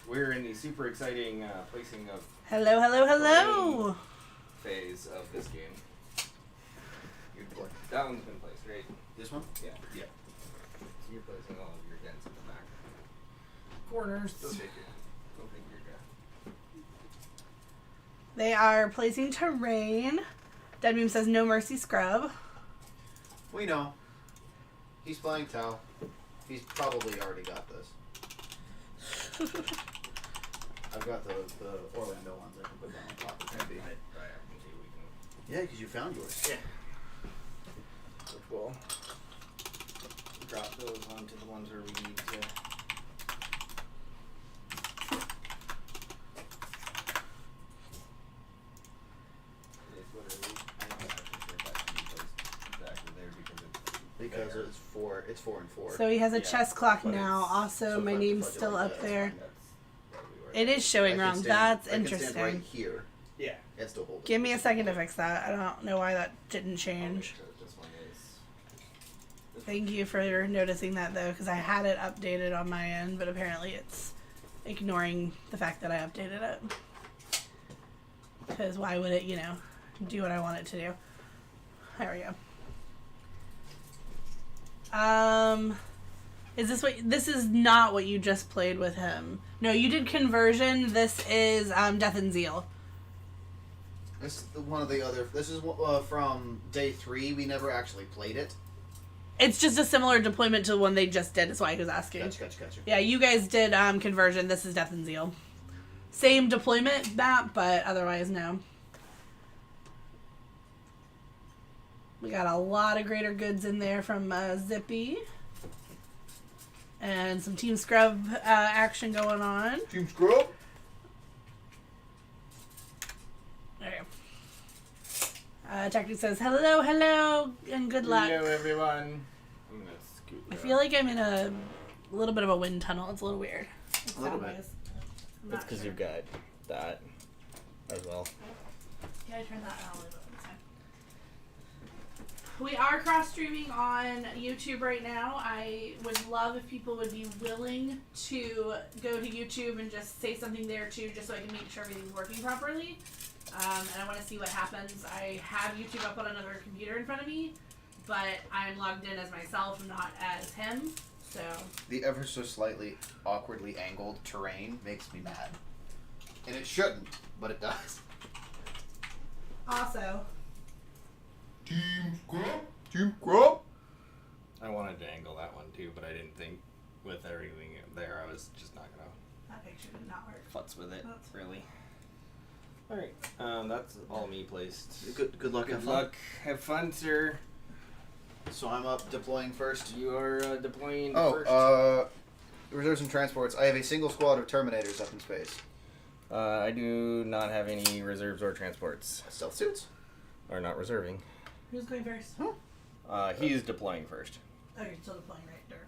We're in the super exciting placing of Hello. phase of this game. That one's been placed, right? This one? Yeah. So you're placing all of your dents in the back. Corners. Go take your guy. They are placing terrain. Deadbeam says no mercy scrub. We know. He's playing Tau. He's probably already got this. I've got the Orlando ones I can put down on top of maybe. Yeah, because you found yours. Yeah. Which will drop those onto the ones where we need to. Because it's 4 and 4. So he has a chess clock now. Also, my name's still up there. It is showing wrong. That's I interesting. can stand right here. Yeah. And still hold it. Give me a second to fix that. I don't know why that didn't change. Thank you for noticing that, though, because I had it updated on my end, but apparently it's ignoring the fact that I updated it. Because why would it, do what I want it to do? There we go. This is not what you just played with him. No, you did Conversion. This is, Death and Zeal. This is one of the other. This is from day 3. We never actually played it. It's just a similar deployment to the one they just did. That's why he was asking. Gotcha. Yeah, you guys did Conversion. This is Death and Zeal. Same deployment map, but otherwise, no. We got a lot of greater goods in there from Zippy. And some Team Scrub action going on. Team Scrub? There you go. Tactic says, hello, and good luck. Hello, everyone. I'm going to scoot I feel like I'm in a little bit of a wind tunnel. It's a little weird. A little bit. That's because you've got that as well. Yeah, I turned that on a little bit. We are cross-streaming on YouTube right now. I would love if people would be willing to go to YouTube and just say something there too, just so I can make sure everything's working properly. And I want to see what happens. I have YouTube up on another computer in front of me, but I'm logged in as myself, not as him. So the ever so slightly awkwardly angled terrain makes me mad. And it shouldn't, but it does. Also, Team Scrub? I wanted to angle that one too, but I didn't think with everything there, I was just not going to that picture did not work. futz with it, really. Alright, that's all me placed. Good luck. Good luck. Have fun, sir. So I'm up deploying first. You are deploying first. Reserves and transports. I have a single squad of Terminators up in space. I do not have any reserves or transports. Stealth suits? Or not reserving. Who's going first? He's deploying first. Oh, you're still deploying right there.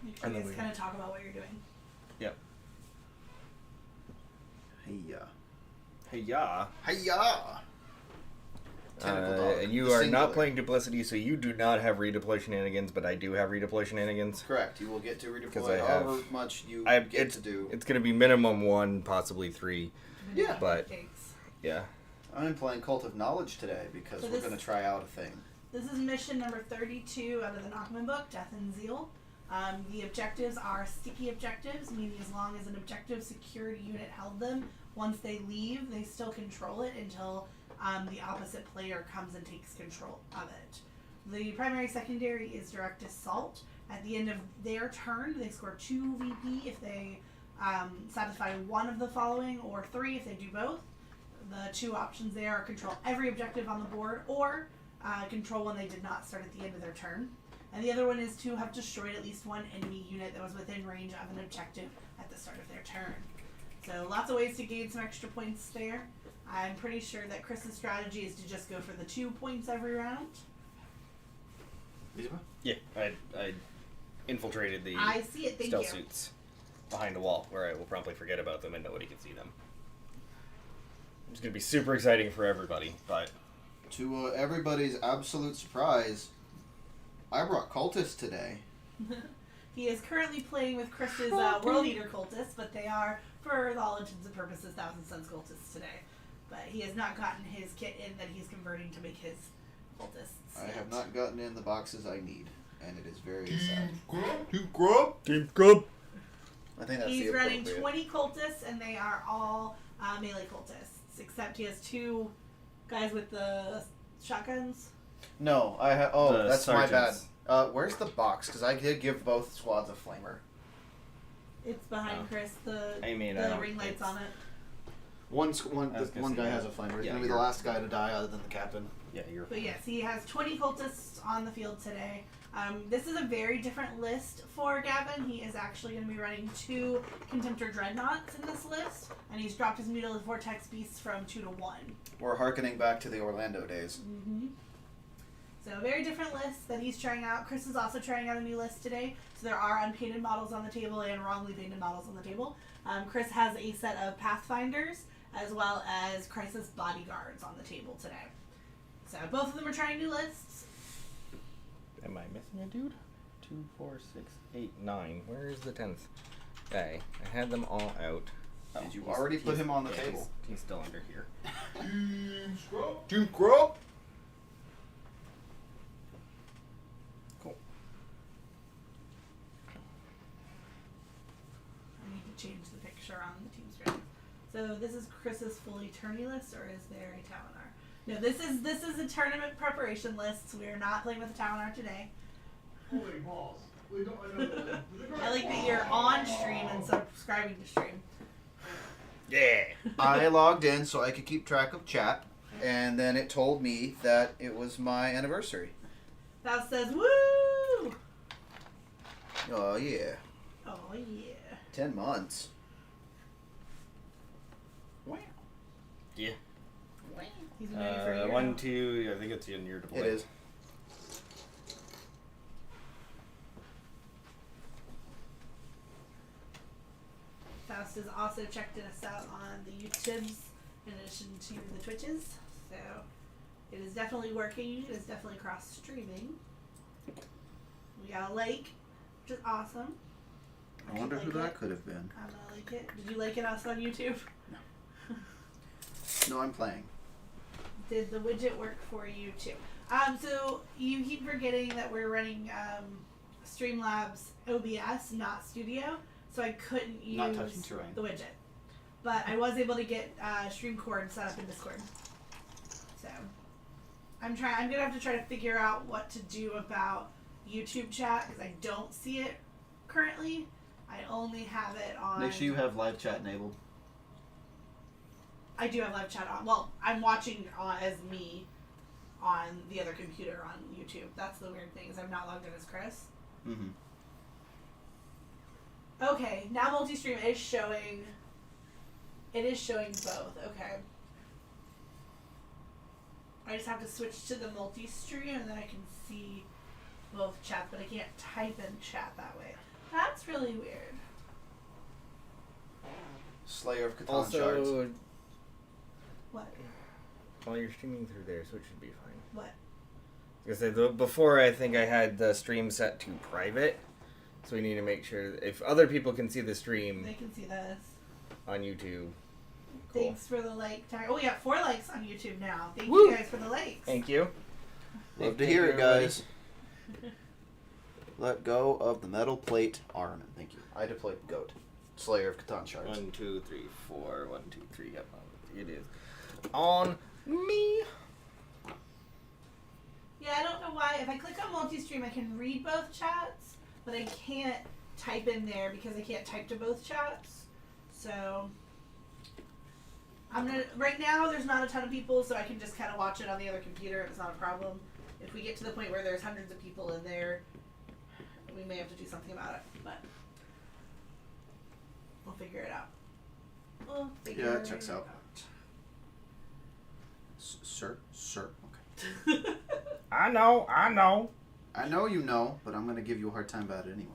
Make sure you guys kind of talk about what you're doing. Yep. Hey-ya. Hey-ya! Tentacle dog. And you are not playing Duplicity, so you do not have redeploy shenanigans, but I do have redeploy shenanigans. Correct. You will get to Because redeploy however much you get to do. It's going to be minimum 1, possibly 3. Yeah. But, yeah. I'm playing Cult of Knowledge today because we're going to try out a thing. This is mission number 32 out of the Nachman book, Death and Zeal. The objectives are sticky objectives, meaning as long as an objective security unit held them, once they leave, they still control it until the opposite player comes and takes control of it. The primary secondary is direct assault. At the end of their turn, they score 2 VP if they satisfy one of the following, or 3 if they do both. The 2 options there are control every objective on the board, or control one they did not start at the end of their turn. And the other one is to have destroyed at least one enemy unit that was within range of an objective at the start of their turn. So lots of ways to gain some extra points there. I'm pretty sure that Chris's strategy is to just go for the 2 points every round. Yeah, I infiltrated the I see it, thank stealth you. suits behind a wall where I will promptly forget about them and nobody can see them. It's gonna be super exciting for everybody. But To everybody's absolute surprise, I brought Cultist today. He is currently playing with Chris's World Eater cultists, but they are, for all intents and purposes, Thousand Suns cultists today. But he has not gotten his kit in that he's converting to make his cultists. I yet. have not gotten in the boxes I need, and it is very sad. Team Grub. I think that's He's the running appropriate. 20 cultists, and they are all melee cultists, except he has 2 guys with the shotguns. No, I have. Oh, The that's my bad. sergeants. Where's the box? Because I did give both squads a flamer. It's behind Oh. Chris, the I mean, ring lights it's- on it. One I was gonna one say, guy yeah. has a flamer. He's Yeah, gonna be the you're- last guy to die, other than the captain. Yeah, you're. But yes, he has 20 cultists on the field today. This is a very different list for Gavin. He is actually going to be running 2 Contemptor Dreadnoughts in this list, and he's dropped his Mutilus Vortex Beasts from 2 to 1. We're harkening back to the Orlando days. Mm-hmm. So a very different list that he's trying out. Chris is also trying out a new list today. So there are unpainted models on the table and wrongly painted models on the table. Chris has a set of Pathfinders as well as Crisis Bodyguards on the table today. So both of them are trying new lists. Am I missing a dude? 2, 4, 6, 8, 9. Where is the 10th guy? I had them all out. Did you already put him on the table? He's still under here. Team Grub. Cool. I need to change the picture on the team screen. So this is Chris's full eternity list, or is there a Talinar? No, this is a tournament preparation list. So we are not playing with a Talinar today. Holy balls. We don't, I like that you're on stream instead of subscribing to stream. Yeah. I logged in so I could keep track of chat, and then it told me that it was my anniversary. That says woo! Oh yeah, Oh yeah. 10 months. Wow. Yeah. He's been ready for a year. 1, now. 2. I think it's in your deploy. It is. Faust has also checked us out on the YouTubes in addition to the Twitches. So it is definitely working. It is definitely cross streaming. We got a like, which is awesome. I wonder who like that it. could have been. I'm gonna like it. Did you like it also on YouTube? No, I'm playing. Did the widget work for you too? So you keep forgetting that we're running Streamlabs OBS, not Studio, so I couldn't use Not touching terrain. the widget. But I was able to get StreamCord set up in Discord. So I'm gonna have to try to figure out what to do about YouTube chat because I don't see it currently. I only have it on. Make sure you have live chat enabled. I do have live chat on. Well, I'm watching as me on the other computer on YouTube. That's the weird thing is I'm not logged in as Chris. Mm-hmm. Okay, now multi-stream is showing. It is showing both. Okay. I just have to switch to the multi-stream and then I can see both chats, but I can't type in chat that way. That's really weird. Slayer of Catan Shards. Also, What? well, you're streaming through there, so it should be fine. What? Because before, I think I had the stream set to private, so we need to make sure that if other people can see the stream They can see this. on YouTube. Cool. Thanks for the like. Oh, we got 4 likes on YouTube now. Thank Woo! you guys for the likes. Thank you. Love to Thank hear you, it, guys. Let go of the metal plate armament. Thank you. I deployed Goat. Slayer of Catan Shards. 1, 2, 3, 4. 1, 2, 3. Yep, it is on me. Yeah, I don't know why. If I click on multi-stream, I can read both chats, but I can't type in there because I can't type to both chats. So I'm gonna. Right now, there's not a ton of people, so I can just kind of watch it on the other computer. It's not a problem. If we get to the point where there's hundreds of people in there, we may have to do something about it. But we'll figure it out. We'll figure Yeah, it checks out. Sir? Okay. I know. I know you know, but I'm going to give you a hard time about it anyway.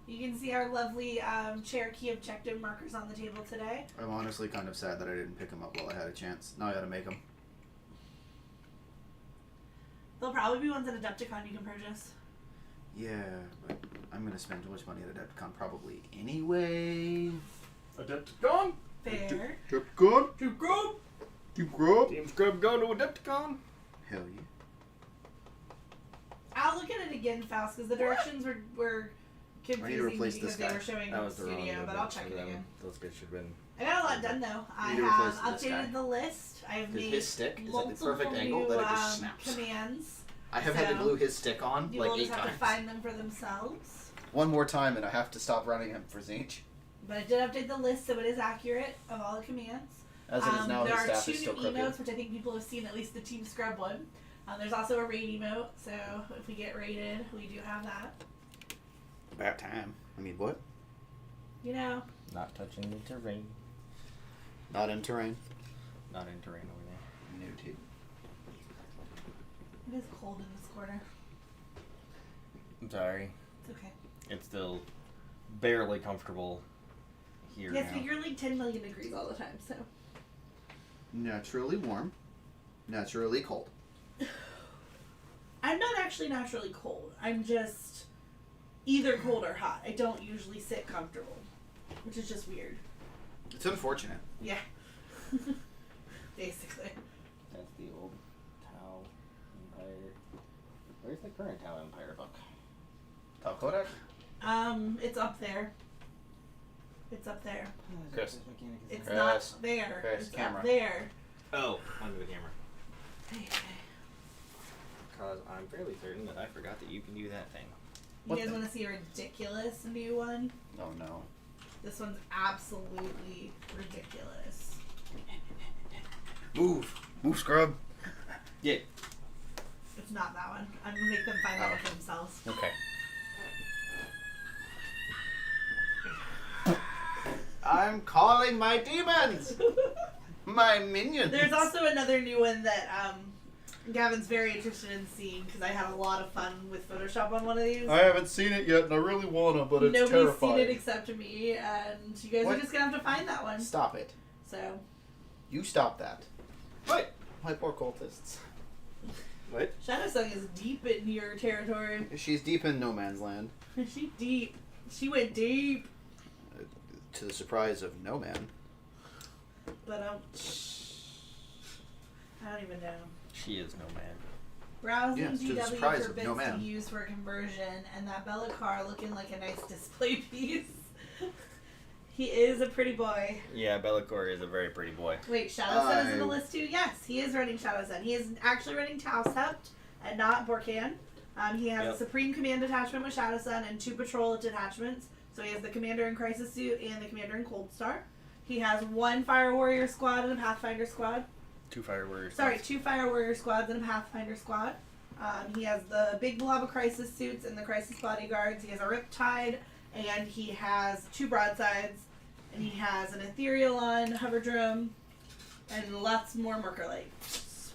You can see our lovely Cherokee objective markers on the table today. I'm honestly kind of sad that I didn't pick them up while I had a chance. Now I gotta make them. There'll probably be ones at Adepticon you can purchase. Yeah, but I'm gonna spend too much money at Adepticon probably anyway. Adepticon? Fair. Adepticon? Team Scrub? Team Grub? Team Scrub going to Adepticon? Hell yeah. I'll look at it again, Faust, because the directions were confusing replace because this they guy. were showing That the was the wrong studio, but I'll check for it them. again. Those guys should have been. I got a lot done though. I need to have replace this guy. updated the list. I have Because made his stick is at the multiple perfect angle new that it just snaps. commands. I have had to So, glue his stick on You like will 8 just have times. to find them for themselves. One more time and I have to stop running him for Zinch. But I did update the list so it is accurate of all the commands. As it is now, there his are staff 2 is still new crooked. emotes, which I think people have seen, at least the Team Scrub one. There's also a raid emote, so if we get raided, we do have that. About time. I mean, what? You know, Not touching the terrain. Not in terrain. Not in terrain over there. No, too. it is cold in this corner. I'm sorry. It's okay. It's still barely comfortable here Yes, now. but you're like 10 million degrees all the time, so. Naturally warm. Naturally cold. I'm not actually naturally cold. I'm just either cold or hot. I don't usually sit comfortable, which is just weird. It's unfortunate. Yeah. Basically. That's the old Tau Empire. Where's the current Tau Empire book? Tau Kodak? It's up there. It's up there. Chris. It's Chris. not there. Chris, it's camera. up there. Oh, under the camera. Hey, Because I'm fairly certain that I forgot that you can do that thing. You What guys thing? want to see a ridiculous new one? Oh no. This one's absolutely ridiculous. Move. Move, scrub. Yeah. It's not that one. I'm gonna make them find that one for themselves. Okay. I'm calling my demons! My minions! There's also another new one that Gavin's very interested in seeing because I had a lot of fun with Photoshop on one of these. I haven't seen it yet and I really wanna, but it's Nobody's terrifying. seen it except me, and you guys What? are just gonna have to find that one. Stop it. So, You stop that. What? My poor cultists. What? Shadowsong is deep in your territory. She's deep in no man's land. She deep. She went deep. To the surprise of no man. But I don't even know. She is no man. Browsing Yes, to the GW surprise for of bits no to man. use for conversion, and that Bellacar looking like a nice display piece. He is a pretty boy. Yeah, Bellacore is a very pretty boy. Wait, Shadowsun is in the I- list too? Yes, he is running Shadowsun. He is actually running Tau Sept and not Borkan. He has Yep. a Supreme Command detachment with Shadowsun and 2 patrol detachments. So he has the Commander in Crisis Suit and the Commander in Cold Star. He has 1 Fire Warrior squad and a Pathfinder squad. 2 fire warriors. Sorry, 2 Fire Warrior squads and a Pathfinder squad. He has the big blob of Crisis Suits and the Crisis Bodyguards. He has a Riptide, and he has 2 Broadsides, and he has an Ethereal on Hoverdrome, and lots more Merkerlights.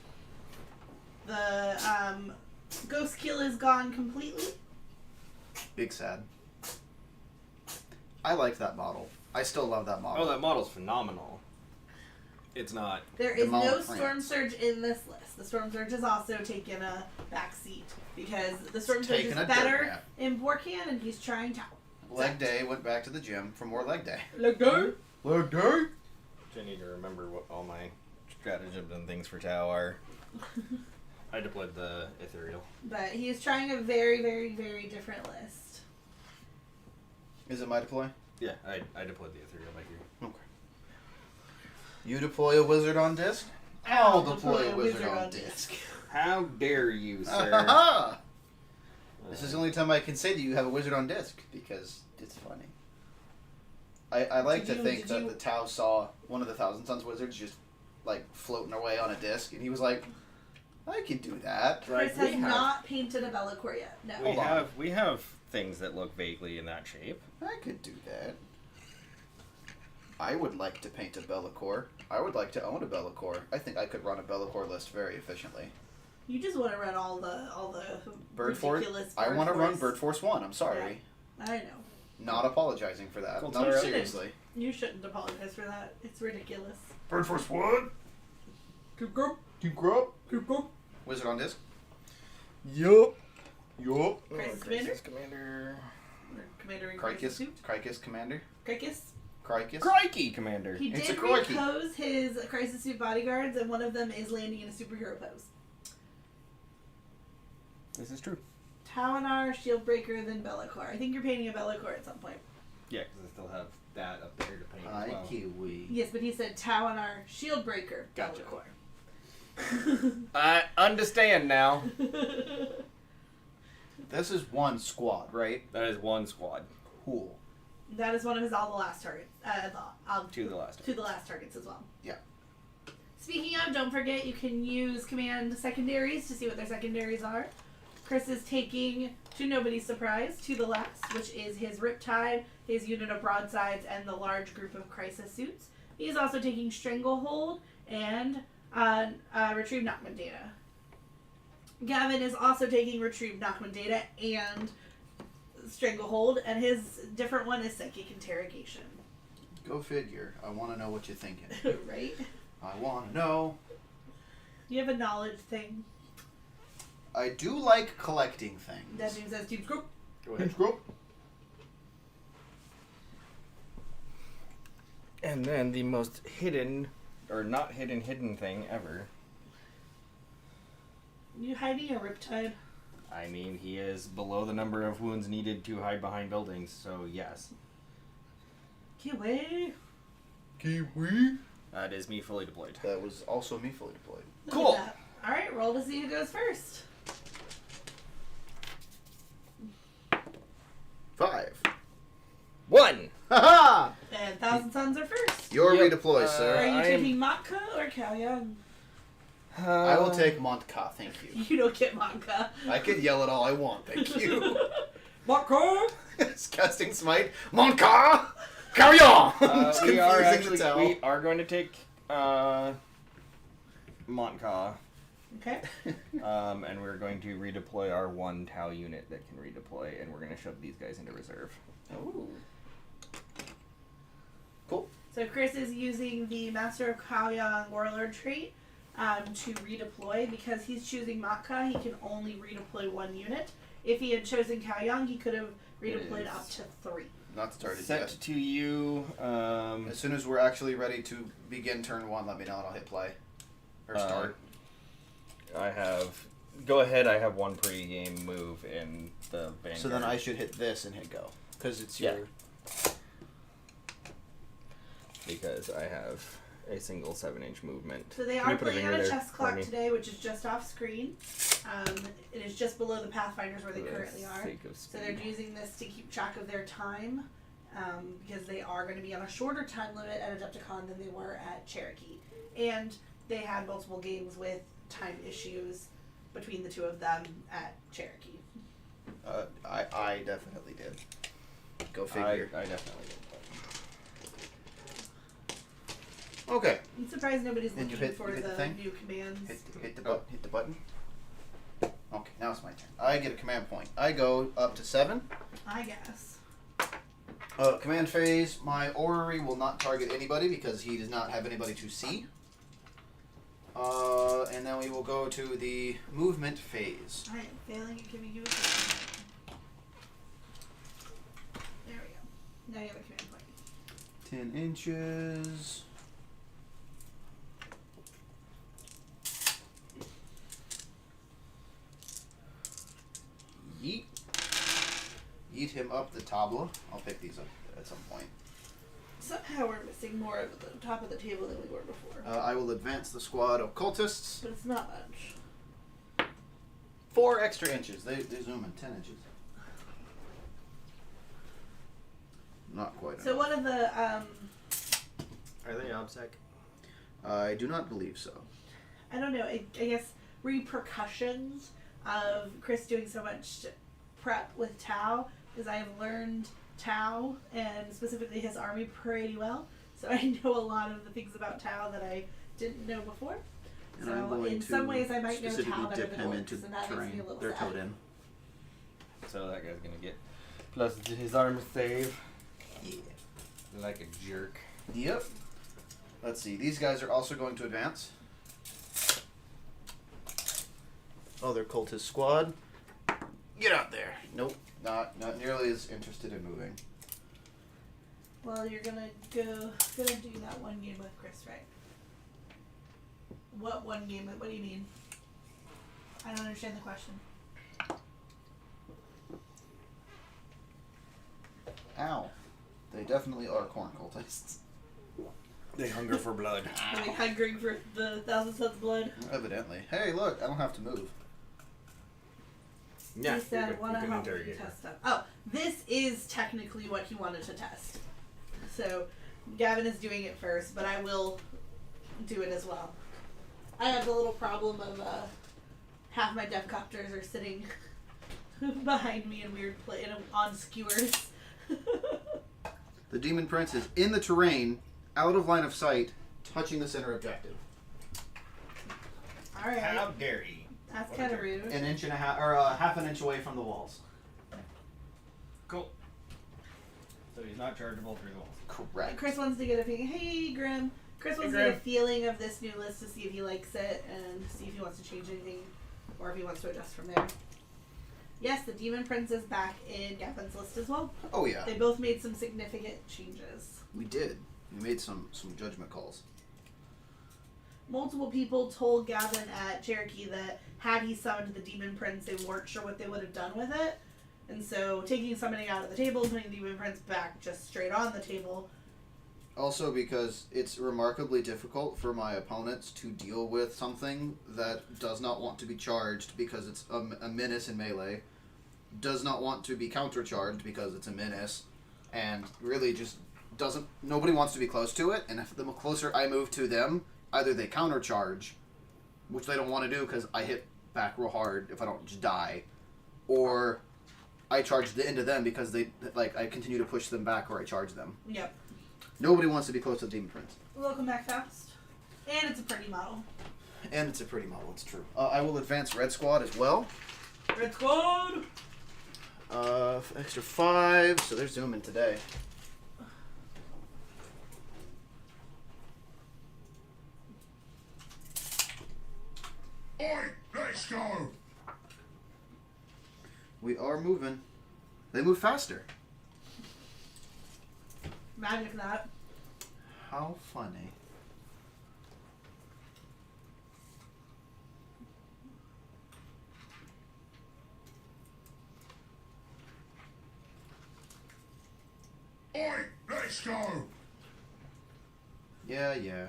The Ghost Kill is gone completely. Big sad. I liked that model. I still love that model. Oh, that model's phenomenal. It's not. There is Demolish no France. Storm Surge in this list. The Storm Surge has also taken a back seat because the Storm Surge is taken a dirt better nap. in Borkan, and he's trying Tau. Leg day, went back to the gym for more leg day. Let go. Leg day? I need to remember what all my stratagems and things for Tau are. I deployed the Ethereal. But he is trying a very, very, very different list. Is it my deploy? Yeah, I deployed the Ethereal back here. Okay. You deploy a wizard on disc? I'll deploy a wizard on disc. How dare you, sir? Ah! This is the only time I can say that you have a wizard on disc because it's funny. I like to think that the Tau saw one of the Thousand Suns wizards just like floating away on a disc, and he was like, "I can do that." Chris we has have- not painted a Bellacore yet. No. We Hold on. have things that look vaguely in that shape. I could do that. I would like to paint a Bellacore. I would like to own a Bellacore. I think I could run a Bellacore list very efficiently. You just want to run all the Bird Force. ridiculous I want to run Force. Bird Force 1. I'm sorry. I know. not apologizing for that. Cool, No, Tara. seriously. You shouldn't apologize for that. It's ridiculous. Bird Force 1. Keep grub. Wizard on disc. Yup. Crisis Commander? Commander. Or Commander in Crisis Suit? Crikis Commander. Cricus? Crikey, Commander. He It's did a crikey. repose his Crisis Suit bodyguards, and one of them is landing in a superhero pose. This is true. Talinar, Shieldbreaker, then Be'lakor. I think you're painting a Be'lakor at some point. Yeah, because I still have that up there to paint as well. Kiwi. Yes, but he said Talinar, Shieldbreaker, Gotcha. Be'lakor. I understand now. This is one squad, right? That is one squad. Cool. That is one of his all the last targets. To the last. To the last targets as well. Yeah. Speaking of, don't forget you can use command secondaries to see what their secondaries are. Chris is taking, to nobody's surprise, to the last, which is his Riptide, his unit of broadsides, and the large group of Crisis Suits. He's also taking Stranglehold and Retrieve Nachman Data. Gavin is also taking Retrieve Nachman Data and Stranglehold, and his different one is Psychic Interrogation. Go figure. I want to know what you're thinking. Right? I want to know. You have a knowledge thing. I do like collecting things. That means that's Team Group. Go ahead. And then the most hidden, or not hidden thing ever. You hiding a Riptide? I mean, he is below the number of wounds needed to hide behind buildings, so yes. Kiwi. Kiwi. That is me fully deployed. That was also me fully deployed. Look Cool. at that. All right, roll to see who goes first. 5. 1! Haha! And Thousand Suns are first. Your Yep. redeploy, Are sir. you I am- taking Matka or Kaoyang? I will take Montka, thank you. You don't get Matka. I could yell it all I want, thank you. Matka! It's casting smite. Monka! Carry on! It's we are confusing actually to tell. we are going to take Montka, Okay. and we're going to redeploy our one Tau unit that can redeploy, and we're going to shove these guys into reserve. Ooh. Cool. So Chris is using the Master of Kaoyang Warlord trait to redeploy. Because he's choosing Matka, he can only redeploy one unit. If he had chosen Kaoyang, he could have redeployed Is- up to 3. Not started Set yet. to you. As soon as we're actually ready to begin turn 1, let me know and I'll hit play. Or start. I have. Go ahead. I have one pre-game move in the Vanguard. So then I should hit this and hit go. Because it's Yeah. your... because I have a single 7-inch movement. So they Can you are put a playing ringer on a there chess for clock me? today, which is just off screen. It is just below the Pathfinders where they For the currently are. sake of So they're speed. using this to keep track of their time, because they are going to be on a shorter time limit at Adepticon than they were at Cherokee. And they had multiple games with time issues between the two of them at Cherokee. I definitely did. Go I figure. definitely did. Okay. I'm surprised nobody's And you looking hit- for you hit the the thing? new commands. Hit the button. Okay, now it's my turn. I get a command point. I go up to 7. I guess. Command phase. My orrery will not target anybody because he does not have anybody to see. And then we will go to the movement phase. I am failing at giving you a command. There we go. Now you have a command point. 10 inches. Yeet. Yeet him up the tabla. I'll pick these up at some point. Somehow we're missing more of the top of the table than we were before. I will advance the squad of cultists. But it's not much. 4 extra inches. They zoom in 10 inches. Not quite So enough. one of the Are they OBSEC? I do not believe so. I don't know, I guess repercussions of Chris doing so much prep with Tau is I have learned Tau and specifically his army pretty well. So I know a lot of the things about Tau that I didn't know before. And I'm So going in to some ways I might know specifically Tau better dip than him Orcs, into and that makes me a terrain. little They're sad. towed in. So that guy's gonna get Plus his armor save. Yeah. Like a jerk. Yep. Let's see. These guys are also going to advance. Other cultist squad. Get out there. Nope. Not nearly as interested in moving. Well, you're gonna do that one game with Chris, right? What one game? What do you mean? I don't understand the question. Ow. They definitely are corn cultists. They hunger for blood. Are they hungering for the Thousand Sons blood? Evidently. Hey, look, I don't have to move. Yeah, He said, you "Want to can help me interrogate her. test stuff." Oh, this is technically what he wanted to test. So, Gavin is doing it first, but I will do it as well. I have the little problem of half my Devcopters are sitting behind me in weird on skewers. The Demon Prince is in the terrain, out of line of sight, touching the center objective. All right, How dare he? that's What kind of a rude. An inch and a half, or half an inch away from the walls. Cool. So he's not chargeable through the walls. Correct. Chris wants to get a feeling. Hey, Grim. Chris wants to get a feeling of this new list to see if he likes it and see if he wants to change anything or if he wants to adjust from there. Yes, the Demon Prince is back in Gavin's list as well. Oh yeah, They both made some significant changes. we did. We made some judgment calls. Multiple people told Gavin at Cherokee that had he summoned the Demon Prince, they weren't sure what they would have done with it. And so taking summoning out of the table, putting the Demon Prince back just straight on the table. Also because it's remarkably difficult for my opponents to deal with something that does not want to be charged because it's a menace in melee, does not want to be countercharged because it's a menace, and really just doesn't. Nobody wants to be close to it, and if the closer I move to them, either they countercharge, which they don't want to do because I hit back real hard if I don't just die, or I charge into them because I continue to push them back or I charge them. Yep. Nobody wants to be close to the Demon Prince. Welcome back, Faust. And it's a pretty model. And it's a pretty model, it's true. I will advance Red Squad as well. Red Squad! Extra 5, so they're zooming today. Oi, let's go. We are moving. They move faster. Magic that. How funny. Oi, let's go. Yeah.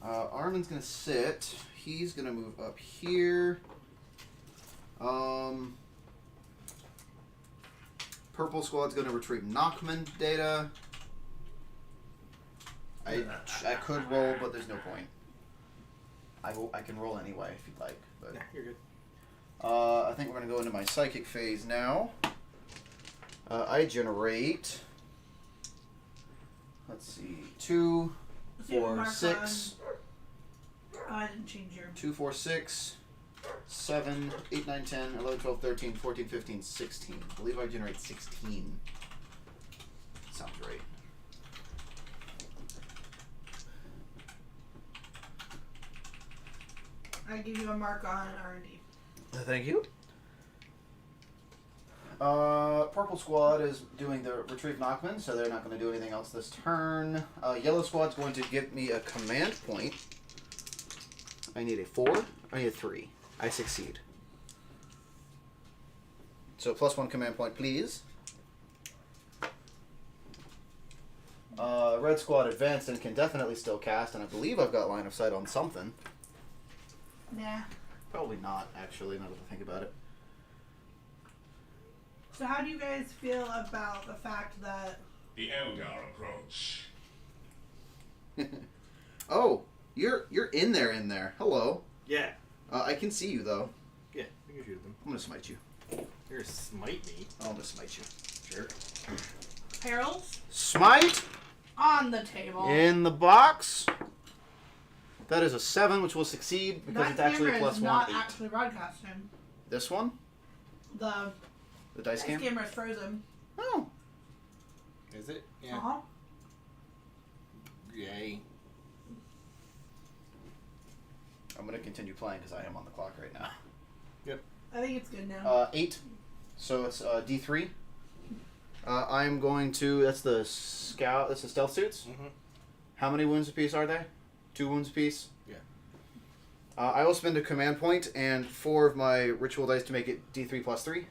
Armin's gonna sit. He's gonna move up here. Purple Squad's gonna retrieve Nachman data. I could roll, but there's no point. I can roll anyway if you'd like. But Yeah, you're good. I think we're gonna go into my psychic phase now. I generate. Let's see, 2, So you have a 4, mark 6. Oh, I didn't change your. 2, 4, 6, 7, 8, 9, 10, 11, 12, 13, 14, 15, 16. I believe I generate 16. Sounds right. I give you a mark on R&D. Thank you. Purple Squad is doing the Retrieve Nachman, so they're not going to do anything else this turn. Yellow Squad's going to give me a command point. I need a 4. I need a 3. I succeed. So +1 command point, please. Red Squad advanced and can definitely still cast, and I believe I've got line of sight on something. Nah. Probably not, actually, now that I think about it. So how do you guys feel about the fact that... The Eldar approach. Oh, you're in there. Hello. Yeah. I can see you though. Yeah, you can shoot them. I'm gonna smite you. You're gonna smite me. I'm gonna smite you. Sure. Perils Smite on the table. in the box. That is a 7, which will succeed because that it's actually a camera is +1 not 8. actually broadcasting. This one? The The dice game? Scammer is frozen. Oh. Is it? Yeah. Uh huh. Yay. I'm going to continue playing because I am on the clock right now. I think it's good now. 8. So it's D3. I'm going to... That's the scout... That's the stealth suits? Mm-hmm. How many wounds apiece are they? 2 wounds apiece? Yeah. I will spend a command point and 4 of my ritual dice to make it D3 plus 3.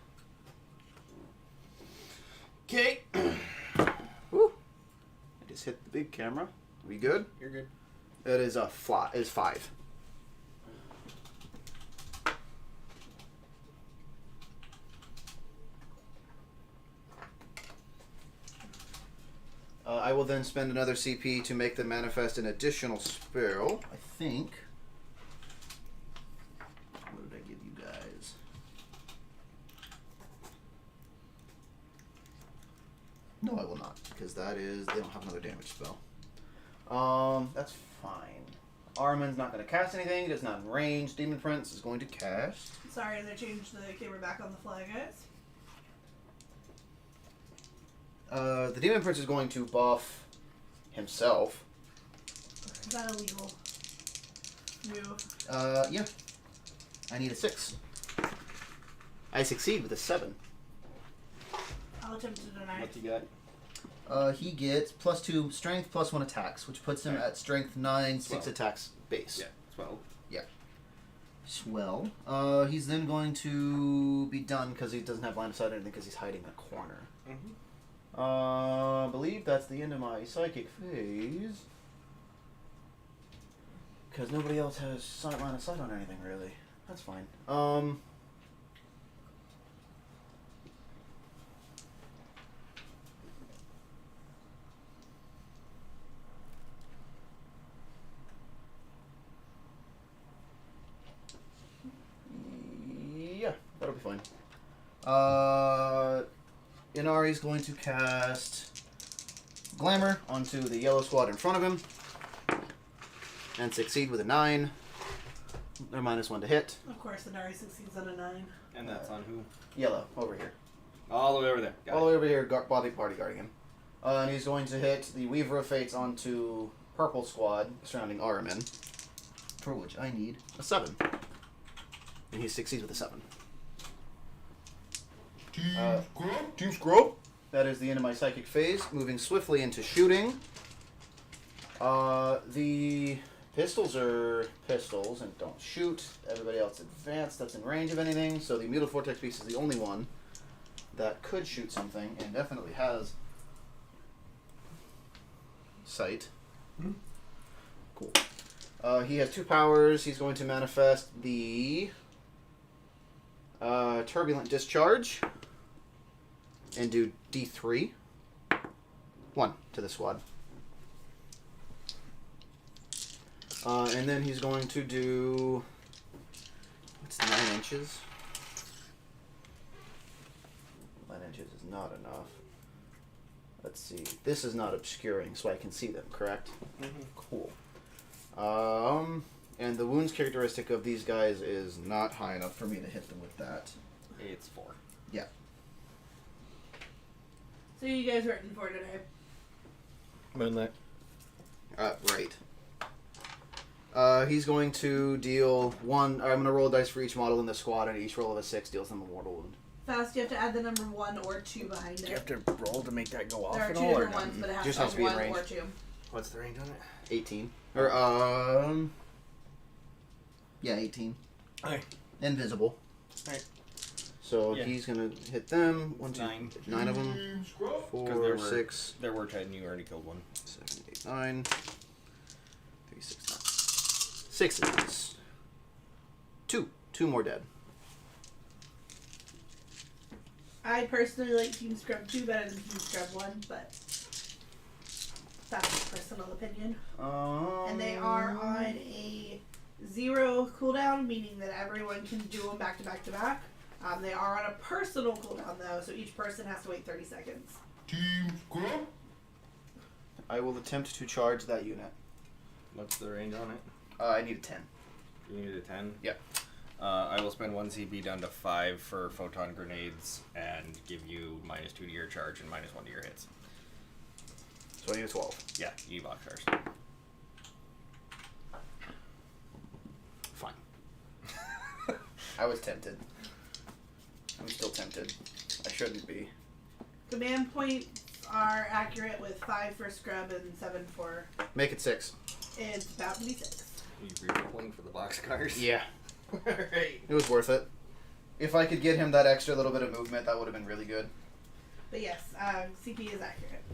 Okay. Woo. I just hit the big camera. We good? You're good. That is a is 5. I will then spend another CP to make them manifest an additional spell. I think. What did I give you guys? No, I will not, because that is they don't have another damage spell. That's fine. Armin's not going to cast anything. It is not in range. Demon Prince is going to cast. Sorry, they changed the camera back on the fly, guys. The Demon Prince is going to buff himself. Is that illegal? Move. Yeah. I need a 6. I succeed with a 7. I'll attempt to deny. What's he got? He gets plus 2 strength, plus 1 attacks, which puts him at strength 9, 6 12. attacks base. Yeah, 12. Swell. He's then going to be done because he doesn't have line of sight or anything because he's hiding in a corner. Mm-hmm. I believe that's the end of my psychic phase. Because nobody else has line of sight on anything, really. That's fine. Yeah, that'll be fine. Inari's going to cast Glamour onto the yellow squad in front of him. And succeed with a 9. They're -1 to hit. Of course, the Dari succeeds on a 9. And that's on who? Yellow, over here. All the way over there. Got All the way over here, bodyguarding him. And he's going to hit the Weaver of Fates onto purple squad surrounding Aramin. For which I need a 7. And he succeeds with a 7. Team Scrub. That is the end of my psychic phase. Moving swiftly into shooting. The pistols are pistols and don't shoot. Everybody else advanced that's in range of anything. So the Mutal Vortex piece is the only one that could shoot something and definitely has sight. Mm-hmm. Cool. He has 2 powers. He's going to manifest the Turbulent Discharge and do D3. 1 to the squad. And then he's going to do... What's 9 inches? 9 inches is not enough. Let's see. This is not obscuring, so I can see them, correct? Mm-hmm. Cool. And the wounds characteristic of these guys is not high enough for me to hit them with that. It's 4. Yeah. So you guys written for today? Moonlight. Right. He's going to deal 1... I'm going to roll a dice for each model in the squad, and each roll of a 6 deals them a mortal wound. Fast, you have to add the number 1 or 2 behind it. Do you have to roll to make that go off There are at 2 all? different ones, but it has Just to has be to be in 1 range. or 2. What's the range on it? 18. Or, yeah, 18. Okay. Invisible. Alright. So Yeah. he's going to hit them. 1, 2, 9. 9 of them. Team Scrub. 4, 6, There were 10, you already killed one. 7, 8, 9. 3, 6, 9. 6s. 2. 2 more dead. I personally like Team Scrub 2 better than Team Scrub 1, but that's a personal opinion. And they are on a 0 cooldown, meaning that everyone can do them back to back to back. They are on a personal cooldown though, so each person has to wait 30 seconds. Team Scrub. I will attempt to charge that unit. What's the range on it? I need a 10. You need a 10? Yep. I will spend 1 CP down to 5 for photon grenades and give you -2 to your charge and -1 to your hits. So I use 12. Yeah, you boxers. Fine. I was tempted. I'm still tempted. I shouldn't be. Command points are accurate with 5 for scrub and 7 for. Make it 6. It's about to be 6. Are you re-rolling for the boxcars? Yeah. Alright. It was worth it. If I could get him that extra little bit of movement, that would have been really good. But yes, CP is accurate.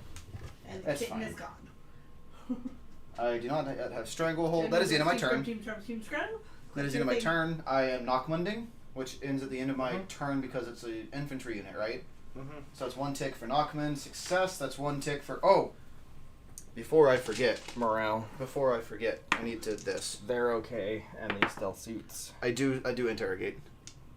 And the That's kitten fine. is gone. I do not have Stranglehold. That is the end of my turn. Team scrub. That is the end of my turn. I am Knockmunding, which ends at the end of my turn because it's an infantry unit, right? Mm-hmm. So it's 1 tick for Knockmund. Success. That's 1 tick for... Oh! Before I forget, Morale. I need to this. They're okay, and they stealth suits. I do interrogate.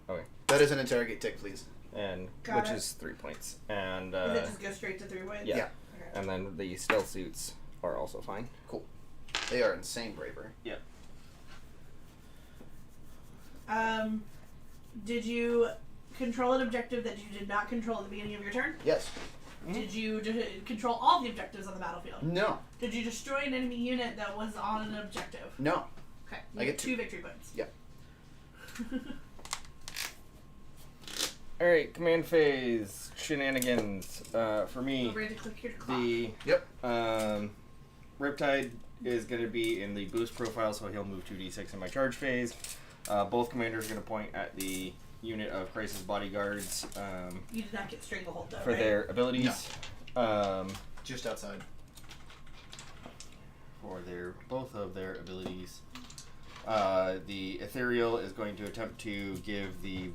Okay. That is an interrogate tick, please. And Got which it. is 3 points. And Does it just go straight to 3 points? yeah. Yeah. Okay. And then the stealth suits are also fine. They are insane bravery. Did you control an objective that you did not control at the beginning of your turn? Yes. Did you control all the objectives on the battlefield? No. Did you destroy an enemy unit that was on an objective? No. Okay. I You get 2 victory points. Yep. Alright, command phase. Shenanigans. For me, Ready to click your clock. the Yep. Riptide is going to be in the boost profile, so he'll move 2d6 in my charge phase. Both commanders are going to point at the unit of Crisis Bodyguards You did not get Stranglehold though, for right? their abilities. Just outside. For both of their abilities. The Ethereal is going to attempt to give the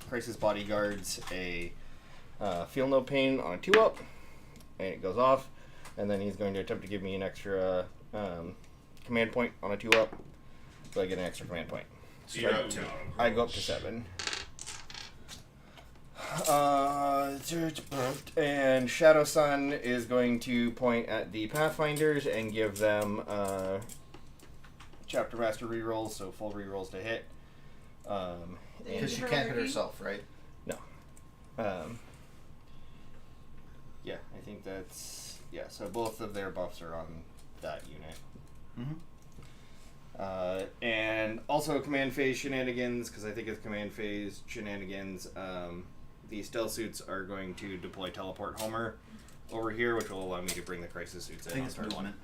Crisis Bodyguards a Feel No Pain on a 2-up, and it goes off. And then he's going to attempt to give me an extra command point on a 2-up, so I get an extra command point. So I go up to 7. And Shadow Sun is going to point at the Pathfinders and give them Chapter Master rerolls, so full rerolls to hit. Because she can't hit herself, right? Yeah, I think that's... Yeah, so both of their buffs are on that unit. Mm-hmm. And also command phase shenanigans, because I think it's command phase shenanigans. The stealth suits are going to deploy Teleport Homer over here, which will allow me to bring the Crisis suits I in think on it's turn 1. movement.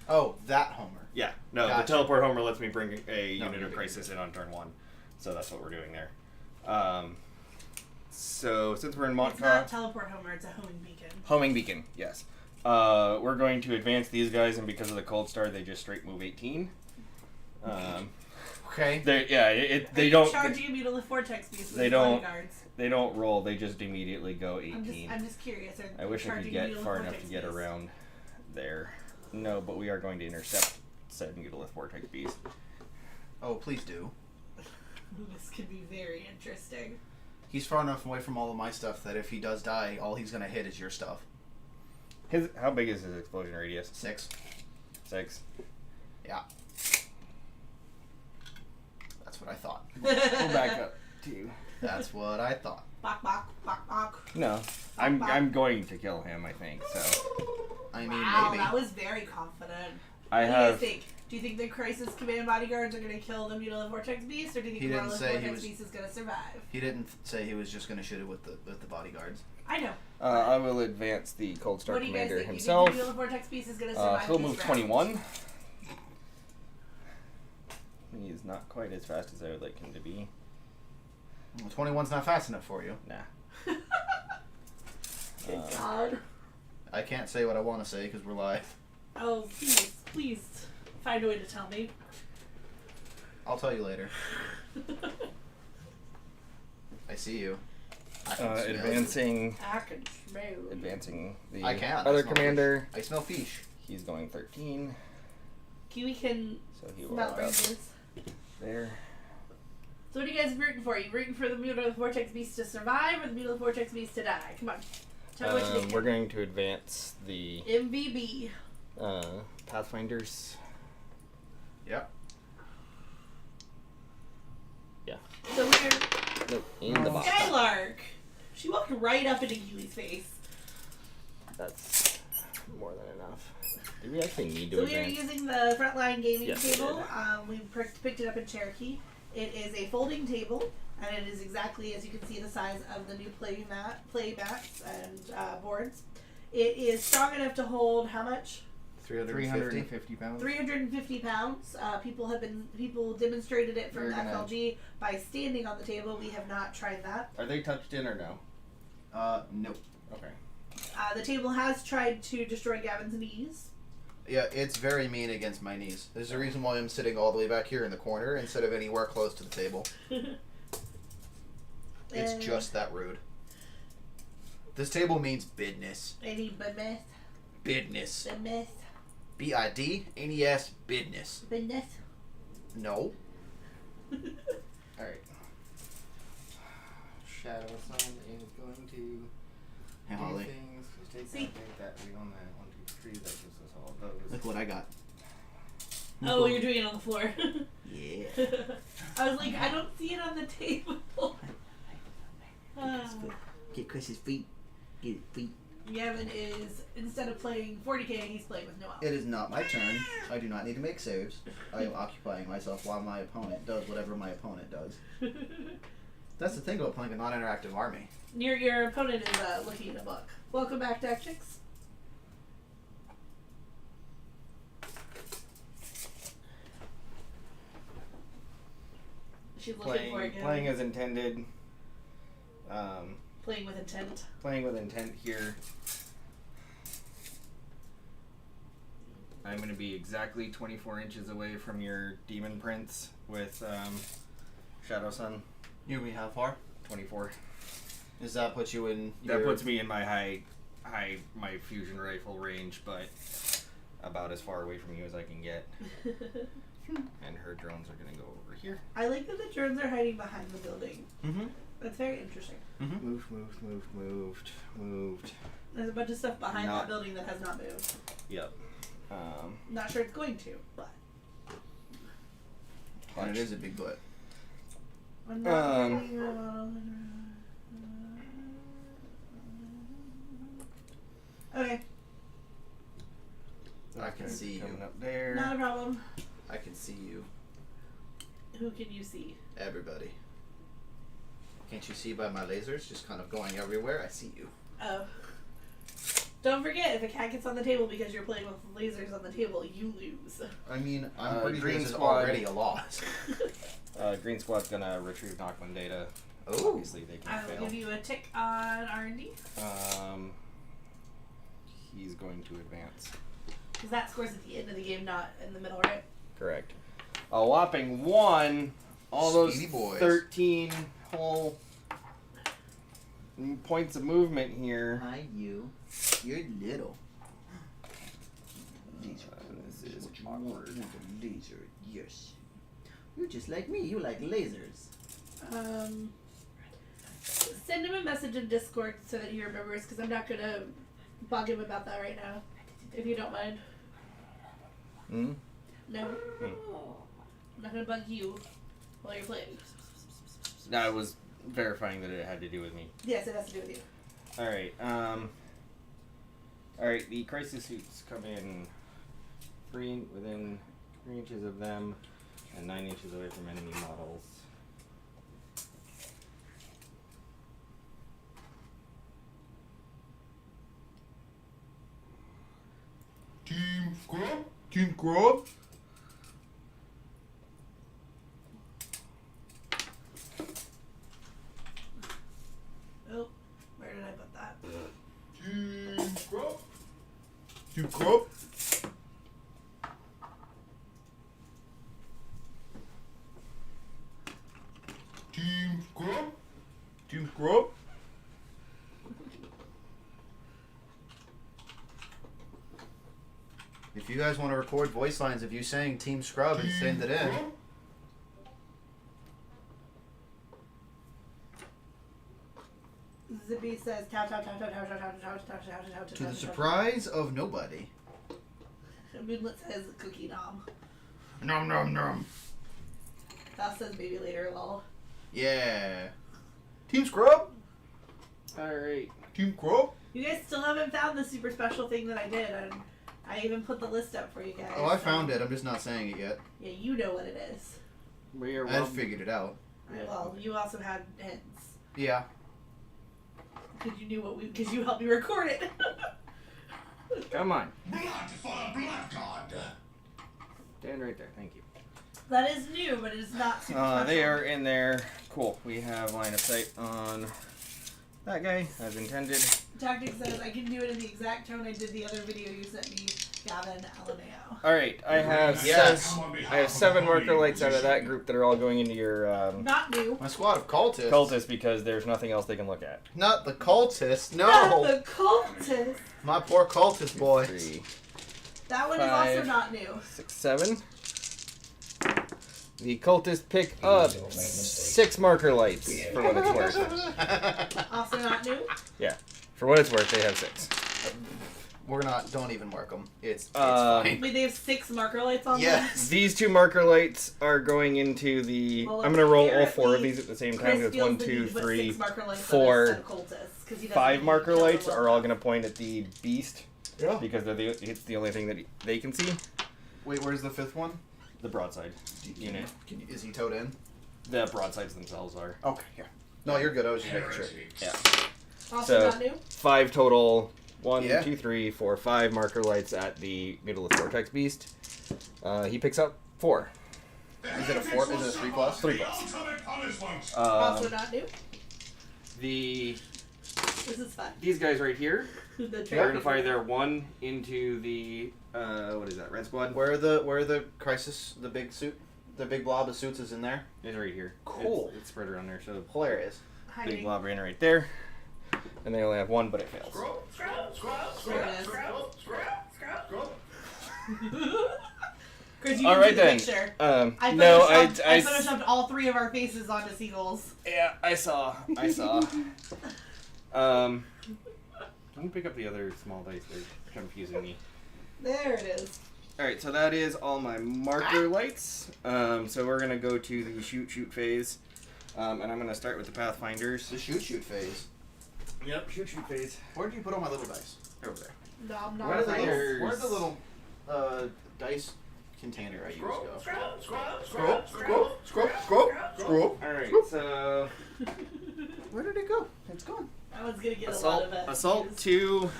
Oh, that Homer. Yeah, no, Gotcha. the Teleport Homer lets me bring a No, unit you're of good. Crisis in on turn 1. So that's what we're doing there. So since we're in It's not Montcalm... Teleport Homer, it's a homing beacon. Homing Beacon, yes. We're going to advance these guys, and because of the Cold Star, they just straight move 18. Okay. They don't. Charging Mutilith Vortex Beast with they don't- bodyguards. They don't roll. They just immediately go 18. I'm just curious. Are I wish I could charging get Mutilith far enough Vortex to get Beast? around there. No, but we are going to intercept said Mutilith Vortex Beast. Oh, please do. This could be very interesting. He's far enough away from all of my stuff that if he does die, all he's gonna hit is your stuff. How big is his explosion radius? 6. 6. Yeah. That's what I thought. We'll back up to. That's what I thought. Bok, bok, bok, bok. No, I'm going to kill him. I think so. I mean, Wow, maybe. that was very confident. I What do you have. guys think? Do you think the Crisis Command Bodyguards are going to kill the Mutilith Vortex Beast, or do you think He the didn't Mutilith say he Vortex was- Beast is going to survive? He didn't say he was just gonna shoot it with the bodyguards. I know. I will advance the Cold Star What do you guys Commander think? himself. You think the Mutilith Vortex Beast is going to survive He'll this move round? 21. He is not quite as fast as I would like him to be. Well, 21's not fast enough for you. Nah. Good God. I can't say what I want to say because we're live. Oh, please find a way to tell me. I'll tell you later. I see you. I can smell you. Advancing I can smell. the I can. other I smell commander. I smell fish. He's going 13, Kiwi can so he will smell end up ranges. there. So what are you guys rooting for? Are you rooting for the Mutilith Vortex Beast to survive or the Mutilith Vortex Beast to die? Come on. Tell me what you think. We're going to advance the MVB. Pathfinders. Yep. Nope, in the box. Skylark! She walked right up into Keely's face. That's more than enough. Do we actually need to So we are advance? using the Frontline gaming Yes, we table. did. We picked it up in Cherokee. It is a folding table, and it is exactly, as you can see, the size of the new play mats and boards. It is strong enough to hold how much? 350. 350 pounds. 350 pounds. People demonstrated it from We're gonna- FLG by standing on the table. We have not tried that. Are they touched in or no? Nope. Okay. The table has tried to destroy Gavin's knees. Yeah, it's very mean against my knees. There's a reason why I'm sitting all the way back here in the corner instead of anywhere close to the table. It's And just that rude. This table means business. any business. Business. Business. B-I-D-N-E-S, business. Business. No. Alright. Shadow Sun is going to Hey, do Holly. things. Just take See? that. We own that. 1, 2, 3. That gives us all of those. Look what I got. Oh, you're doing it on the floor. Yeah. I was like, I don't see it on the table. Get Chris's feet. Get his feet. Gavin is, instead of playing 40k, he's playing with Noel. It is not my turn. I do not need to make saves. I am occupying myself while my opponent does whatever my opponent does. That's the thing about playing a non-interactive army. Your opponent is looking at a book. Welcome back, Deck Chicks. She's looking for it again. Playing as intended. Playing with intent. Playing with intent here. I'm going to be exactly 24 inches away from your Demon Prince with Shadow Sun. You mean how far? 24. Does that put you in? That puts me in my my fusion rifle range, but about as far away from you as I can get. And her drones are going to go over here. I like that the drones are hiding behind the building. Mm-hmm. That's very interesting. Moved. There's a bunch of stuff behind Not- that building that has not moved. Yep. Not sure it's going to, but And it is a big butt. I'm not okay, I can see you. coming up there. not a problem. I can see you. Who can you see? Everybody. Can't you see by my lasers just kind of going everywhere? I see you. Oh. Don't forget, if a cat gets on the table because you're playing with lasers on the table, you lose. I mean, I'm pretty sure Green this is Squad. already a loss. Green Squad's gonna retrieve Nockman data. Oh. Obviously, they can I will fail. give you a tick on R&D. He's going to advance. Because that scores at the end of the game, not in the middle, right? Correct. A whopping 1. All those Speedy boys. 13 whole points of movement here. Hi, you. You're little. This is awkward. A laser, yes. You're just like me. You like lasers. Send him a message in Discord so that he remembers, because I'm not going to bug him about that right now. If you don't mind. Hmm? No. I'm not going to bug you while you're playing. No, I was verifying that it had to do with me. Yes, it has to do with you. Alright, alright, the crisis suits come in within 3 inches of them and 9 inches away from enemy models. Team Scrub. Team Grub? Oh, where did I put that? Team Scrub. Team Grub? Team Scrub. Team Grub? If you guys want to record voice lines of you saying Team Scrub and send it in, Zippy says cow, cow, cow, cow, cow, cow, cow, cow, cow, cow, cow, to the surprise of nobody. Moonlit says cookie nom. Nom nom nom. That says maybe later, lol. Yeah. Team Scrub. Alright. Team Scrub. You guys still haven't found the super special thing that I did, and I even put the list up for you guys. Oh, I found it. I'm just not saying it yet. Yeah, you know what it is. We are I had figured it out. Well, you also had hints. Yeah. Because you knew because you helped me record it. Come on. Blood for the Blood God. Stand right there. Thank you. That is new, but it is not super special. They are in there. Cool. We have line of sight on that guy, as intended. Tactic says I can do it in the exact tone I did the other video you sent me, Gavin Alameo. Alright, I have Yes. I have 7 marker lights out of that group that are all going into your Not new. My squad of cultists. cultists because there's nothing else they can look at. Not the cultists. Not No. the cultist. My poor cultist boy. 3, That one 5. is also not new. 6, 7. The cultists pick up 6 marker lights for what it's worth. Also not new. For what it's worth, they have 6. We're not. Don't even mark them. It's Um, fine. Wait, they have 6 marker lights on Yes. These 2 marker lights are going into the. Well, I'm gonna roll all apparently 4 of these at the same them. time. Chris It's feels 1, the need 2, to put 3, 6 marker lights 4, on instead of cultists, 'cause he doesn't 5 need marker to lights kill are them. all gonna point at the beast Yeah. because it's the only thing that they can see. Wait, where's the 5th one? The broadside unit. Is he towed in? The broadsides themselves are. Okay. Yeah. No, you're good. I was just making sure. Yeah. Also So- not new. 5 total. 1, Yeah. 2, 3, 4, 5 marker lights at the Mutalith Vortex Beast. He picks up 4. Is it a 4? Is it a 3 plus? 3 plus. Ultimate punishment. Also not new. The This is fun. these guys right here, The they're gonna fire their 1 into the what is that? Red Squad. Where are the crisis? The big suit. The big blob of suits is in there. It's right here. Cool. It's spread around there, so Hilarious. big hiding. blob in right there, and they only have 1, but it fails. Scrub, scrub, scrub, There it is. scrub, scrub, scrub. Chris, you All can right see the then. picture. I I photoshopped all 3 of our faces onto seagulls. yeah, I saw. Don't pick up the other small dice. They're confusing me. There it is. All right, so that is all my marker lights. So we're gonna go to the shoot phase, and I'm gonna start with the Pathfinders. The shoot phase. Yep, shoot phase. Where did you put all my little dice? They're over there. Nom Where nom. are the nom. little- Where'd the little dice container I use Scrub, go? scrub, scrub, Scrub, scrub, scrub, scrub, scrub, scrub. All right, so Where did it go? It's gone. I was gonna get assault, a lot of it. assault 2,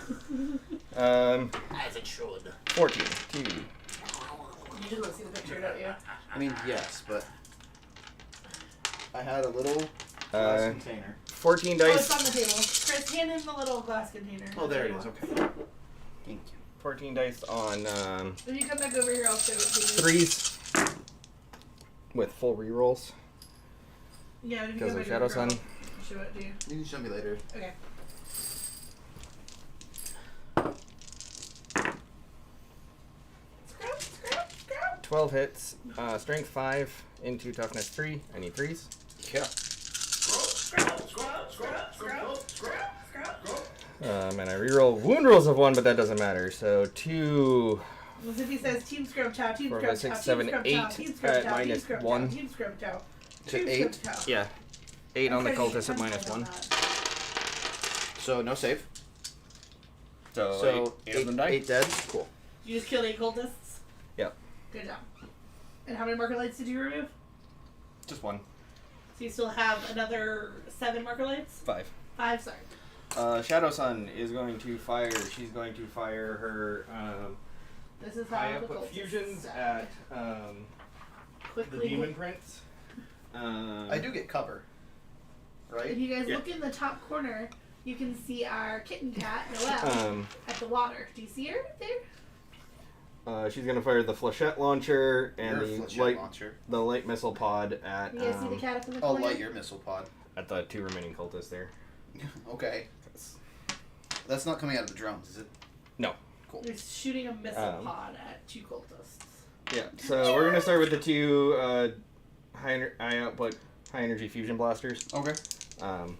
As it should. 14. 2. You just want to see the picture, don't you? I mean, yes, but I had a little glass Uh, container. 14 Oh, it's on dice. the table. Chris, hand him the little glass container. Oh, there it is. Okay. Thank you. 14 dice on When you come back over here, I'll show it to you. 3s with full rerolls Yeah, if you because come of back Shadow over Sun. here, I'll show it to you. You can show me later. Okay. Scrub, scrub, scrub. 12 hits. Strength 5 into toughness 3. I need 3s. Yeah. scrub, scrub, scrub, scrub, scrub, scrub. And I reroll wound rolls of 1, but that doesn't matter. So 2. Well, if he says Team Scrub Chow, Team 4, Scrub 5, 6, Chow, 7, Team Scrub 8 Chow, Team Scrub at Chow, Team minus Scrub 1. Chow, Team Scrub Chow, To Team 8. Scrub Chow. Yeah. 8 on the Okay, cultist at I'm minus fine 1. on that. So no save. So 8 of them die. 8 dead. Cool. You just killed 8 cultists? Yep. Good job. And how many marker lights did you remove? Just 1. So you still have another 7 marker lights? 5. 5, sorry. Shadow Sun is going to fire. She's going to fire her This is how high the output cultists fusions die. at the Quickly. Demon Prince. I do get cover. If Right? you guys Yeah. look in the top corner, you can see our kitten cat, Noelle, at the water. Do you see her right there? She's going to fire the Flechette launcher and Your the flechette light launcher. missile pod at You guys see the cat up in the Oh, corner? light your missile pod. at the 2 remaining cultists there. Okay. That's not coming out of the drones, is it? No. Cool. He's shooting a missile Um, pod at 2 cultists. Yeah. So we're going to start with the 2 high output high energy fusion blasters. Okay. And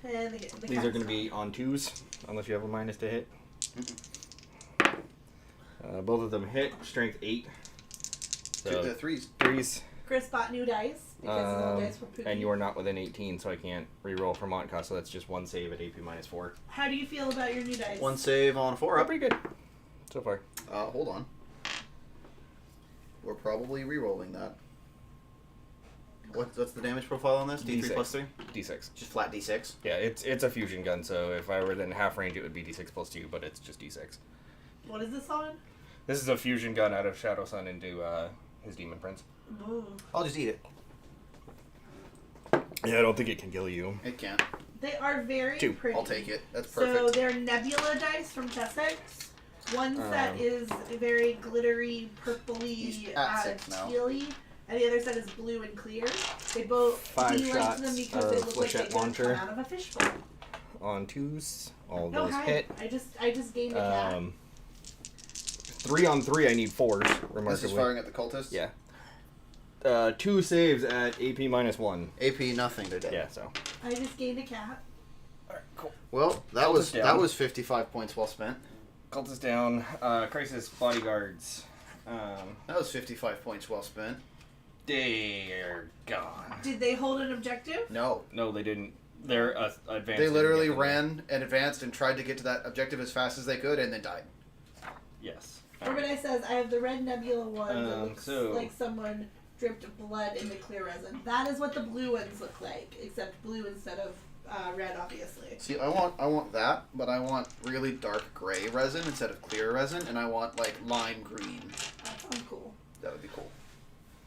the These are going to be on 2s, unless you have a minus to hit. Both of them hit, strength 8. So The 3s. 3s, Chris bought new dice because his old dice were poopy. And you are not within 18, so I can't reroll for Montcalm, so that's just one save at AP -4. How do you feel about your new dice? One save on a 4 Oh, up. pretty good so far. Hold on. We're probably re-rolling that. What's the damage profile on this? D3 D6. plus 3? D6. Just flat D6? Yeah, it's a fusion gun, so if I were within half range, it would be D6 plus 2, but it's just D6. What is this on? This is a fusion gun out of Shadow Sun into his Demon Prince. Ooh. I'll just eat it. Yeah, I don't think it can kill you. It can't. They are very 2. pretty. I'll take it. That's So perfect. they're Nebula dice from Chessex. One set is very glittery, purpley, He's at 6 now. tealy, and the other set is blue and clear. They both 5 we liked shots them because they of look like they flechette could launcher. come out of a fishbowl. On 2s, all No, those hi. hit. I just gained a cat. 3 on 3, I need 4s, This is remarkably. firing at the cultist? Yeah. 2 saves at AP -1. AP nothing today. Yeah, so. I just gained a cat. Alright, cool. Well, that Cultist was down. 55 points well spent. Cultist down. Crisis Bodyguards. That was 55 points well spent. They're gone. Did they hold an objective? No. No, they didn't. They're advanced. They literally ran and advanced and tried to get to that objective as fast as they could and then died. Yes. Urbanite says, I have the red nebula one that looks so- like someone dripped blood into clear resin. That is what the blue ones look like, except blue instead of red, obviously. See, I want that, but I want really dark gray resin instead of clear resin, and I want like lime green. That sounds cool. That would be cool.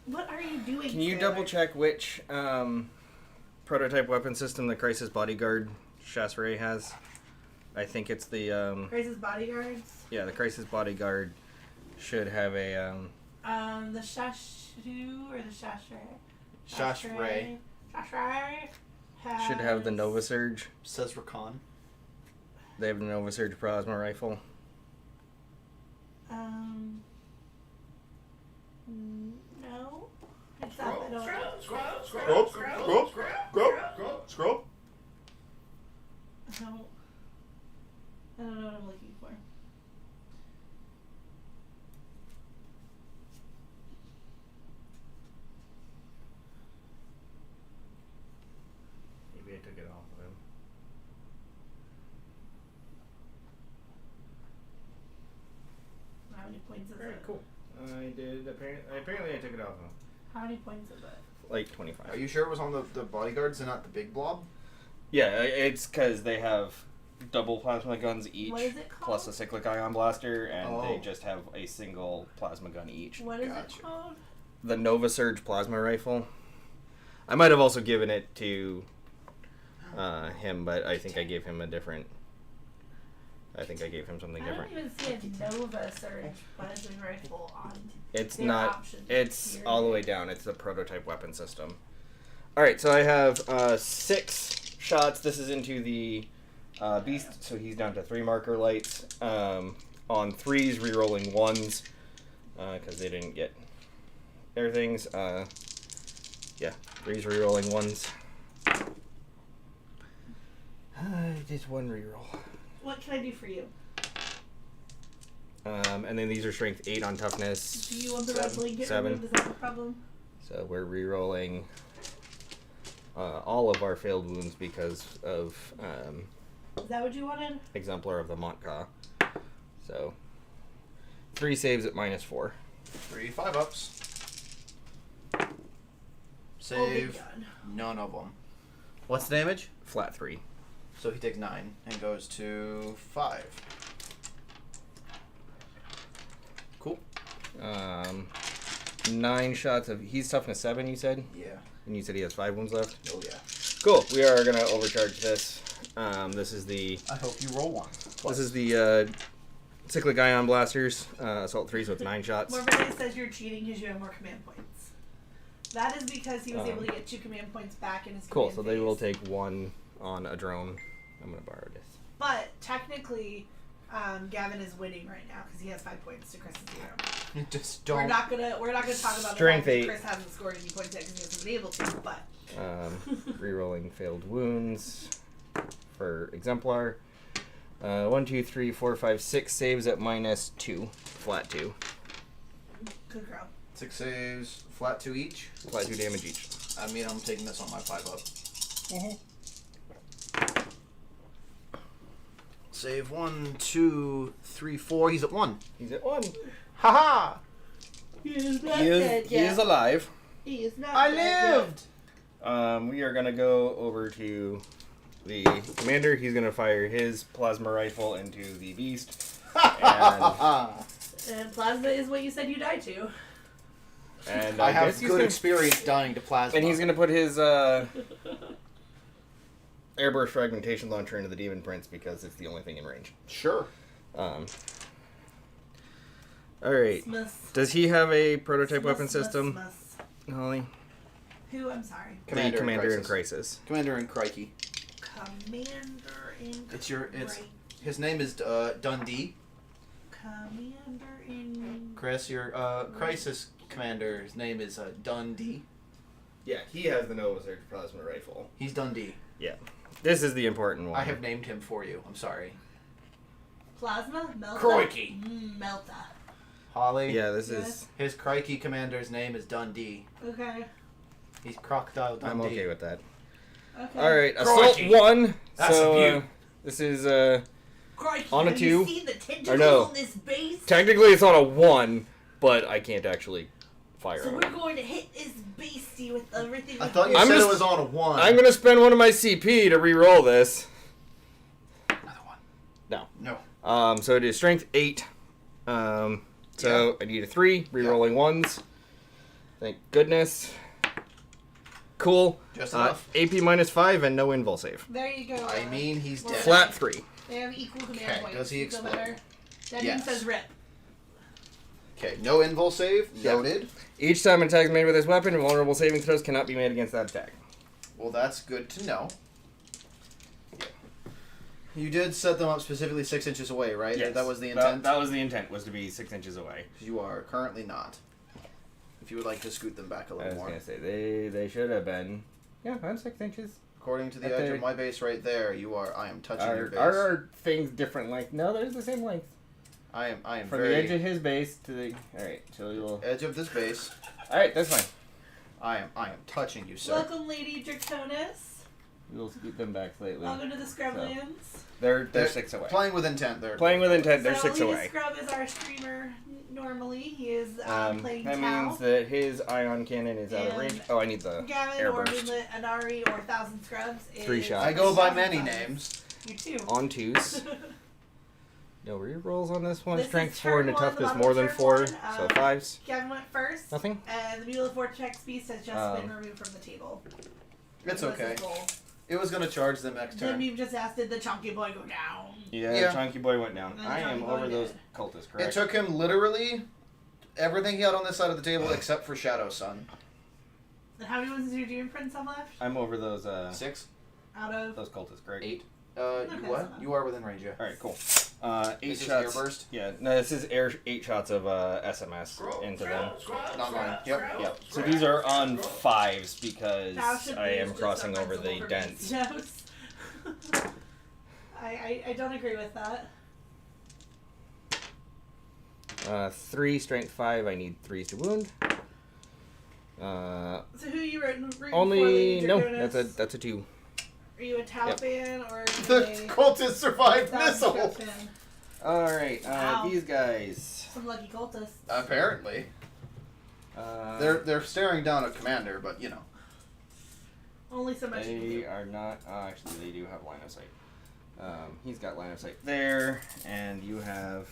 What are you doing, Can you Sailor? double check which prototype weapon system the Crisis Bodyguard Chasseret has? I think it's the Crisis Bodyguards? the Crisis Bodyguard should have a The Shashu or the Shashere? Chasseret. Shashere has... should have the Nova Surge. Says Rakan. They have the Nova Surge plasma rifle. No. It's not, I don't... Scroll. I don't know what I'm looking for. Maybe I took it off of him. How many points is it? Cool. I did. Apparently, I took it off of him. How many points is it? Like 25. Are you sure it was on the bodyguards and not the big blob? Yeah, it's because they have double plasma guns each, What is it called? plus a cyclic ion blaster, and they Oh. just have a single plasma gun each. What is Gotcha. it called? The Nova Surge plasma rifle. I might have also given it to him, but I think I gave him a different. I think I gave him something I don't different. even see a Nova Surge plasma rifle on. It's their not. options It's here. all the way down. It's the prototype weapon system. All right, so I have 6 shots. This is into the beast, so he's down to 3 marker lights. On 3s, re-rolling 1s because they didn't get their things. Yeah, 3s re-rolling 1s. Just 1 re-roll. What can I do for you? And then these are strength 8 on toughness. Do you want the red blanket 7. removed? Is that the problem? So we're re-rolling all of our failed wounds because of Is that what you wanted? Exemplar of the Montcalm. So 3 saves at -4. 3 5-ups. Oh, Save big gun. none of them. What's the damage? Flat 3. So he takes 9 and goes to 5. Cool. 9 shots of. He's toughness 7, you said? Yeah. And you said he has 5 wounds left? Oh yeah. Cool. We are going to overcharge this. This is the. I hope you roll 1. This is the cyclic ion blasters. Assault 3, so it's 9 shots. Morvenay says you're cheating because you have more command points. That is because he was able to get 2 command points back in his Cool. command So they will phase. take 1 on a drone. I'm going to borrow this. But technically, Gavin is winning right now because he has 5 points to Chris's 0. Just We're don't. not gonna talk about Strength the fact that 8. Chris hasn't scored any points yet because he hasn't been able to. But Rerolling failed wounds for Exemplar. 1, 2, 3, 4, 5, 6 saves at -2. Flat 2. good girl. 6 saves, flat 2 each. Apply 2 damage each. I mean, I'm taking this on my 5 up. Save 1, 2, 3, 4. He's at 1. He's at 1. Haha! He is not He dead yet. is alive. He is not I dead lived! We are gonna go over to the commander. He's gonna fire his plasma rifle into the beast, and yet. And plasma is what you said you died to. I have guess he's good gonna- experience dying to plasma. And he's gonna put his airburst fragmentation launcher into the demon prince because it's the only thing in range. Sure. All right. Smus. Does he have a prototype Smus, weapon smus, system, smus. Holly? Who? I'm sorry. The commander in crisis. Commander in Crikey. Commander in. It's Right. his name is Dundee. Commander in. Chris, your crisis commander's name is Dundee. Yeah, he has the Nova Surge plasma rifle. He's Dundee. This is the important one. I have named him for you. I'm sorry. Plasma? Melta? Crikey. Melta. Holly. Yeah, this Yes. is. His Crikey commander's name is Dundee. Okay. He's Crocodile Dundee. I'm okay with that. Okay. All right, assault Crikey. 1. That's so a view. this is Crikey, On a have 2, you seen the tentacles or no. on this base? technically it's on a 1, but I can't actually fire So on we're it. going to hit this beastie with everything. I we thought you can. I'm said just- it was on a 1. I'm gonna spend one of my CP to re-roll this. Another one. No. No. So it is strength 8. So I need a 3, re-rolling 1s. Thank goodness. Cool. Just enough. AP minus 5 and no invul save. There you go. I mean, he's Well, dead. Flat 3. They have equal command Okay, points. does he No explode? matter. That Yes. says rip. Okay, no invul save. Yeah. Noted. Each time an attack is made with this weapon, vulnerable saving throws cannot be made against that attack. Well, that's good to know. You did set them up specifically 6 inches away, right? Yes. That was the intent? That was the intent, was to be 6 inches away. You are currently not. If you would like to scoot them back a I little was more. gonna say they should have been. Yeah, I'm 6 inches. According to the At edge the- of my base right there, I am touching your base. Are things different length? No, there's the same length. I am From very the edge of his base to the. Alright, so we'll. edge of this base. Alright, that's fine. I am touching you, sir. Welcome, Lady Draconis. We'll scoot them back slightly. Welcome to the Scrublands. They're They're 6 away. Playing with intent there. Playing with intent, they're So 6 Lady away. Scrub is our streamer normally. He is playing That Tau. means that his ion cannon is out of And range. Oh, I need the Gavin or airburst. Moonlit Anari or Thousand Scrubs is 3 shots. I go by 1,000 many Scrubs. names. You too. On 2s. No rerolls on this one. This Strength is 4 and a turn one, toughness the more than bottom 4, turn so one, 5s. Gavin went first. Nothing? And the Mule of Vortex Beast has just been removed from the table. It's That was his okay. goal. It was gonna charge them next Then turn. we've just asked, did the Chunky Boy go down? Yeah, Chunky Boy went down. And I Chunky am Boy over did. those cultists, It correct? took him literally everything he had on this side of the table except for Shadow Sun. And how many ones did your Demon Prince have left? I'm over those 6? Out of. those cultists, correct? 8. Okay, You so what? not- You are within range, yeah. Alright, cool. 8 This is shots. airburst? Yeah, no, this is 8 shots of SMS into them. Not mine. Yep. So these are on 5s because Thou should I be am just crossing a over the principle for dents. Bestios. I don't agree with that. 3 strength 5. I need 3s to wound. So who are you rooting for? Only Lady no. Draconis? That's a 2. Are you a Tau Yep. fan or are you The a cultist survived Thousand Scrub missile! fan? All right, Wow. these guys. Some lucky cultists. Apparently. They're staring down a commander, but you know. Only so much you can They do. are not. Actually, they do have line of sight. He's got line of sight there, and you have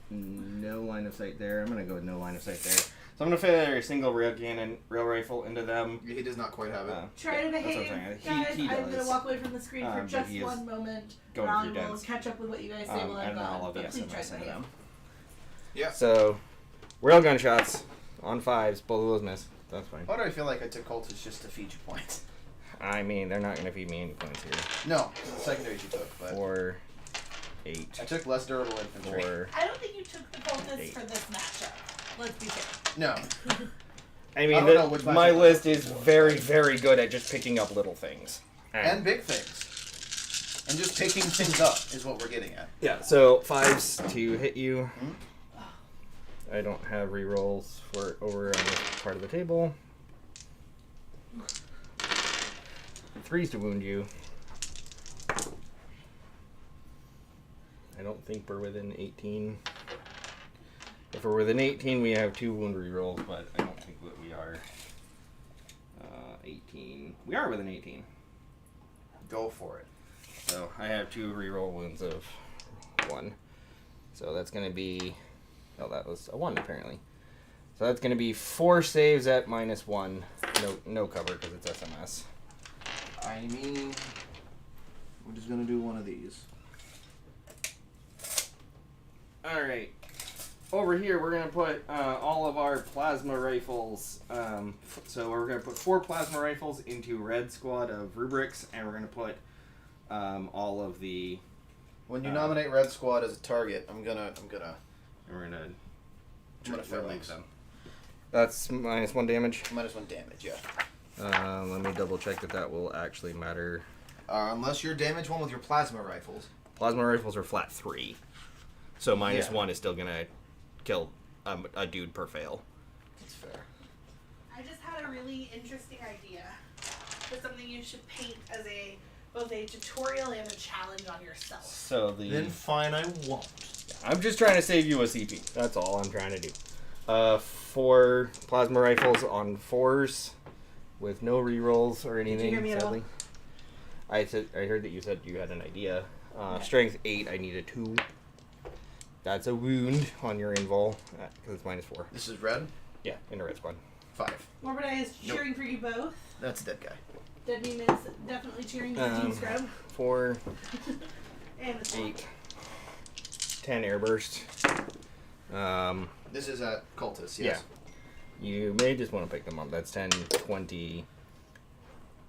no line of sight there. I'm gonna go with no line of sight there. So I'm gonna fire a single rail cannon, rail rifle into them. He does not quite have it. Try to that's what I'm behave, saying. guys. He I'm does. gonna walk away from the screen for But just he is one moment. going and through I will dents. catch up with what you guys say while I'm And then gone. all of the But please try SMS to into behave. them. Yeah. So, railgun shots on 5s. Both of those miss. That's fine. Why do I feel like I took cultists just to feed you points? I mean, they're not gonna feed me any points here. No, the secondaries you took, but 4, 8, I took less durable infantry. 4. I don't think you took the cultists 8. for this matchup. Let's be fair. No. I mean, I don't know which my matchup. list is very, very good at just picking up little things. And big things. And just picking things up is what we're getting at. yeah, so 5s to hit you. I don't have rerolls for over on this part of the table. 3s to wound you. I don't think we're within 18. If we're within 18, we have 2 wound rerolls, but I don't think that we are. 18. We are within 18. Go for it. So I have 2 reroll wounds of 1. So that's going to be... Oh, that was a 1 apparently. So that's going to be 4 saves at -1. No cover because it's SMS. I mean, we're just gonna do one of these. Alright. Over here, we're going to put all of our plasma rifles. So we're going to put 4 plasma rifles into red squad of rubrics, and we're going to put all of the... When you nominate Red Squad as a target, I'm gonna We're going to phalanx them. That's -1 damage. -1 damage. Yeah. Let me double check that will actually matter. Unless you're damage 1 with your plasma rifles. Plasma rifles are flat 3. So Yeah. -1 is still going to kill a dude per fail. That's fair. I just had a really interesting idea for something you should paint as both a tutorial and a challenge on yourself. So Then fine, I won't. I'm just trying to save you a CP. That's all I'm trying to do. 4 plasma rifles on 4s with no rerolls or anything. hear me at all? Sadly, I heard that you said you had an idea. Strength 8. I need a 2. That's a wound on your invul because it's -4. This is red. Yeah, in a red squad. 5. Morbid Eye is cheering for you both. That's a dead guy. Dead Meme is definitely cheering for Team Scrub. 4, And the swamp. 8, 10 airburst. This is at Cultist. Yes. Yeah. You may just want to pick them up. That's 10, 20,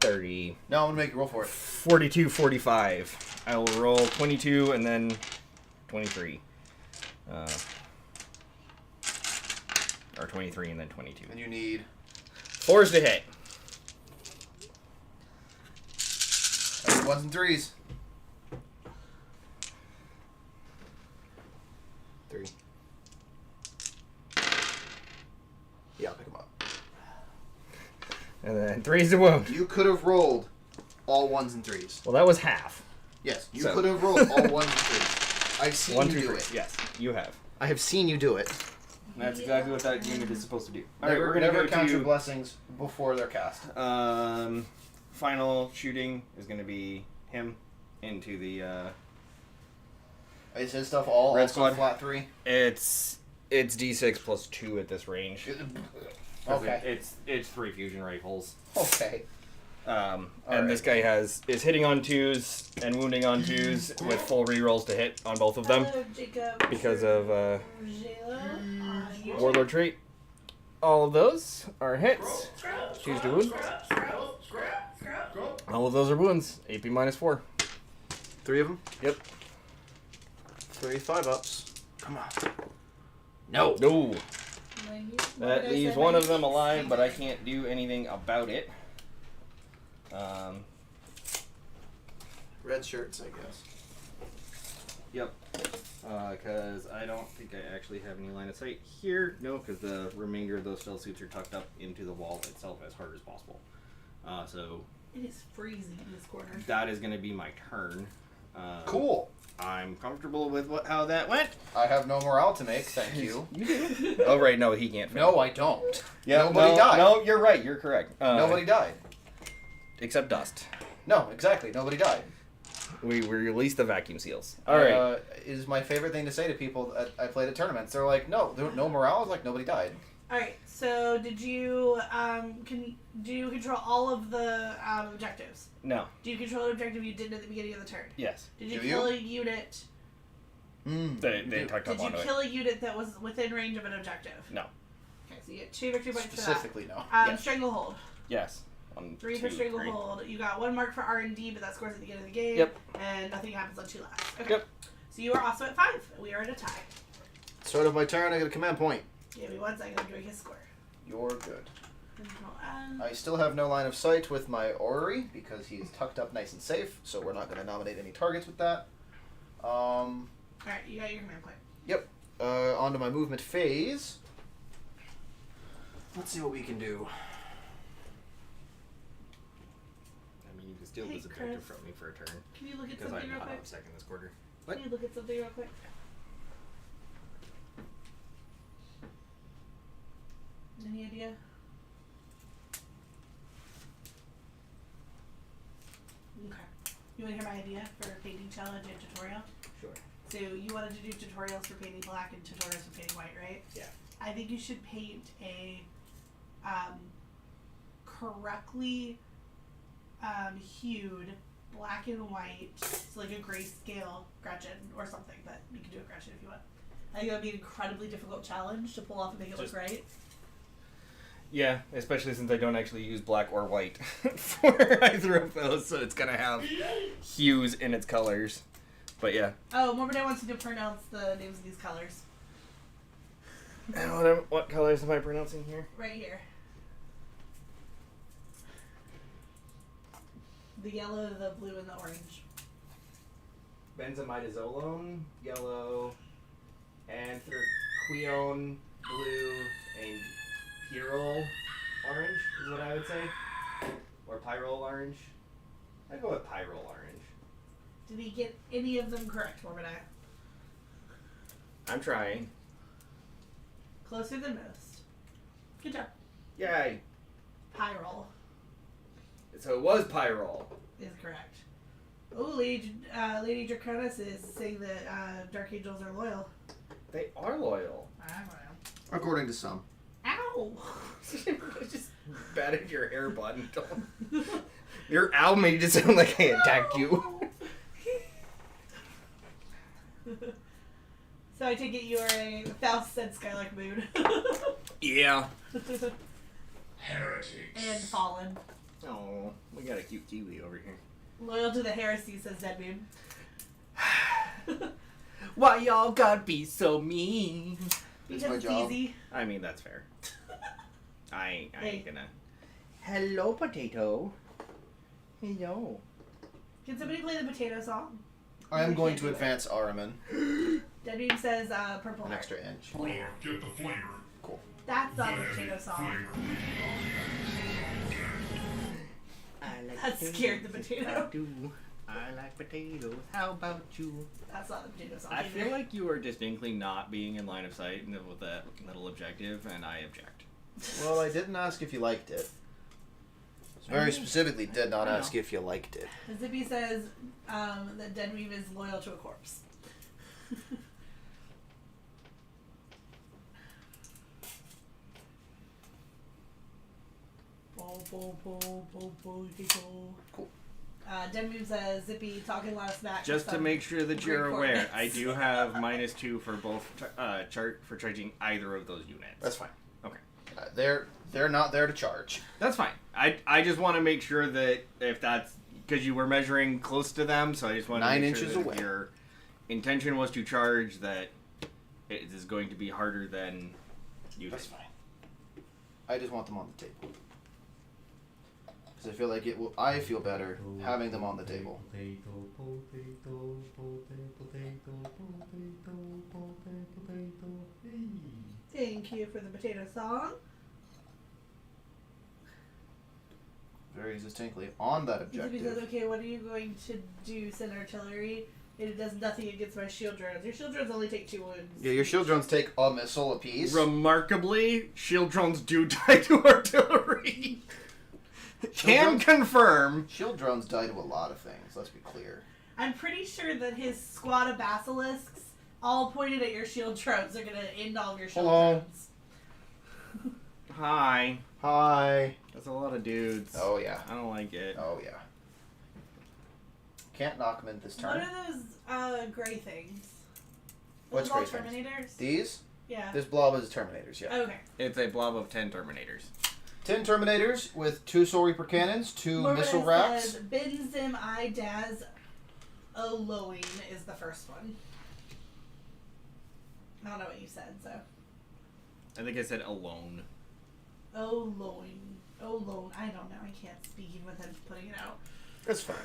30, No, I'm gonna make you roll for it. 42, 45. I will roll 22 and then 23. Or 23 and then 22. And you need 4s to hit. 1s and 3s. 3. Yeah, I'll pick them up. And then 3s to wound. You could have rolled all 1s and 3s. Well, that was half. Yes, you So- could have rolled all 1s and 3s. I've seen 1, you 2, do 3. it. Yes, you have. I have seen you do it. And that's exactly what that unit is supposed to do. All right, Never, we're gonna never go count your to blessings before they're cast. final shooting is going to be him into the. Is his stuff all Red also squad. flat 3? It's D6 plus 2 at this range. Okay. It's 3 fusion rifles. Okay. And Alright. this guy is hitting on 2s and wounding on 2s with full rerolls to hit on both of them Hello, Jacob. because of Jayla. Warlord trait. All of those are hits. Choose to wound. All of those are wounds. AP -4. 3 of them? Yep. 3 5-ups. Come on. No. No. That leaves one of them alive, but I can't do anything about it. Red shirts, I guess. Yep. Because I don't think I actually have any line of sight here. No, because the remainder of those spell suits are tucked up into the wall itself as hard as possible. So It is freezing in this corner. that is going to be my turn. Cool. I'm comfortable with how that went. I have no morale to make, thank you. Oh, right. No, he can't fail. No, I don't. Yeah, Nobody no, died. No, you're right. You're correct. Nobody died. Except Dust. No, exactly. Nobody died. We released the vacuum seals. All right. Is my favorite thing to say to people that I played at tournaments. They're like, no, no morale. I was like, nobody died. Alright, so did you do you control all of the objectives? No. Do you control the objective you did at the beginning of the turn? Yes. Did you Do kill a unit? They tucked up Did you onto it. kill a unit that was within range of an objective? No. Okay, so you get 2 victory points for that. Specifically, no. Yes. Stranglehold. Yes. On 3 for 2, Stranglehold. You got 1 mark for R&D, but that scores at the end of the game. Yep. And nothing happens on 2 lasts. Okay. Yep. So you are also at 5. We are at a tie. Start of my turn, I get a command point. Give me 1 second to drink his score. You're good. Control N. I still have no line of sight with my orrery because he's tucked up nice and safe, so we're not going to nominate any targets with that. Alright, you got your command point. Yep. onto my movement phase. Let's see what we can do. I mean, you can steal Hey, this objective Chris. from me for a turn. Can you look at Because something I'm real not quick? up second this quarter. Can you look at something real quick? Any idea? Okay. You want to hear my idea for painting challenge and tutorial? Sure. So you wanted to do tutorials for painting black and tutorials for painting white, right? Yeah. I think you should paint a correctly hued black and white, so like a grayscale Gretchen or something, but you can do a Gretchen if you want. I think that would be an incredibly difficult challenge to pull off and make it look right. Yeah, especially since I don't actually use black or white for either of those, so it's gonna have hues in its colors. But yeah. Oh, Morbidai wants you to pronounce the names of these colors. What colors am I pronouncing here? Right here. The yellow, the blue, and the orange. Benzimidazolone, yellow, anthraquinone, blue, and pyrrole orange is what I would say. Or pyrrole orange. I'd go with pyrrole orange. Did he get any of them correct, Morbidai? I'm trying. Closer than most. Good job. Yay! Pyrrole So it was pyrrole. is correct. Oh, Lady Draconis is saying that Dark Angels are loyal. They are loyal. I don't know. According to some. Ow! Just batted your hair button. Your owl made it sound like I attacked you. So I take it you are a Faust said Skylark Moon. Yeah. Heretics. And Fallen. Oh, we got a cute kiwi over here. Loyal to the heresy, says Dead Moon. Why y'all gotta be so mean? It's Because my it's job. easy. I mean, that's fair. I Hey. ain't gonna. Hello, potato. Hello. Can somebody play the potato song? I am We going can't to do it. advance Araman Dead Moon says purple an heart. extra inch. Lord, get the flavor. Cool. That's not the potato song. Flavor. I like That scared the potato. I do. I like potatoes. How about you? That's not the potato song. I either. feel like you are distinctly not being in line of sight with that little objective, and I object. Well, I didn't ask if you liked it. Very specifically did not I know. ask if you liked it. Zippy says that Dead Moon is loyal to a corpse. Cool. Dead Moon says Zippy talking a lot of smack. Just to some make sure that great you're aware, coordinates. I do have -2 for both chart for charging either of those units. That's fine. Okay. They're not there to charge. That's fine. I just want to make sure that if that's because you were measuring close to them, so I just want to 9 make sure inches that away. if your intention was to charge, that it is going to be harder than you That's think. fine. I just want them on the table. Because I feel like it will. I feel better having them on the table. Thank you for the potato song. Very distinctly on that Zippy says, objective. okay, what are you going to do, send artillery? It does nothing against my shield drones. Your shield drones only take 2 wounds. Yeah, your shield drones take a missile apiece. Remarkably, shield drones do die to artillery. Can drones- confirm. Shield drones die to a lot of things. Let's be clear. I'm pretty sure that his squad of basilisks, all pointed at your shield drones, are gonna end all of your shield Hello. drones. Hi. Hi. That's a lot of dudes. Oh yeah. I don't like it. Oh yeah. Can't knock them in this What turn. are those gray things? What's those all gray things? Terminators? These? Yeah. This blob is Terminators, yeah. Okay. It's a blob of 10 Terminators. 10 Terminators with 2 Soul Reaper cannons, 2 Morbidai missile racks. says, Benzim Idaz Oloin is the first one. I don't know what you said, so. I think I said alone. Oloin. Oloin. I don't know. I can't speak even with him putting it out. That's fine.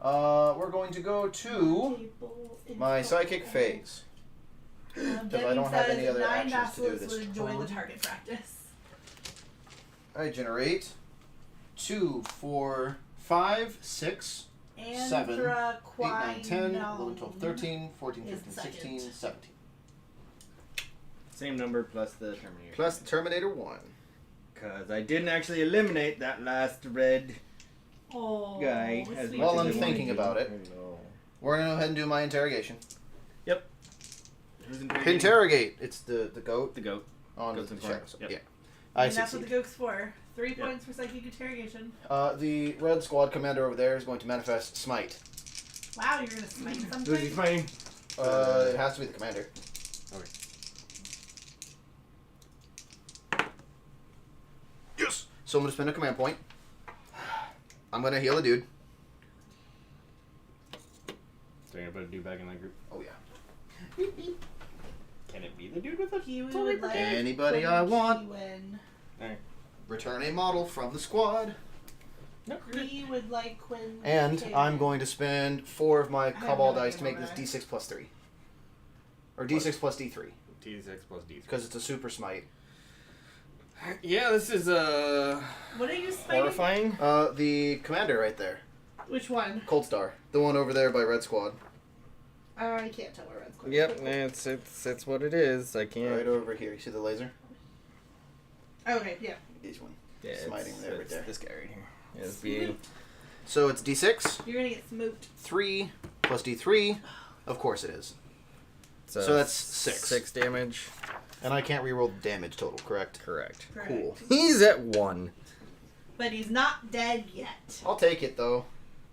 We're going to go to my psychic phase. Denny don't have says any other 9 actions to do basilisks this would enjoy turn. the target practice. I generate 2, 4, 5, 6, 7, 8, 9, 10, 11, 12, 13, 14, is 15, second. 16, 17. Same number plus the Terminator. Plus Terminator 1. Because I didn't actually eliminate that last red Oh, guy. As sweet much While as I'm I thinking wanted to. about it. Hello. We're going to go ahead and do my interrogation. Who's interrogating? Interrogate. It's the goat The goat. on Goat's the in front. shadows. Yep. Yeah. And I that's what the succeed. goat's for. 3 points for psychic interrogation. The red squad commander over there is going to manifest smite. Wow, you're gonna smite Who's he something? fighting? It has to be the commander. Okay. Yes. So I'm going to spend a command point. I'm going to heal a dude. So you're gonna put a dude back in that group. Oh yeah. Can it be the dude with the Kiwi totally would like Anybody Quinn I want. Kiwin. Return a model from the squad. No. He would like Quinn. And Kiwin. I'm going to spend 4 of my have cobalt no dice idea to make what this that D6 plus 3. Or D6 plus D3. T6 plus D3. Because it's a super smite. Yeah, this is What are you smiting? horrifying. The commander right there. Which one? Cold Star. The one over there by Red Squad. I can't tell where Red's going. Yep, it's what it is. I can't. Right over here. You see the laser? Okay, yeah. This one. Yeah, Smiting it's- there, right it's there. This guy right here. Yeah, it's being. So it's D6, You're gonna get smoked. 3 plus D3. Of course it is. So that's 6. 6 damage. And I can't reroll the damage total, correct? Correct. Correct. Cool. He's at 1. But he's not dead yet. I'll take it though.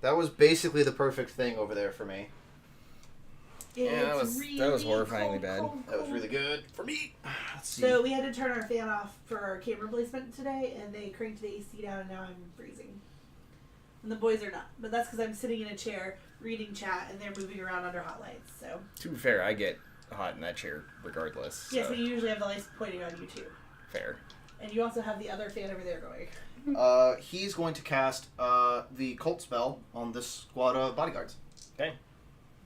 That was basically the perfect thing over there for me. Yeah, that was- It's that was really horrifyingly bad. That was really good for me. Let's see. So we had to turn our fan off for our camera placement today, and they cranked the AC down, and now I'm freezing. And the boys are not, but that's because I'm sitting in a chair reading chat, and they're moving around under hot lights. So To be fair, I get hot in that chair regardless. So yes, but you usually have the lights pointing on you too, fair. and you also have the other fan over there going. He's going to cast the cult spell on this squad of bodyguards. Okay.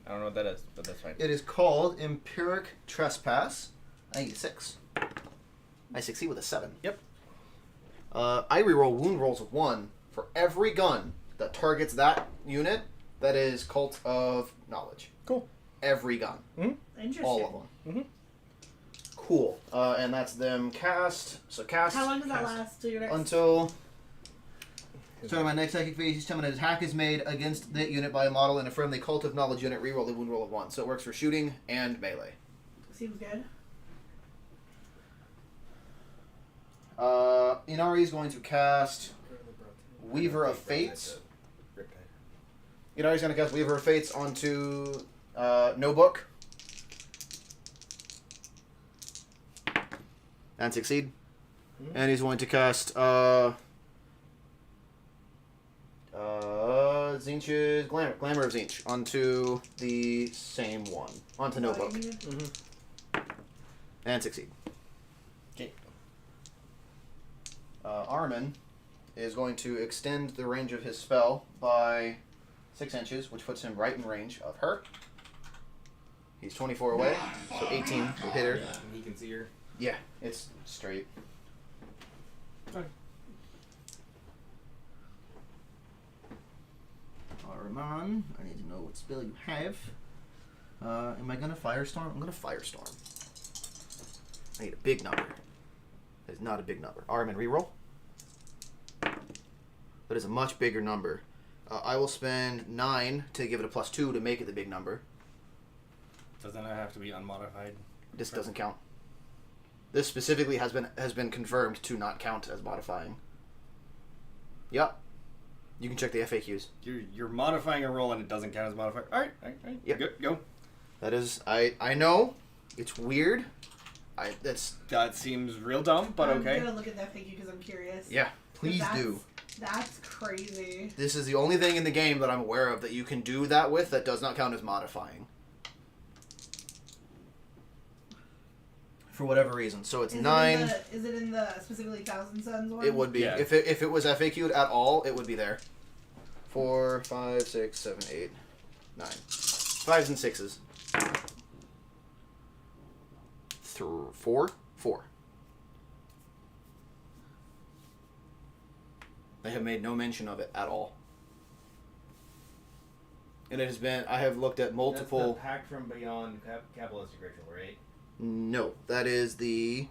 I don't know what that is, but that's fine. It is called Empiric Trespass. I need a 6. I succeed with a 7. Yep. I reroll wound rolls of 1 for every gun that targets that unit that is Cult of Knowledge. Cool. Every gun. Interesting. All of them. Cool. And that's them cast. So cast. How long does that cast last till your next? Until. Starting my next psychic phase, each time an attack is made against that unit by a model in a friendly Cult of Knowledge unit, reroll a wound roll of 1. So it works for shooting and melee. Seems good. Inari is going to cast Weaver of Fates. Inari's going to cast Weaver of Fates onto No Book. And succeed. And he's going to cast Zinch's Glamour of Zinch onto the same one. Onto No Book. And succeed. Okay. Armin is going to extend the range of his spell by 6 inches, which puts him right in range of her. He's 24 away, so 18 will hit her. He can see her. Yeah, it's straight. Armin, I need to know what spell you have. Am I going to Firestorm? I'm going to Firestorm. I need a big number. It's not a big number. Armin, reroll. That is a much bigger number. I will spend 9 to give it a +2 to make it the big number. Doesn't it have to be unmodified? This doesn't count. This specifically has been confirmed to not count as modifying. Yep. You can check the FAQs. You're modifying a roll and it doesn't count as modified. All right. Yep. Go. That is, I know, it's weird. That seems real dumb, but I'm okay. gonna look at that figure because I'm curious. Yeah, please do. That's crazy. This is the only thing in the game that I'm aware of that you can do that with that does not count as modifying. For whatever reason. So it's 9. Is it in the specifically Thousand Suns one? It would be. Yeah. If it was FAQ'd at all, it would be there. 4, 5, 6, 7, 8, 9. 5s and 6s. 4. They have made no mention of it at all. And it has been, I have looked at multiple... That's the Pact from Beyond Kabbalistic Ritual, right? No, that is the...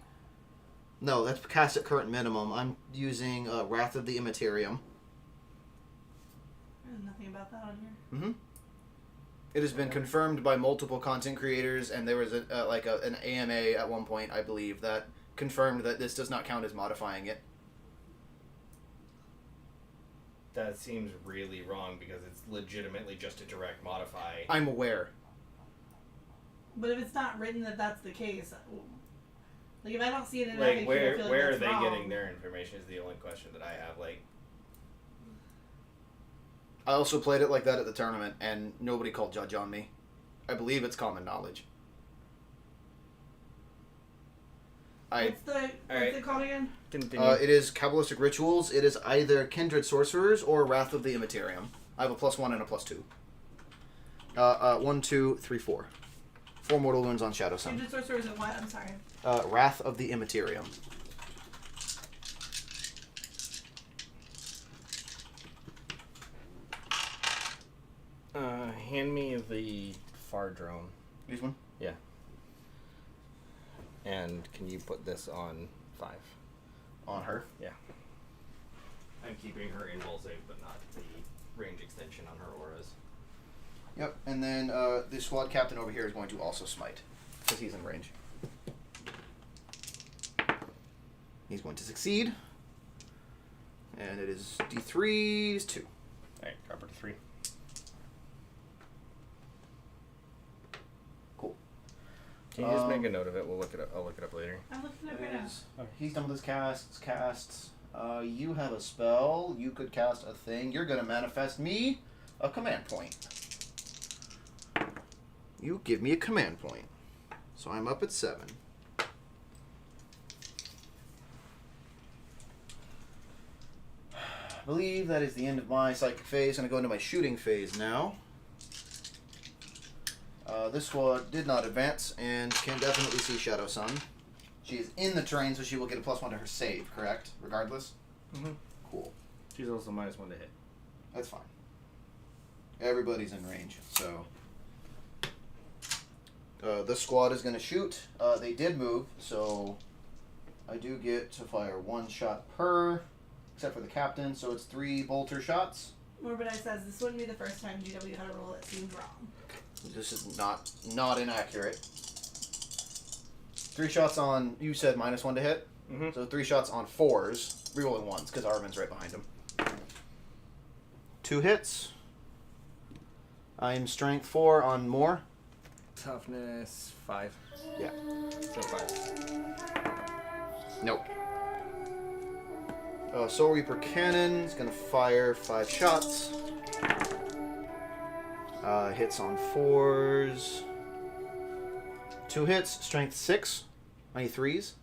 No, that's cast at current minimum. I'm using Wrath of the Immaterium. There's nothing about that on here. Mm-hmm. It has been confirmed by multiple content creators, and there was an AMA at one point, I believe, that confirmed that this does not count as modifying it. That seems really wrong because it's legitimately just a direct modify. I'm aware. But if it's not written that that's the case, like if I don't see it in Like FAQ, I where feel like are that's they wrong. getting their information is the only question that I have. Like, I also played it like that at the tournament, and nobody called judge on me. I believe it's common knowledge. What's it called again? continue. It is Kabbalistic Rituals. It is either Kindred Sorcerers or Wrath of the Immaterium. I have a +1 and a +2. 1, 2, 3, 4. 4 mortal wounds on Shadow Sun. Kindred Sorcerers and what? I'm sorry. Wrath of the Immaterium. Hand me the far drone. Use one? Yeah. And can you put this on 5? On her. Yeah. I'm keeping her invulsive, but not the range extension on her auras. Yep, and then the squad captain over here is going to also smite, because he's in range. He's going to succeed. And it is D3's 2. Alright, drop her to 3. Cool. Can you just make a note of it? We'll look it up. I'll look it up later. I'm looking up right now. He's done with his casts. You have a spell. You could cast a thing. You're going to manifest me a command point. You give me a command point. So I'm up at 7. I believe that is the end of my psychic phase. I'm going to go into my shooting phase now. This squad did not advance and can definitely see Shadow Sun. She is in the terrain, so she will get a +1 to her save, correct? Regardless? Mm-hmm. Cool. She's also -1 to hit. That's fine. Everybody's in range, so... this squad is going to shoot. They did move, so I do get to fire 1 shot per, except for the captain, so it's 3 bolter shots. Morbid Eye says this wouldn't be the first time GW had a roll that seemed wrong. This is not inaccurate. 3 shots on, you said -1 to hit? Mm-hmm. So 3 shots on 4s, rerolling 1s, because Arvin's right behind him. 2 hits. I am strength 4 on more. Toughness 5. Yeah. So 5. Nope. Soul Reaper Cannon is going to fire 5 shots. Hits on 4s. 2 hits, strength 6. Any 3s?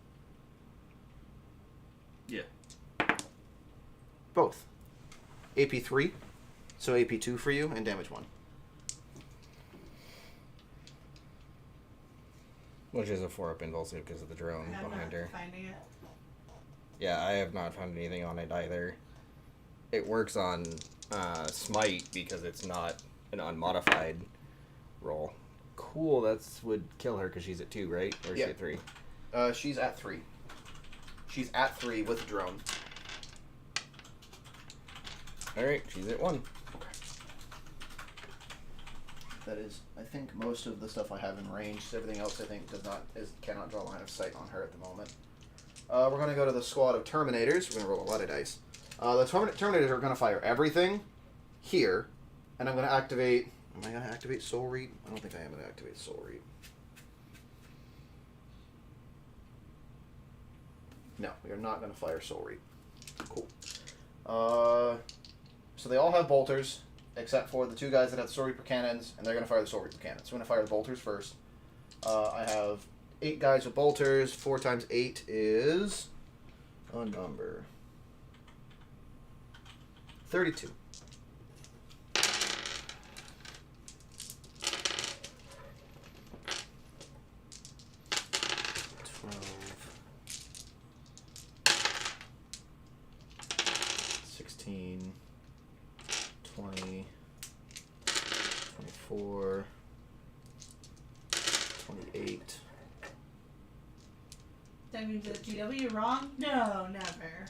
Yeah. Both. AP 3. So AP 2 for you, and damage 1. Which is a 4-up invulsive because of the drone I'm behind not her. finding it. Yeah, I have not found anything on it either. It works on Smite because it's not an unmodified roll. Cool, that's would kill her because she's at 2, right? Or is Yeah. she at 3? She's at 3. She's at 3 with the drone. Alright, she's at 1. That is, I think, most of the stuff I have in range. Everything else, I think, cannot draw line of sight on her at the moment. We're going to go to the squad of Terminators. We're going to roll a lot of dice. The Terminators are going to fire everything here, and I'm going to activate... Am I going to activate Soul Reap? I don't think I am going to activate Soul Reap. No, we are not going to fire Soul Reap. Cool. So they all have bolters, except for the 2 guys that have Soul Reaper cannons, and they're going to fire the Soul Reaper cannons. So I'm going to fire the bolters first. I have 8 guys with bolters. 4 times 8 is a number. 32. 15, 20, 24, 28. Did I move the GW wrong? No, never.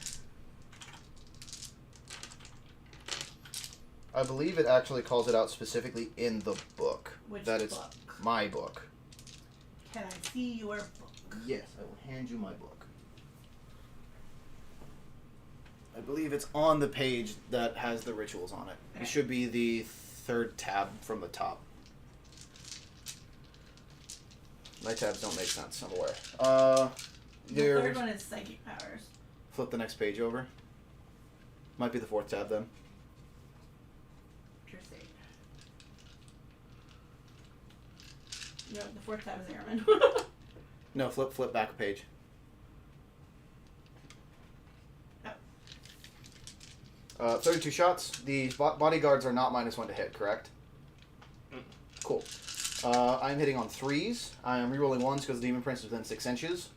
I believe it actually calls it out specifically in the book. Which that it's book? my book. Can I see your book? Yes, I will hand you my book. I believe it's on the page that has the rituals on it. Okay. It should be the third tab from the top. My tabs don't make sense, I'm aware. The third one is psychic powers. Flip the next page over. Might be the fourth tab then. Pure state. No, the fourth tab is airman. No, flip back a page. Oh. 32 shots. The bodyguards are not -1 to hit, correct? Cool. I'm hitting on 3s. I am rerolling 1s because the Demon Prince is within 6 inches.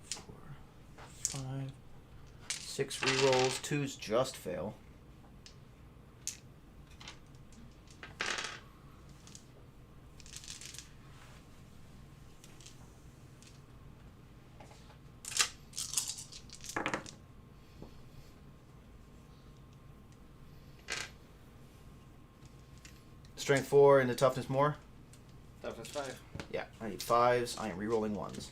Four, 5, 6 rerolls. 2s just fail. Strength 4 into toughness more. Toughness 5. Yeah, I need 5s. I am rerolling 1s.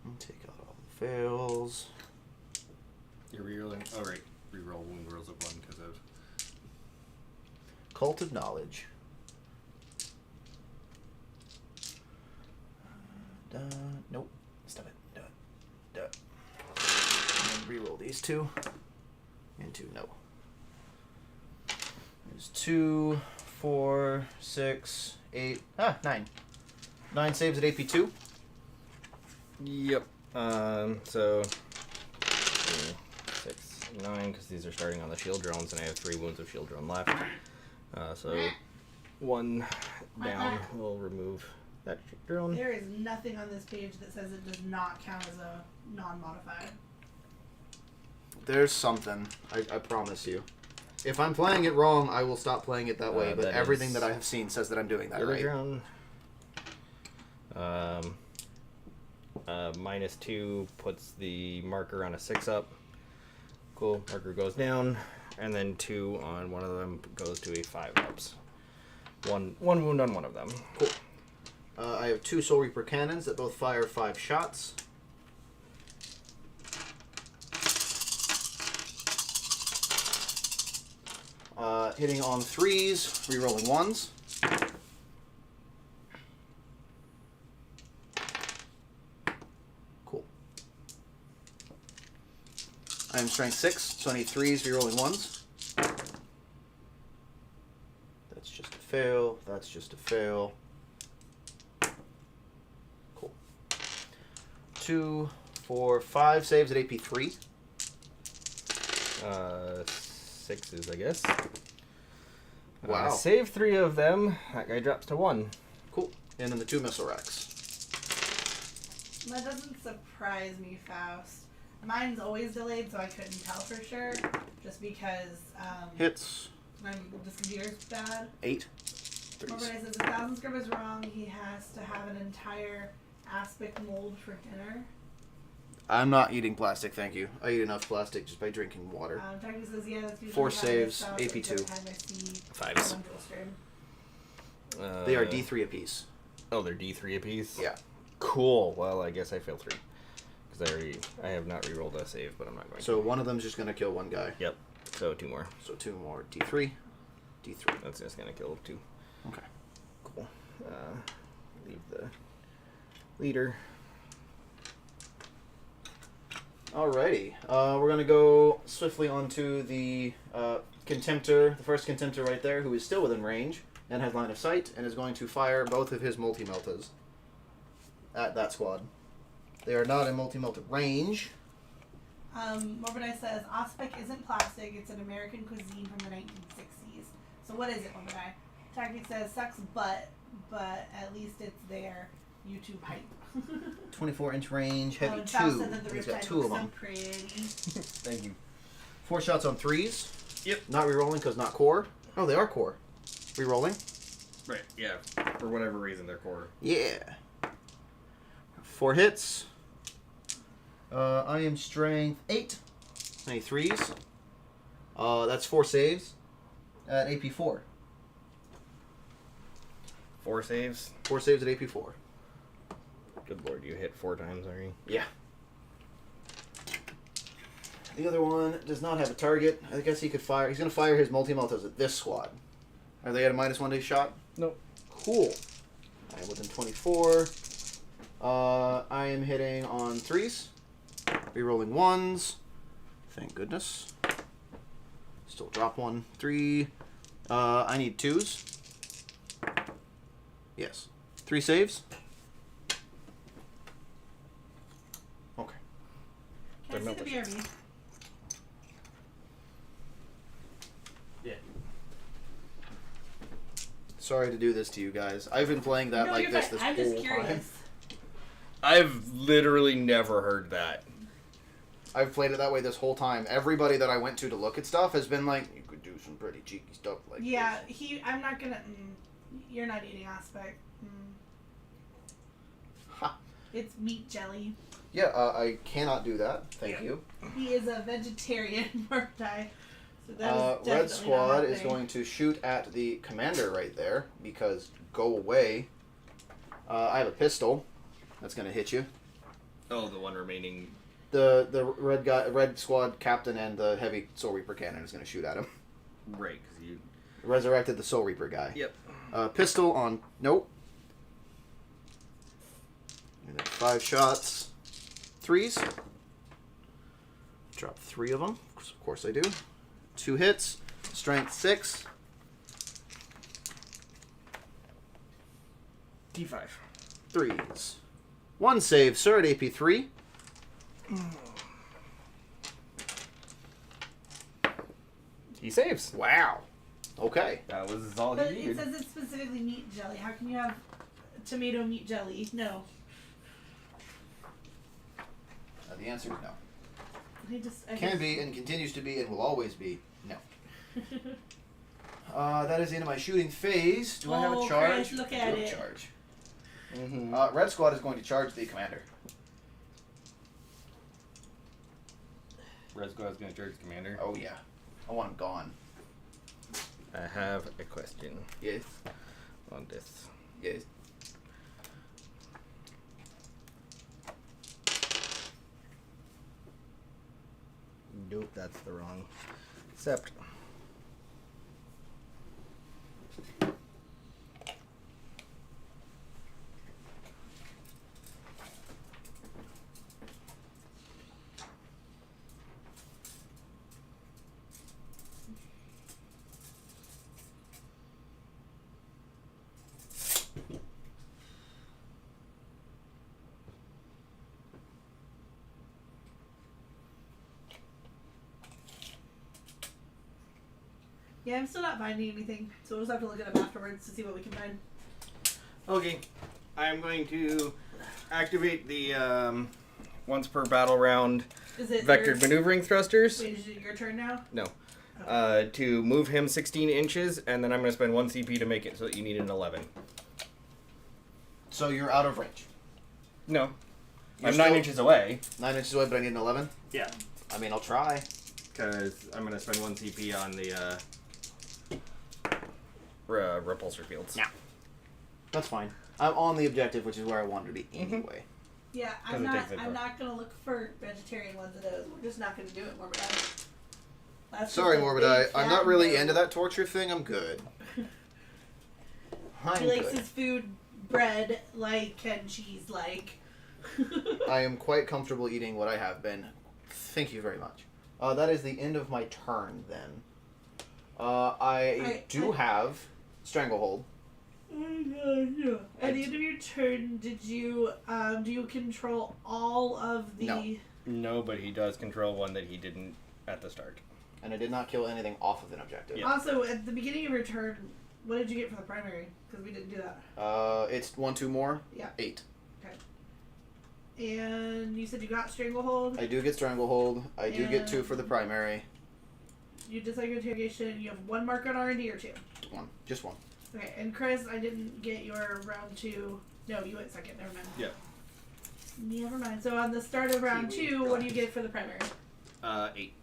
And take out all the fails. You're rerolling. Oh, right. Reroll wound rolls of 1 because of. Cult of Knowledge. Nope. Stop it. Do it. And then reroll these 2. And 2. No. There's 2, 4, 6, 8. 9. 9 saves at AP 2. Yep. So 6, 9, because these are starting on the shield drones, and I have 3 wounds of shield drone left. So 1 down will remove that drone. There is nothing on this page that says it does not count as a non-modified. There's something. I promise you. If I'm playing it wrong, I will stop playing it that way. But that everything is- that I have seen says that I'm doing that The other right. drone. -2 puts the marker on a 6 up. Cool. Marker goes down, and then 2 on one of them goes to a 5 ups. One wound on one of them. Cool. I have 2 Soul Reaper cannons that both fire 5 shots. Hitting on 3s, rerolling 1s. Cool. I am strength 6, so I need 3s, rerolling 1s. That's just a fail. That's just a fail. Cool. 2, 4, 5 saves at AP 3. 6s, I guess. Wow. Save 3 of them. That guy drops to 1. Cool. And then the 2 missile racks. That doesn't surprise me, Faust. Mine's always delayed, so I couldn't tell for sure. Just because Hits. my computer's bad. 8. Remember, 3s. I says if Thousand Scrib is wrong, he has to have an entire aspic mold for dinner. I'm not eating plastic, thank you. I eat enough plastic just by drinking water. Technically says, yeah, that's usually 4 how I saves, stop AP every 2. time I see 5s. someone dual stream. They are D3 apiece. Oh, they're D3 apiece? Yeah. Cool. Well, I guess I failed 3. Because I have not rerolled a save, but I'm not going So one of them's just going to kill one guy. Yep. So 2 more. So 2 more. D3. D3. That's just going to kill 2. Okay. Cool. Leave the leader. Alrighty. We're going to go swiftly onto the Contemptor, the first Contemptor right there, who is still within range and has line of sight, and is going to fire both of his multi-meltas at that squad. They are not in multi-melta range, Morbidai says aspic isn't plastic. It's an American cuisine from the 1960s. So what is it, Morbidai? Tactic says sucks butt, but at least it's there. YouTube hype. 24-inch range, heavy and Chow 2. said that the He's riptide got 2 of looks them. so pretty. Thank you. 4 shots on 3s. Yep. Not rerolling because not core. Oh, they are core. Rerolling. Right. Yeah. For whatever reason, they're core. Yeah. 4 hits. I am strength 8. Any 3s? That's 4 saves. At AP 4. 4 saves. 4 saves at AP 4. Good lord, you hit 4 times already. Yeah. The other one does not have a target. I guess he could fire. He's going to fire his multi-meltas at this squad. Are they at a -1 to shot? Nope. Cool. I am within 24. I am hitting on 3s. Rerolling 1s. Thank goodness. Still drop 1. 3. I need 2s. Yes. 3 saves. Okay. Can I see the BRB? Yeah. Sorry to do this to you guys. I've been playing that No, like you're this fine. this I'm whole just time. curious. I've literally never heard that. I've played it that way this whole time. Everybody that I went to look at stuff has been like, you could do some pretty cheeky stuff like Yeah, this. I'm not gonna. You're not eating aspic. Ha. It's meat jelly. Yeah, I cannot do that. Thank Yeah. you. He is a vegetarian, Murtai. So that is Red definitely Squad not is happening. going to shoot at the commander right there because go away. I have a pistol that's going to hit you. Oh, the one remaining. The Red Squad captain and the heavy Soul Reaper cannon is going to shoot at him. Right, because you. Resurrected the Soul Reaper guy. Yep. Pistol on. Nope. And then 5 shots. 3s. Drop 3 of them. Of course I do. 2 hits. Strength 6. D5. 3s. 1 save, sir, at AP 3. He saves. Wow. Okay. That was all But he it needed. says it's specifically meat jelly. How can you have tomato meat jelly? No. The answer is no. I Can be and continues to be and will always be no. That is the end of my shooting phase. Do I have a Oh, charge? Chris, look I at do have a it. charge. Mm-hmm. Red Squad is going to charge the commander. Red Squad's gonna charge commander. Oh yeah. I want him gone. I have a question Yes. on this. Yes. Nope, that's the wrong. Except. Yeah, I'm still not finding anything, so we'll just have to look it up afterwards to see what we can find. Okay, I'm going to activate the once per battle round Is it vectored yours? maneuvering thrusters. Wait, is it your turn now? No. Okay. To move him 16 inches, and then I'm going to spend 1 CP to make it so that you need an 11. So you're out of range. No. You're I'm 9 still inches away. 9 inches away, but I need an 11. Yeah. I mean, I'll try. Because I'm going to spend 1 CP on the repulsor fields. Yeah. That's fine. I'm on the objective, which is where I wanted to be anyway. Yeah, Doesn't I'm not. take the I'm car. not gonna look for vegetarian ones of those. We're just not gonna do it, Morbidai. That's Sorry, just a Morbidai. big I'm fat not really no. into that torture thing. I'm good. I'm He likes good. his food bread like and cheese like. I am quite comfortable eating what I have been. Thank you very much. That is the end of my turn, then. I do have Stranglehold. Yeah. At the end of your turn, did you do you control all of the? No. No, but he does control one that he didn't at the start. And I did not kill anything off of an objective. Yeah. Also, at the beginning of your turn, what did you get for the primary? Because we didn't do that. It's 1, 2 more. Yeah. 8. And you said you got Stranglehold. I do get Stranglehold. I do get 2 for the primary. You decide your interrogation. You have 1 mark on R&D or 2? 1. Just 1. Okay, and Chris, I didn't get your round 2. No, you went second. Never mind. Yeah. Never mind. So on the start of round 2, what do you get for the primary? 8. 8. Alright.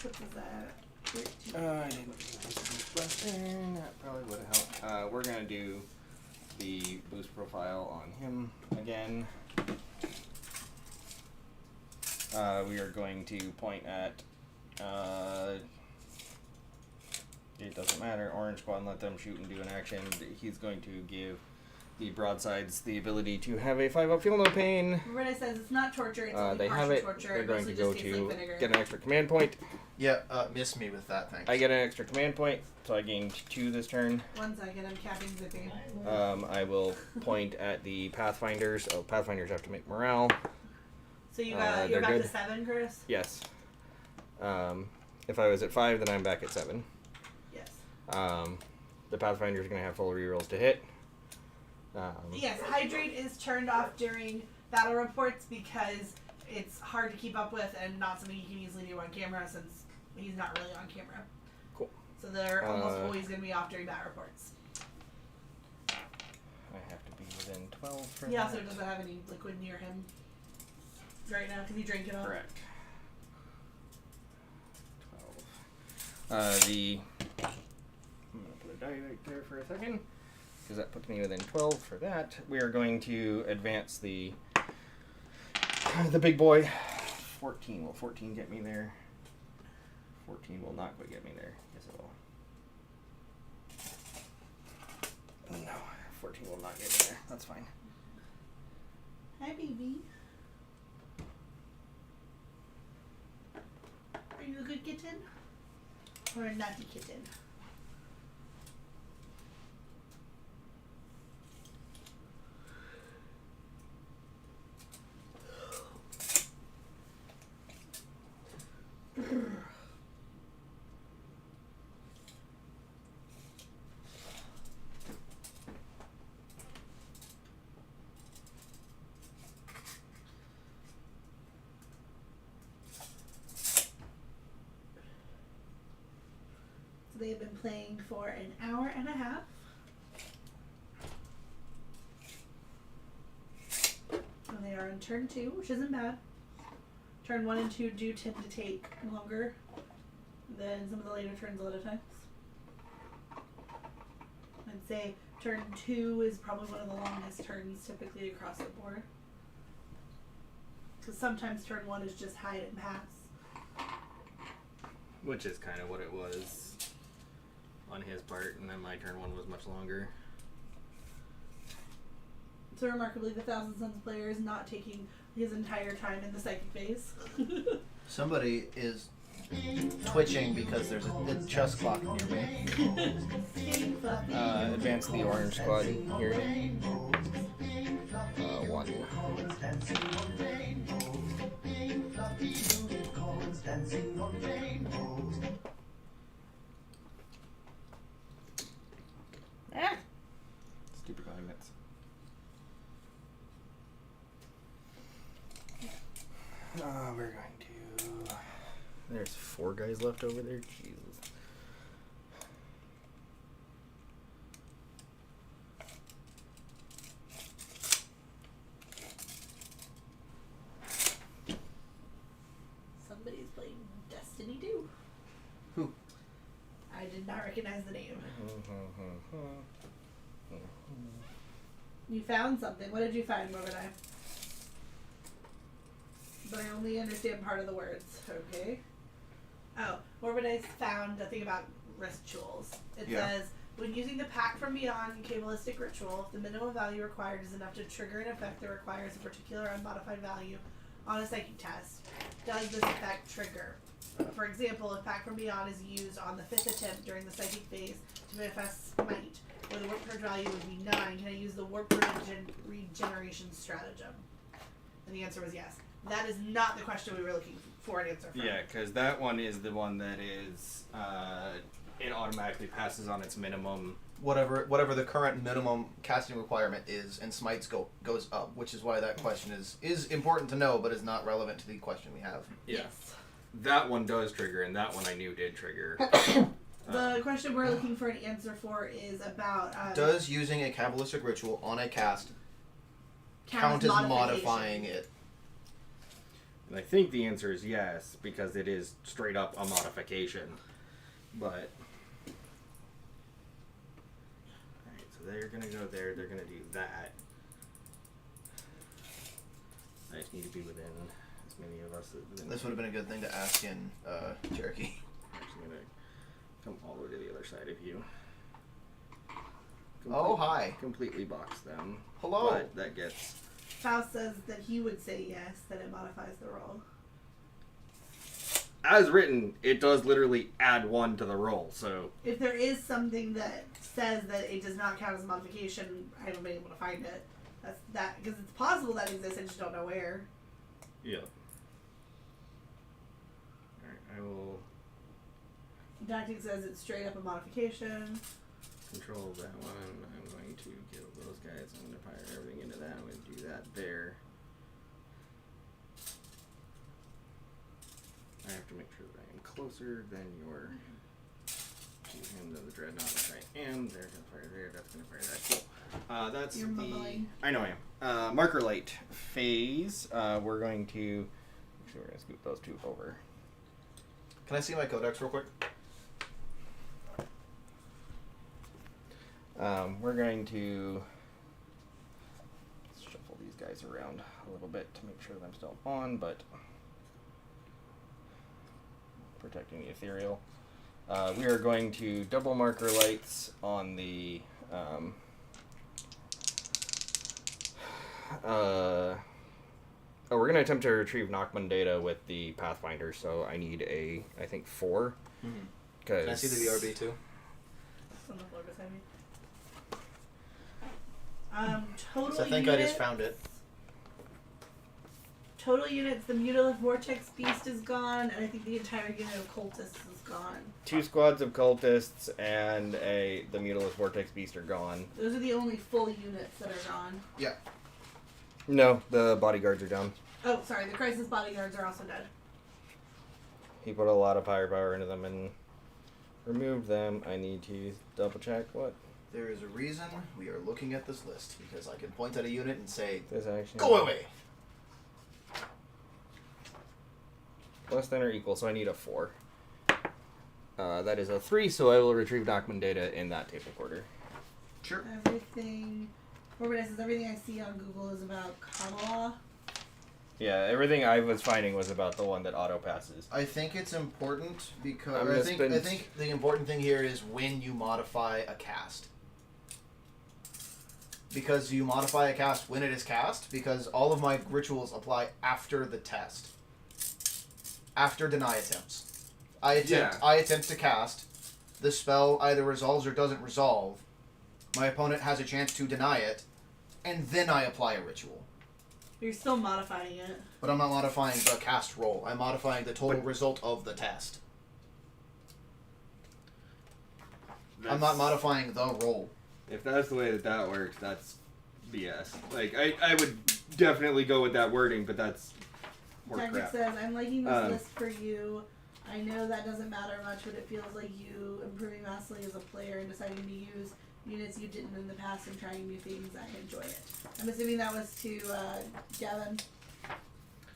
What was that? 13. I didn't do this blessing. That probably would have helped. We're gonna do the boost profile on him again. We are going to point at. It doesn't matter. Orange squad and let them shoot and do an action. He's going to give the broadsides the ability to have a 5-up feel no pain. Renee says it's not torture, it's only They have partial it. torture. They're It going to mostly go just tastes like to vinegar. get an extra command point. Yeah, miss me with that, thanks. I get an extra command point, so I gained 2 this turn. 1 second, I'm capping Zippy. I will point at the Pathfinders. Oh, Pathfinders have to make morale. So you got you're they're back good. to 7, Chris? Yes. If I was at 5, then I'm back at 7. Yes. The Pathfinder's going to have full rerolls to hit. Yes, Hydrate is turned off during battle reports because it's hard to keep up with and not something you can easily do on camera since he's not really on camera. Cool. So they're almost always going to be off during battle reports. I have to be within 12 for He that. also doesn't have any liquid near him right now because he drank it all. Correct. 12. I'm going to put a die right there for a second, because that puts me within 12 for that. We are going to advance the big boy. 14. Will 14 get me there? 14 will not quite get me there. Yes, it will. No, 14 will not get me there. That's fine. Hi, baby. Are you a good kitten? Or a naughty kitten? They have been playing for an hour and a half. And they are on turn 2, which isn't bad. Turn 1 and 2 do tend to take longer than some of the later turns a lot of times. I'd say turn 2 is probably one of the longest turns typically across the board. Because sometimes turn 1 is just hide and pass. Which is kind of what it was on his part, and then my turn 1 was much longer. So remarkably, the Thousand Suns player is not taking his entire time in the psychic phase. Somebody is twitching because there's a chess clock near me. Advance the orange squad here. 1. Ah. Stupid magnets. We're going to. There's 4 guys left over there. Jesus. Somebody's playing Destiny 2. Who? I did not recognize the name. You found something. What did you find, Morbidai? But I only understand part of the words. Okay. Oh, Morbidai found a thing about rituals. It says, when using the Pact from Beyond in Kabbalistic ritual, if the minimum value required is enough to trigger an effect that requires a particular unmodified value on a psychic test, does this effect trigger? For example, if Pack from Beyond is used on the 5th attempt during the psychic phase to manifest Smite, where the warp purge value would be 9, can I use the warp purge regeneration stratagem? And the answer was yes. That is not the question we were looking for an answer for. Yeah, because that one is the one that is it automatically passes on its minimum. Whatever the current minimum casting requirement is, and Smite's goes up, which is why that question is important to know, but is not relevant to the question we have. Yeah. Yes. That one does trigger, and that one I knew did trigger. The question we're looking for an answer for is about... does using a Kabbalistic ritual on a cast count as modifying it? And I think the answer is yes, because it is straight up a modification. But... Alright, so they're going to go there, they're going to do that. I just need to be within as many of us. This would have been a good thing to ask in Cherokee. I'm actually going to come all the way to the other side of you. Oh, hi. Completely box them. Hello. But that gets... Faust says that he would say yes, that it modifies the roll. As written, it does literally add 1 to the roll, so... If there is something that says that it does not count as a modification, I haven't been able to find it. That's that, because it's possible that exists, I just don't know where. Yeah. Alright, I will Didactic says it's straight up a modification. control that one. I'm going to kill those guys. I'm going to fire everything into that. I'm going to do that there. I have to make sure that I am closer than your... And the Dreadnought, which I am. They're going to fire there. That's going to fire that. Cool. That's You're the... mumbling. I know I am. Marker Light phase. We're going to... Actually, we're going to scoop those two over. Can I see my codex real quick? We're going to shuffle these guys around a little bit to make sure that I'm still on, but protecting the ethereal. We are going to double marker lights on the we're going to attempt to retrieve Nachman data with the Pathfinder, so I need I think 4. Mm-hmm. Cause Can I see the VRB too? It's on the floor beside me. Total So I think units, I just found it. Total units, the Mutilith Vortex Beast is gone, and I think the entire unit of Cultists is gone. 2 squads of cultists and the Mutilith Vortex Beast are gone. Those are the only full units that are gone. Yeah. No, the bodyguards are down. Oh, sorry, the Crisis Bodyguards are also dead. He put a lot of firepower into them and removed them. I need to double check what There is a reason we are looking at this list, because I can point at a unit and say, this actually. go away! Less than or equal, so I need a 4. That is a 3, so I will retrieve Nachman data in that table quarter. Sure. Everything... Morbidus says everything I see on Google is about Kabbalah. Yeah, everything I was finding was about the one that auto passes. I think it's important because I'm I gonna think spend- the important thing here is when you modify a cast. Because you modify a cast when it is cast, because all of my rituals apply after the test. After deny attempts. I attempt to cast. The spell either resolves or doesn't resolve. My opponent has a chance to deny it, and then I apply a ritual. You're still modifying it. But I'm not modifying the cast roll. I'm modifying the total result of the test. I'm not modifying the roll. If that's the way that works, that's BS. Like, I would definitely go with that wording, but that's more Tactic crap. says, I'm liking this list for you. I know that doesn't matter much, but it feels like you improving massively as a player and deciding to use units you didn't in the past and trying new things. I enjoy it. I'm assuming that was to Gavin.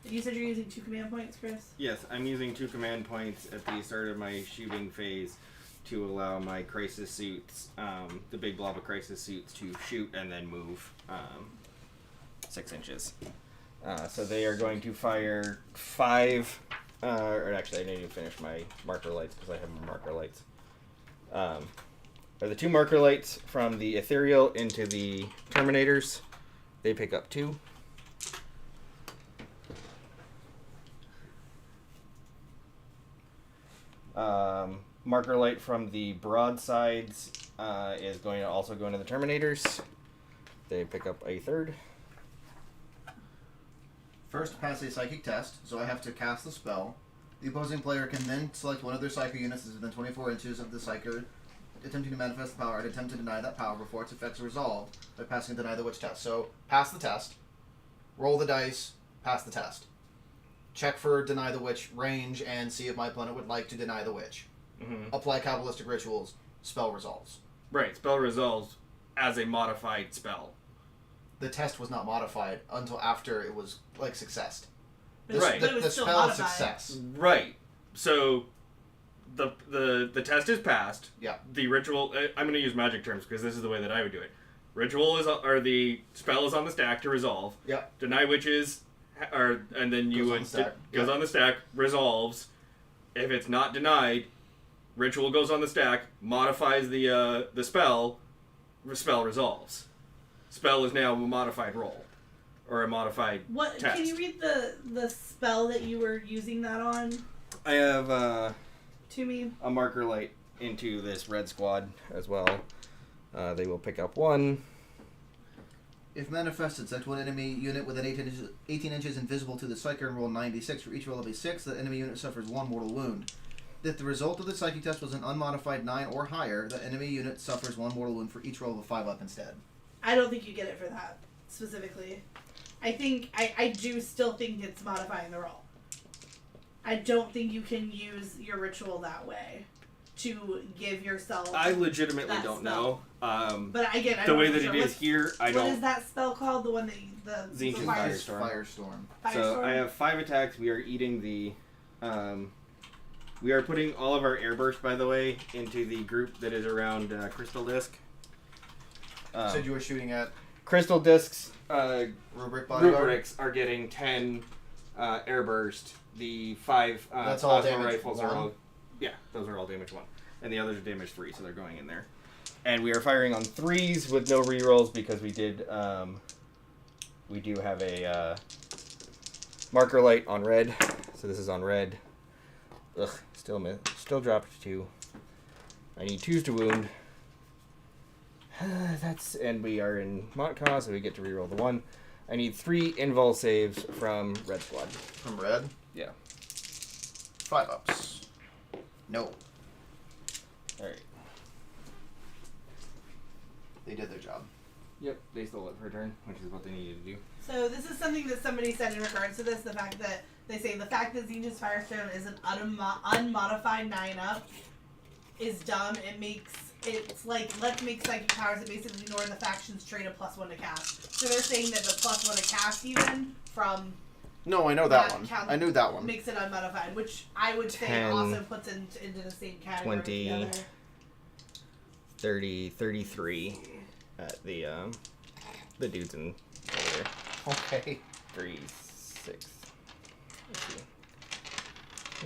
You said you're using 2 command points, Chris? Yes, I'm using 2 command points at the start of my shooting phase to allow my crisis suits, the big blob of crisis suits, to shoot and then move 6 inches. So they are going to fire 5, or actually I need to finish my marker lights because I have my marker lights. Are the 2 marker lights from the Ethereal into the Terminators. They pick up 2. Marker light from the broadsides is going to also go into the Terminators. They pick up a third. First, pass a psychic test, so I have to cast the spell. The opposing player can then select one of their Psyker units that's within 24 inches of the Psyker attempting to manifest the power and attempt to deny that power before its effects are resolved by passing Deny the Witch test. So, pass the test, roll the dice, pass the test. Check for Deny the Witch range and see if my opponent would like to deny the Witch. Mm-hmm. Apply Kabbalistic Rituals, spell resolves. Right, spell resolves as a modified spell. The test was not modified until after it was, successed. Right. But it was The still spell is modified. success. Right. So the test is passed. Yeah. The ritual. I'm going to use magic terms because this is the way that I would do it. Ritual is, or the spell is on the stack to resolve. Yeah. Deny witches, and then you Goes on would the stack. goes Yeah. on the stack, resolves. If it's not denied, ritual goes on the stack, modifies the spell. Spell resolves. Spell is now a modified roll, or a modified What? test. Can you read the spell that you were using that on I have to me? a marker light into this red squad as well. They will pick up one. If manifested, select one enemy unit within 18 inches invisible to the Psyker and roll 96. For each roll of a 6, the enemy unit suffers 1 mortal wound. If the result of the psychic test was an unmodified 9 or higher, the enemy unit suffers 1 mortal wound for each roll of a 5 up instead. I don't think you get it for that specifically. I do still think it's modifying the roll. I don't think you can use your ritual that way to give yourself. I legitimately that don't spell. know. But again, I The don't way know that for it sure. is What's- here, I What don't. is that spell called? The one that the Zinc and fire, Firestorm. Firestorm. So Firestorm? I have 5 attacks. We are eating the. We are putting all of our airburst, by the way, into the group that is around Crystal Disc. Said you were shooting at Crystal Discs. Rubric Bodyguard? Rubrics are getting 10 airburst. The 5 That's all plasma damage rifles 1? are all. Yeah, those are all damage 1. And the others are damage 3, so they're going in there. And we are firing on 3s with no rerolls because we did. We do have a marker light on red, so this is on red. Ugh, still dropped 2. I need 2s to wound. And we are in Montclaw, so we get to reroll the 1. I need 3 invul saves from Red Squad. From red? Yeah. 5 ups. No. Alright. They did their job. Yep, they stole it for a turn, which is what they needed to do. So this is something that somebody said in regards to this. The fact that they say the fact that Zenith's Firestone is an unmodified 9-up is dumb. It's like, let's make psychic powers that basically ignore the faction's trait of +1 to cast. So they're saying that the +1 to cast even from No, I know that that one. count I knew that one. makes it unmodified, which I would say 10, also puts into the same category. 20. With the other. 30, 33 at the dudes in over there. Okay. 3, 6. Let's see.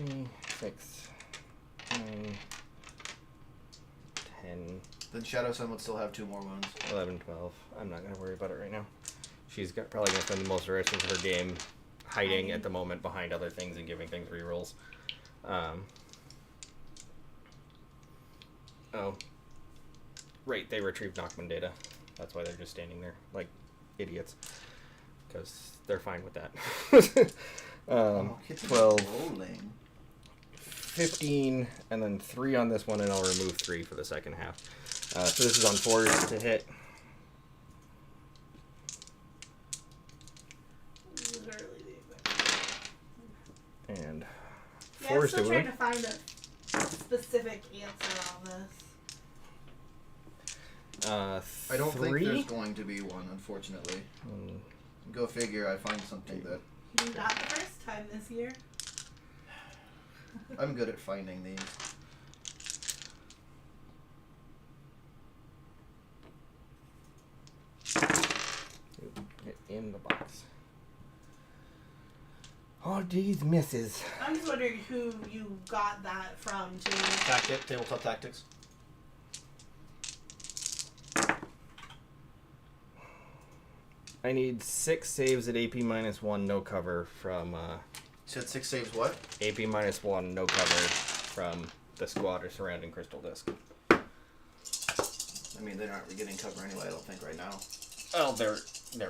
3, 6, 9, 10, Then Shadow Sun would still have 2 more wounds. 11, 12. I'm not going to worry about it right now. She's probably going to spend the most of the rest of her game hiding at the moment behind other things and giving things rerolls. Oh. Right, they retrieved Knockman data. That's why they're just standing there like idiots. Because they're fine with that. Kids are 12, rolling. 15, and then 3 on this one, and I'll remove 3 for the second half. So this is on 4s to hit. Literally the exact. And Yeah, I'm 4s to still trying wound. to find a specific answer on this. I don't think 3? there's going to be one, unfortunately. Go figure, I find something that... You got the first time this year. I'm good at finding these. Get in the box. All these misses. I'm just wondering who you got that from to. Tabletop Tactics. I need 6 saves at AP -1, no cover from You said 6 saves what? AP -1, no cover from the squad or surrounding Crystal Disc. I mean, they're not getting cover anyway, I don't think, right now. Oh, they're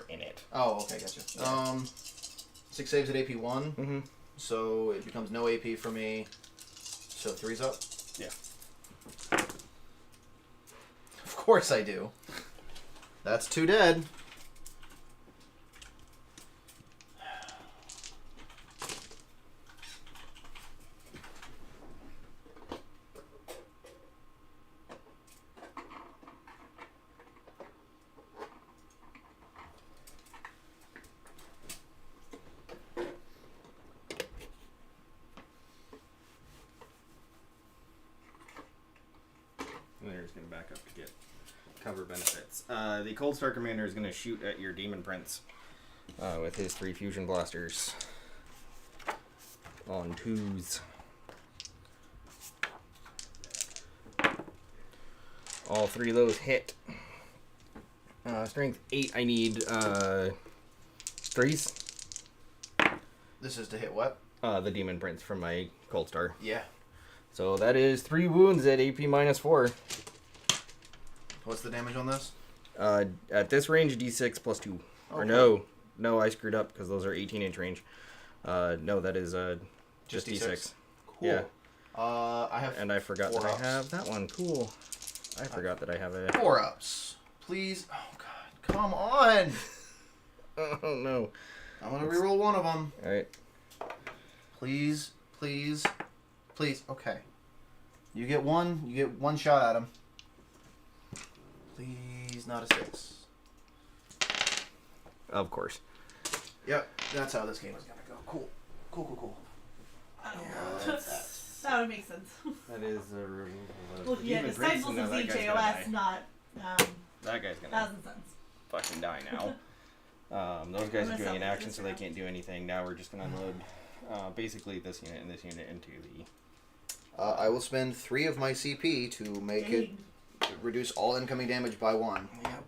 in it. Oh, okay, gotcha. Yeah. 6 saves at AP 1, Mm-hmm. so it becomes no AP for me. So 3's up? Yeah. Of course I do. That's 2 dead. And they're just gonna back up to get cover benefits. The Cold Star Commander is gonna shoot at your Demon Prince with his 3 fusion blasters on 2s. All 3 of those hit. Strength 8. I need 3s. This is to hit what? The Demon Prince from my Cold Star. Yeah. So that is 3 wounds at AP -4. What's the damage on this? At this range, D6 plus 2. Or Okay. no, I screwed up because those are 18-inch range. No, that is just D6. Cool. Yeah. I have And I forgot 4 that ups. I have that one. Cool. I forgot that I have it. 4 ups. Please. Oh, God. Come on. Oh, no. I'm going to reroll one of them. All right. Please. Please. Please. Okay. You get one shot at him. Please, not a 6. Of course. Yep. That's how this game is going to go. Cool. Cool. That would make sense. That is Looking at Disciples of ZJOS, not That guy's gonna 1,000 Suns. fucking die now. Those guys are doing an action, so they can't do anything. Now we're just gonna unload basically this unit and this unit into the. I will spend 3 of my CP to make it reduce all incoming damage by 1. Yep.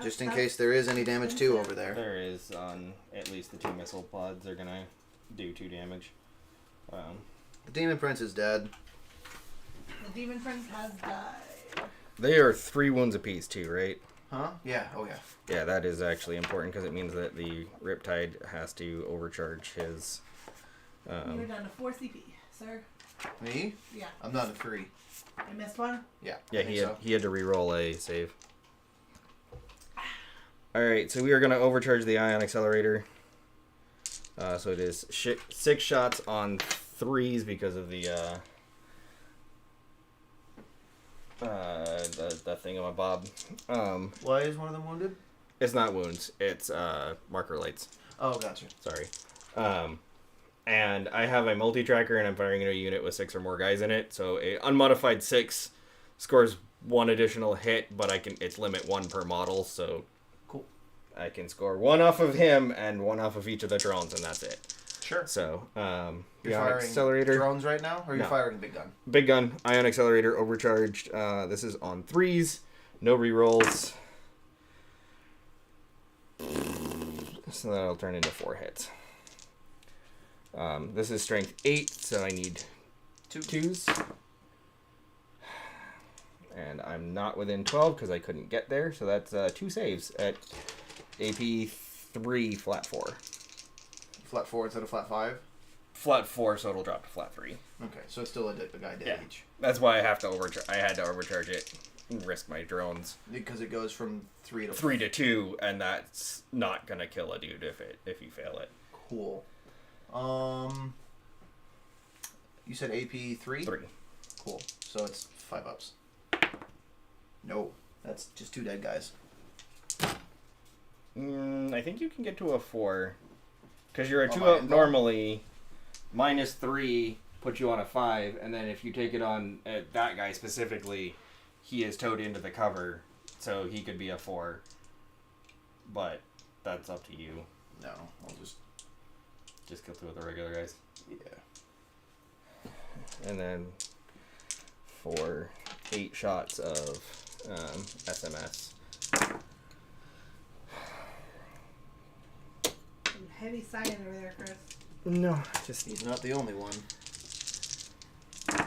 Just in case there is any damage too over there. There is on at least the 2 missile pods are gonna do 2 damage. The Demon Prince is dead. The Demon Prince has died. They are 3 wounds apiece too, right? Huh? Yeah. Oh yeah. Yeah, that is actually important because it means that the Riptide has to overcharge his. You're down to 4 CP, sir. Me? Yeah. I'm not a 3. I missed one. Yeah. Yeah, I think so. he had to re-roll a save. All right, so we are going to overcharge the Ion Accelerator. So it is 6 shots on 3s because of the thingamabob. Why is one of them wounded? It's not wounds. It's marker lights. Oh, gotcha. Sorry. And I have a multi-tracker, and I'm firing at a unit with 6 or more guys in it. So a unmodified 6 scores 1 additional hit, but it's limit 1 per model. So Cool. I can score 1 off of him and 1 off of each of the drones, and that's it. Sure. So You're the Ion firing Accelerator, drones right now, or are you No. firing big gun? big gun, Ion Accelerator overcharged. This is on 3s, no rerolls. So that'll turn into 4 hits. This is strength 8, so I need 2s. And I'm not within 12 because I couldn't get there, so that's 2 saves at AP 3, flat 4. Flat 4 instead of flat 5. Flat 4, so it'll drop to flat 3. Okay, so it's still a guy dead Yeah. each. That's why I have to I had to overcharge it and risk my drones. Because it goes from 3 to 3 to 2, and that's not gonna kill a dude if you fail it. Cool. You said AP 3? 3. Cool. So it's 5 ups. No, that's just 2 dead guys. I think you can get to a 4. Because you're a Oh, 2 my up info? normally, minus 3 puts you on a 5, and then if you take it on that guy specifically, he is towed into the cover, so he could be a 4. But that's up to you. No, I'll just Just kill 2 of the regular guys. yeah. And then for 8 shots of SMS. Some heavy sighing over there, Chris. No, just He's not the only one.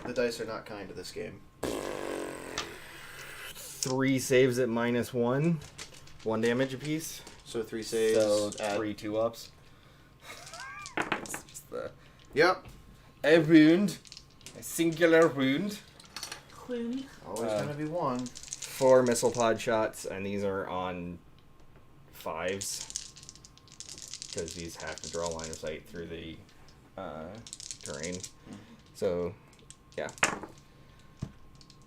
The dice are not kind to this game. 3 saves at -1. 1 damage apiece. So 3 saves. So at... 3 2-ups. It's just Yep. a wound. A singular wound. Clune. Always gonna be 1. 4 missile pod shots, and these are on 5s. Because these have to draw line of sight through the terrain. So, yeah.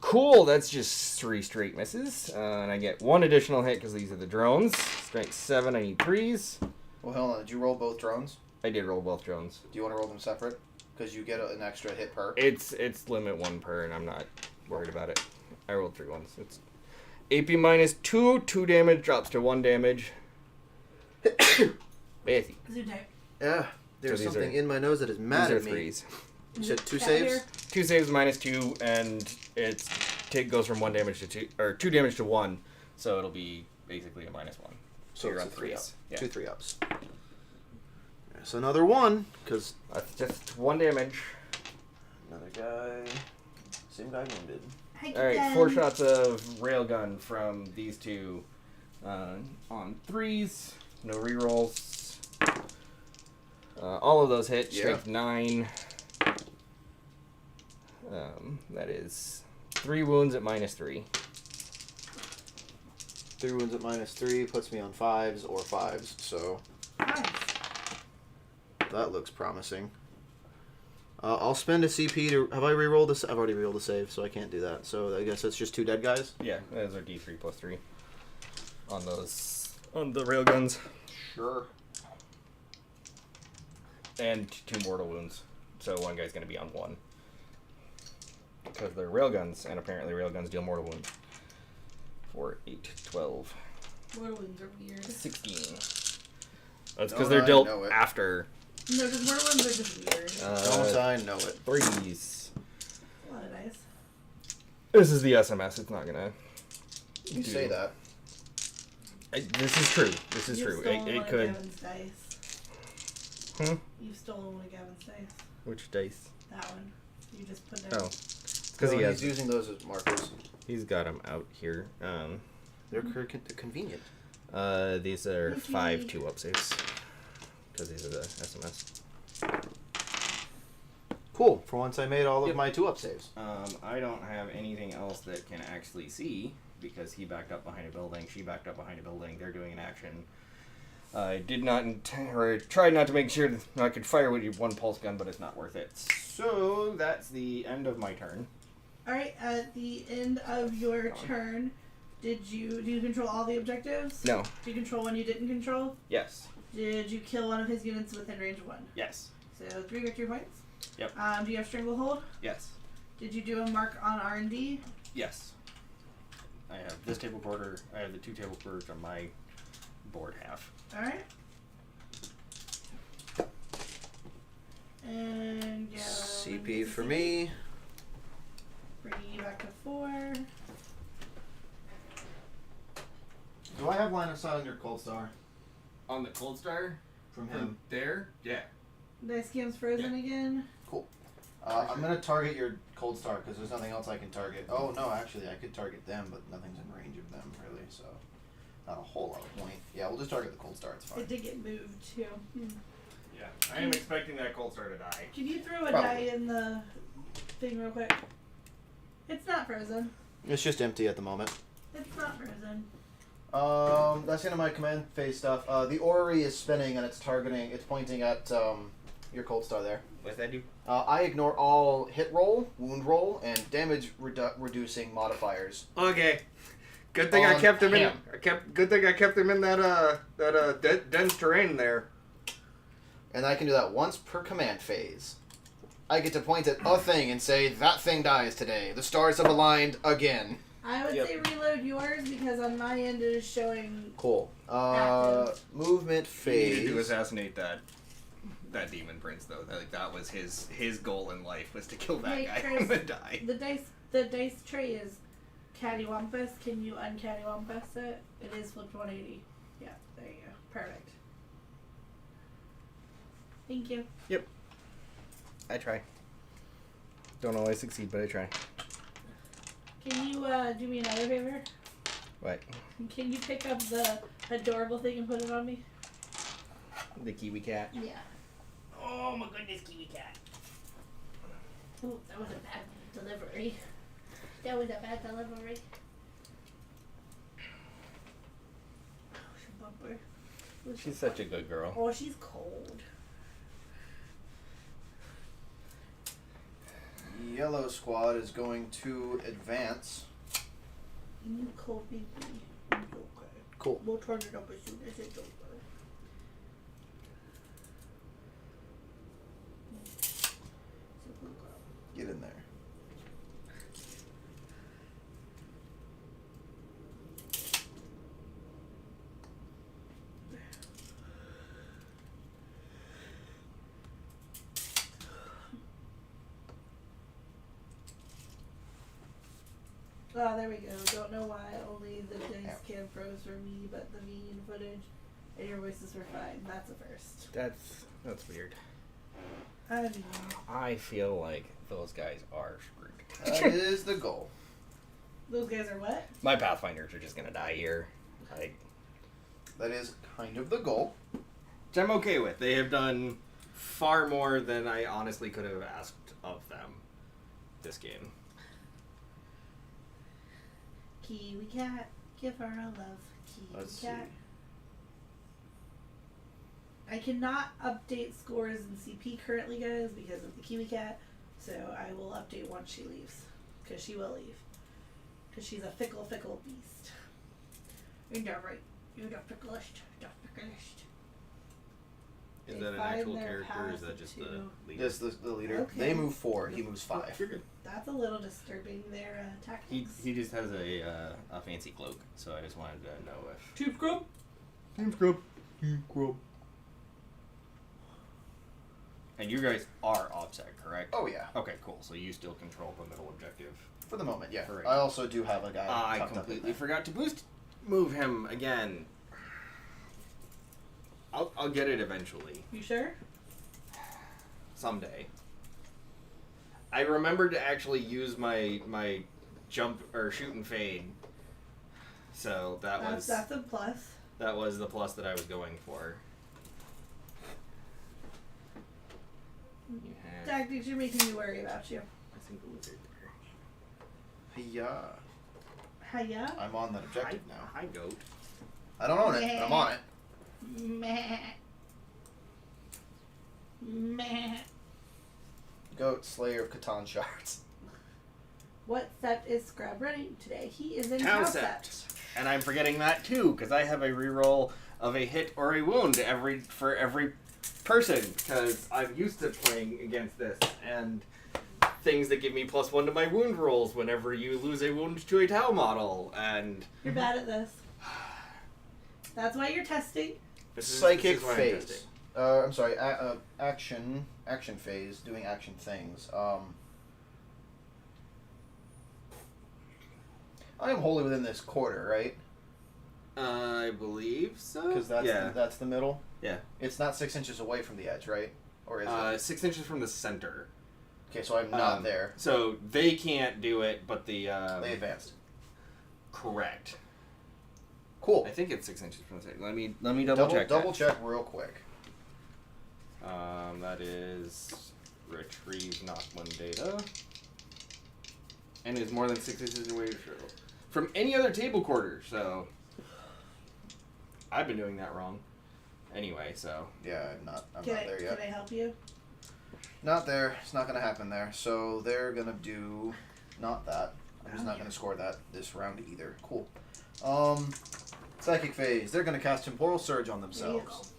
Cool, that's just 3 straight misses. And I get 1 additional hit because these are the drones. Strength 7, I need 3s. Well, hold on. Did you roll both drones? I did roll both drones. Do you want to roll them separate? Because you get an extra hit per. It's limit 1 per, and I'm not worried about it. I rolled 3 ones. It's AP -2, 2 damage drops to 1 damage. Basic. Zoo type. Yeah. There's So these something are- in my nose that is mad These are at me. 3s. You said 2 Cat saves? here. 2 saves -2, and goes from 1 damage to 2, or 2 damage to 1, so it'll be basically a -1. So you're it's on a 3 up. 3s. Yeah. 2 3-ups. There's another 1, because That's just 1 damage. another guy. Same guy wounded. Hi, Alright, Ken. 4 shots of railgun from these 2 on 3s. No rerolls. All of those hit. Yeah. Strength 9. That is 3 wounds at -3. 3 wounds at -3 puts me on 5s or 5s, so Nice. that looks promising. I'll spend a CP to... Have I rerolled this? I've already rerolled a save, so I can't do that. So I guess that's just 2 dead guys? Yeah, those are D3 plus 3 on the railguns. Sure. And 2 mortal wounds. So 1 guy's going to be on 1. Because they're railguns, and apparently railguns deal mortal wounds. 4, 8, 12, Mortal wounds are weird. 16. That's Don't because they're I dealt know it. after No, because mortal wounds are just weird. Don't I know it? 3s. A lot of dice. This is the SMS. It's not going to... You say that. This is true. This is You've true. stolen It one of could... Gavin's dice. You've stolen one of Gavin's dice. Which dice? That one. You just put down. Oh. Because he has... he's using those as markers. He's got them out here. They're convenient. These are Okay. 5 2-up saves. Because these are the SMS. Cool. For once I made all of Yep. my 2-up saves. I don't have anything else that can actually see because he backed up behind a building. She backed up behind a building. They're doing an action. I did not tried not to make sure that I could fire with 1 pulse gun, but it's not worth it. So that's the end of my turn. Alright, at the end of your turn, do you control all the objectives? No. Do you control one you didn't control? Yes. Did you kill one of his units within range of 1? Yes. So 3 victory points. Yep. Do you have Stranglehold? Yes. Did you do a mark on R&D? Yes. I have this table quarter. I have the 2 table quarters on my board half. Alright. And yeah. CP for me. Bringing you back to 4. Do I have line of sight on your Cold Star? On the Cold Star? From From him? there? Yeah. Dice cam's frozen again. Cool. I'm going to target your Cold Star because there's nothing else I can target. Oh, no, actually, I could target them, but nothing's in range of them, really, so not a whole lot of point. Yeah, we'll just target the Cold Star. It's fine. It did get moved too. Yeah. I am expecting that Cold Star to die. Can you throw a Probably. die in the thing real quick? It's not frozen. It's just empty at the moment. It's not frozen. That's the end of my command phase stuff. The orrery is spinning and it's pointing at your Cold Star there. What's that do? I ignore all hit roll, wound roll, and damage reducing modifiers. Okay. Good thing I On kept him him. Good thing I kept him in that dense terrain there. And I can do that once per command phase. I get to point at a thing and say, that thing dies today. The stars have aligned again. I would Yep. say reload yours because on my end it is showing. Cool. Active. Movement He needed phase. to assassinate that demon prince though. That was his goal in life was to kill that Hey, guy Chris. and die. The dice tray is cattywampus. Can you uncattywampus it? It is flipped 180. Yeah, there you go. Perfect. Thank you. I try. Don't always succeed, but I try. Can you do me another favor? What? Can you pick up the adorable thing and put it on me? The kiwi cat. Yeah. Oh my goodness, kiwi cat. Ooh, that was a bad delivery. That was a bad delivery. Oh, she bumper. She's such a good girl. Oh, she's cold. Yellow squad is going to advance. You cold baby. It's okay. Cool. We'll turn it up as soon as it's over. Get in there. Oh, there we go. Don't know why only the dice cam froze for me, but the mean footage and your voices were fine. That's a first. That's weird. I mean, I feel like those guys are screwed. That is the goal. those guys are what? My Pathfinders are just gonna die here. Like, That is kind of the goal. Which I'm okay with. They have done far more than I honestly could have asked of them this game. Kiwi cat, give her a love. Kiwi Let's see. cat. I cannot update scores in CP currently, guys, because of the Kiwi cat. So I will update once she leaves, because she will leave, because she's a fickle, fickle beast. You're right. You're the ficklest. The ficklest. Is They that an find actual their character or is path that just to- the leader? Just the leader. Okay. They move 4. He moves 5. You're good. That's a little disturbing. Their tactics. he just has a fancy cloak, so I just wanted to know if. Team Scrub? Team Scrub. Team Scrub. And you guys are OPSEC, correct? Oh yeah. Okay, cool. So you still control the middle objective. For the moment, yeah. Right. I also do have a guy. I tucked up in completely there. forgot to move him again. I'll get it eventually. You sure? Someday. I remembered to actually use my jump or shoot and fade. So That's a plus. that was the plus that I was going for. You had Tactics, you're making me worry about you. a single wizard there. Yeah. Hiya. I'm on that objective now. Hi, goat. I don't own it, but I'm on it. Meh. Meh. Goat, Slayer of Catan Shards. What What sept is Scrub running today? He is in Tau Tau sept. sept. And I'm forgetting that too, because I have a reroll of a hit or a wound for every person, because I'm used to playing against this, and things that give me +1 to my wound rolls whenever you lose a wound to a Tau model, and You're bad at this. That's why you're testing. Psychic why I'm phase. testing. I'm sorry. Action phase. Doing action things. I am wholly within this quarter, right? I believe so. Because that's the middle. Yeah. It's not 6 inches away from the edge, right? Or is it? 6 inches from the center. Okay, so I'm not there. So they can't do it, but the They advanced. correct. Cool. I think it's 6 inches from the center. Let me double check. Double check real quick. That is retrieve Nockman data, and is more than 6 inches away from any other table quarter. So I've been doing that wrong. Anyway, so Yeah, I'm not Can there yet. I help you? Not there. It's not gonna happen there. So they're gonna do not that. I'm just not gonna score that this round either. Cool. Psychic phase. They're gonna cast Temporal Surge on There you go. themselves.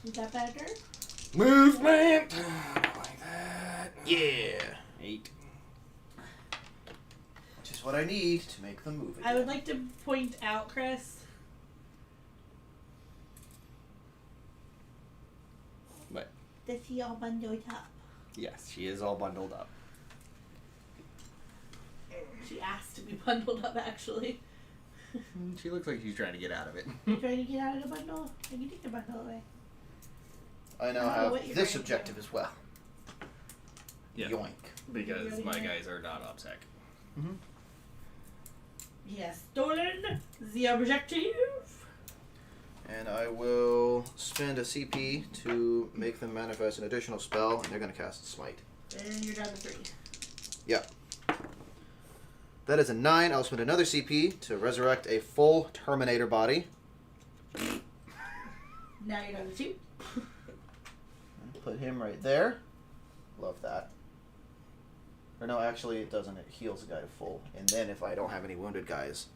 Is that better? movement like that. Yeah. 8. Which is what I need to make them move again. I would like to point out, Chris. What? That he all bundled up. Yes, she is all bundled up. She asked to be bundled up, actually. She looks like she's trying to get out of it. You trying to get out of the bundle? I can take the bundle away. I now I don't know what have you're this trying to objective do. as well. Yeah. Yoink. Because my guys are not OPSEC. He has stolen the objective. And I will spend a CP to make them manifest an additional spell, and they're going to cast Smite. And you're down to 3. Yep. That is a 9. I'll spend another CP to resurrect a full Terminator body. Now you're down to 2. Put him right there. Love that. Or no, actually it doesn't. It heals the guy to full. And then if I don't have any wounded guys,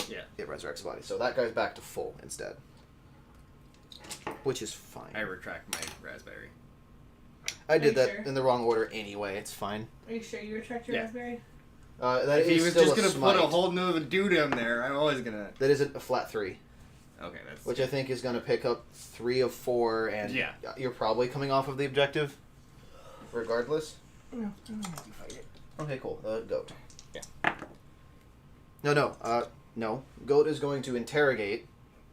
Yeah. it resurrects the body. So that guy's back to full instead. Which is fine. I retract my raspberry. I did you that sure? in the wrong order anyway. It's fine. Are you sure you retract your Yeah. raspberry? That If he is was still just a gonna smite. put a whole nother dude in there, I'm always gonna. That is a flat 3. Okay, that's. Which I think is going to pick up 3 of 4, and Yeah. you're probably coming off of the objective, regardless. No. Okay, cool. Goat. Yeah. No. Goat is going to interrogate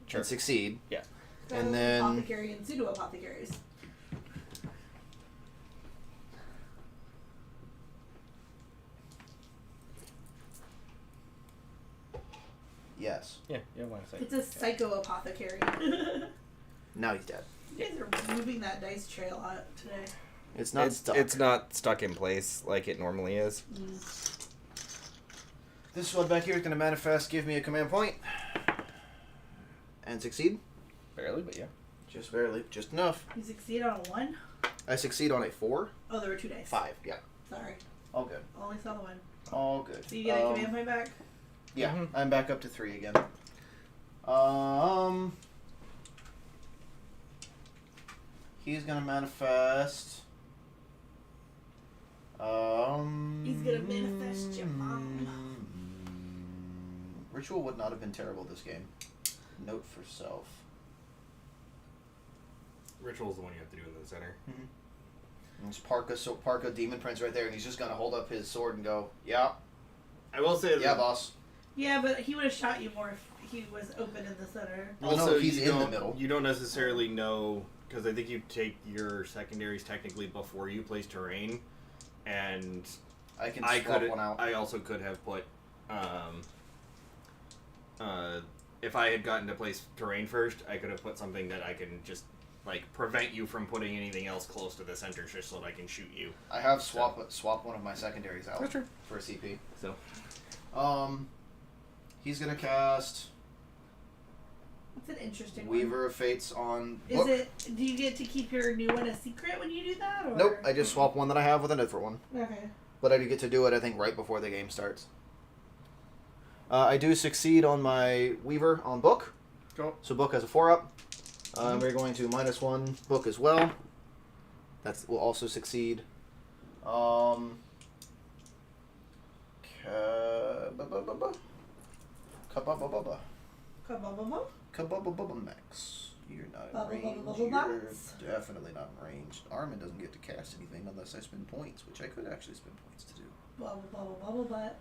Sure. and succeed. Yeah. And then- Apothecary and pseudo apothecaries. Yes. Yeah, why not? It's a psycho apothecary. Now he's dead. You guys are moving that dice tray a lot today. It's not stuck. It's not stuck in place like it normally is. This one back here is going to manifest, give me a command point, and succeed. Barely, but yeah. Just barely. Just enough. You succeed on a 1? I succeed on a 4. Oh, there were 2 dice. 5. Yeah. Sorry. All good. Only saw the 1. All good. So you get a command point back? Yeah, Mhm. I'm back up to 3 again. He's gonna manifest. He's gonna manifest your mom. Ritual would not have been terrible this game. Note for self. Ritual's the one you have to do in the center. There's Parka Demon Prince right there, and he's just gonna hold up his sword and go, "Yeah, I will say yeah, boss." Yeah, but he would have shot you more if he was open in the center. Well, no, he's you in the don't- middle. You don't necessarily know because I think you take your secondaries technically before you place terrain, and I can I swap could. one out. I also could have put. If I had gotten to place terrain first, I could have put something that I can just like prevent you from putting anything else close to the center, just so that I can shoot you. I have swap one of my secondaries out That's true. for a CP. So He's gonna cast It's an interesting Weaver of Fates on. one. Book. Is it? Do you get to keep your new one a secret when you do that? Or? Nope, I just swap one that I have with a different one. Okay. But I do get to do it, I think, right before the game starts. I do succeed on my Weaver on Book. Cool. So Book has a 4-up. We're going to -1 Book as well. That will also succeed. Max. You're not in range. You're definitely not in range. Armin doesn't get to cast anything unless I spend points, which I could actually spend points to do. Bubble butt.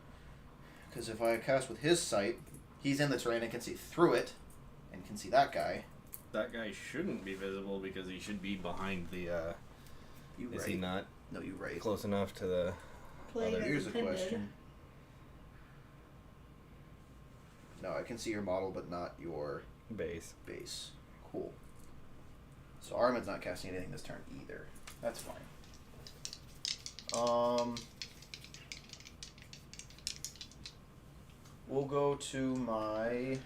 Because if I cast with his sight, he's in the terrain and can see through it, and can see that guy. That guy shouldn't be visible because he should be behind the. You Is right. he not No, you right. close enough to the? Played as Here's a intended. question. No, I can see your model, but not your Base. base. Cool. So Armin's not casting anything this turn either. That's fine. We'll go to my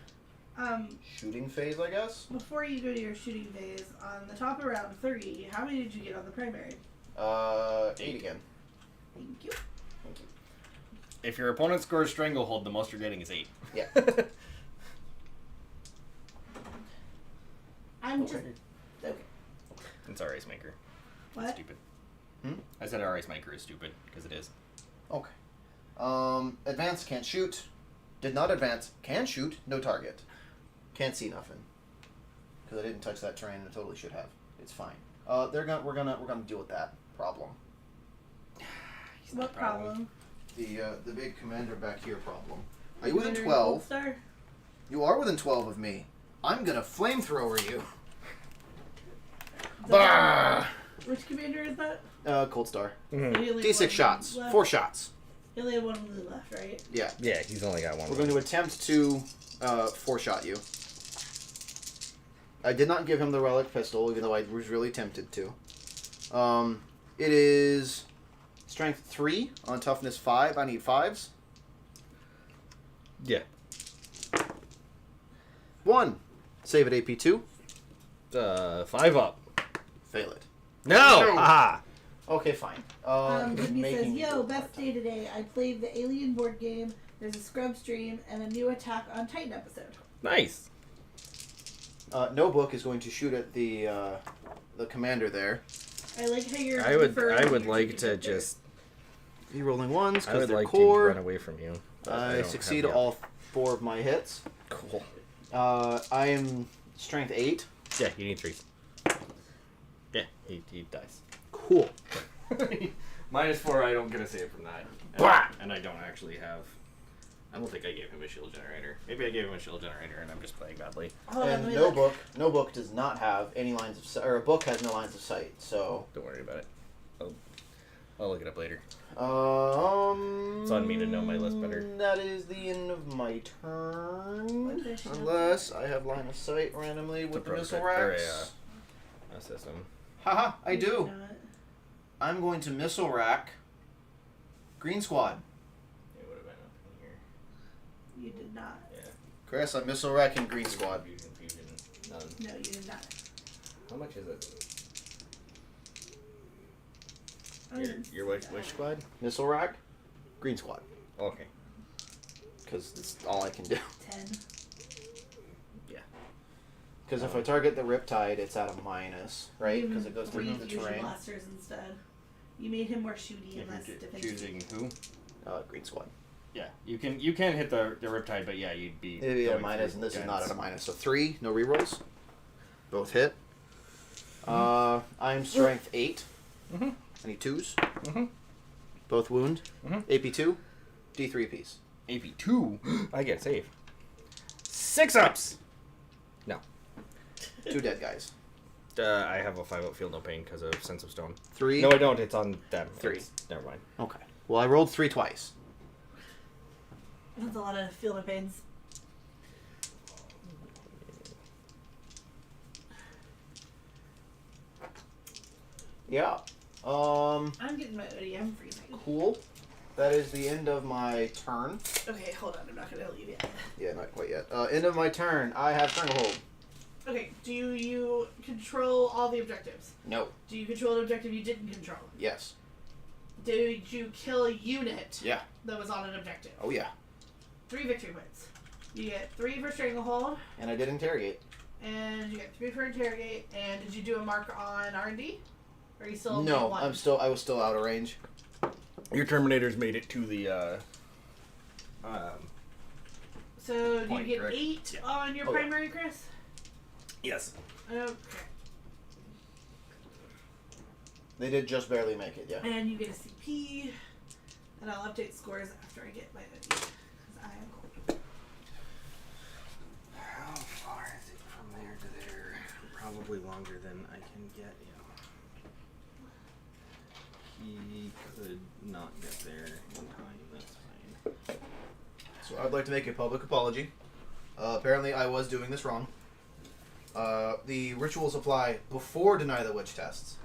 shooting phase, I guess. Before you go to your shooting phase, on the top of round 30, how many did you get on the primary? 8 again. Thank you. If your opponent scores Stranglehold, the most you're getting is 8. Yeah. I'm just okay. It's our Ice Maker. What? Stupid. Hmm? I said our Ice Maker is stupid because it is. Okay. Advance, can't shoot. Did not advance, can shoot, no target. Can't see nothing. Because I didn't touch that terrain and I totally should have. It's fine. We're gonna deal with that problem. What problem? The big commander back here problem. Are you within Commander 12? Gold Star? You are within 12 of me. I'm gonna flamethrower you. Is that- Bah! Which commander is that? Cold Star. Mhm. You only D6 had shots. one left. 4 shots. You only had one blue left, right? Yeah. Yeah, he's only got one. We're going to attempt to 4-shot you. I did not give him the relic pistol, even though I was really tempted to. It is strength 3 on toughness 5. I need 5s. Yeah. 1. Save at AP 2. 5 up. Fail it. No! No. Aha! Okay, fine. Jimmy says, making me yo, do it best more day today. I played the Alien board game, there's a Scrub stream, and a new Attack on Titan episode. Nice. No book is going to shoot at the commander there. I like how you're I would referring your like two to characters. just. He rolling 1s I because would they're like to core. run away from you. but I don't succeed have the all 4 of my hits. Cool. I am strength 8. Yeah, you need 3s. Yeah, he dies. Cool. -4, I don't get a save from that. Blah! And I don't actually have. I don't think I gave him a shield generator. Maybe I gave him a shield generator and I'm just playing badly. Hold on, let And me no look. book does not have any lines of sight, or a book has no lines of sight. So Don't worry about it. I'll look it up later. it's on me to know my list better. That is the end of my turn, What the shit? unless I have line of sight randomly with the missile racks. A system. Haha, I You do. know it. I'm going to missile rack. Green Squad. It would have been up in here. You did not. Yeah. Chris, I'm missile racking Green Squad. Fusion. None. No, you did not. How much is it? I didn't Your see which that. squad? Missile rack, Green Squad. Okay. Because that's all I can do. 10. Because if I target the Riptide, it's at a minus, right? Because it goes through 3 the fusion terrain. blasters instead. You made him more shooty and less If you're defensive. choosing who? Green Squad. Yeah, you can hit the Riptide, but yeah, you'd be. It'd be at a going minus, through and this is not guns. at a minus. So 3, no rerolls. Both hit. I'm strength 8. Mhm. I need 2s. Mhm. Both wound. Mhm. AP 2. D3 piece. AP 2. I get save. 6 ups. 2 dead guys. I have a 5 up field no pain because of sense of stone. 3. No, I don't. It's on them. 3. Never mind. Okay. Well, I rolled 3 twice. That's a lot of field of pains. Yeah. I'm getting my ODM freezing. Cool. That is the end of my turn. Okay, hold on. I'm not going to leave yet. Yeah, not quite yet. End of my turn. I have Stranglehold. Okay, do you control all the objectives? No. Do you control an objective you didn't control? Yes. Did you kill a unit Yeah. that was on an objective? Oh, yeah. 3 victory points. You get 3 for Stranglehold, And I did interrogate. and you get 3 for Interrogate, and did you do a mark on R&D? Or are you still No, one? I was still out of range. Your Terminators made it to the. So do you Point, get correct? 8 on your Oh, yeah. primary, Chris? Yes. Okay. They did just barely make it, yeah. And you get a CP, and I'll update scores after I get my OD, because I am cold. How far is it from there to there? Probably longer than I can get him. He could not get there in time. That's fine. So I'd like to make a public apology. Apparently I was doing this wrong. The rituals apply before Deny the Witch tests,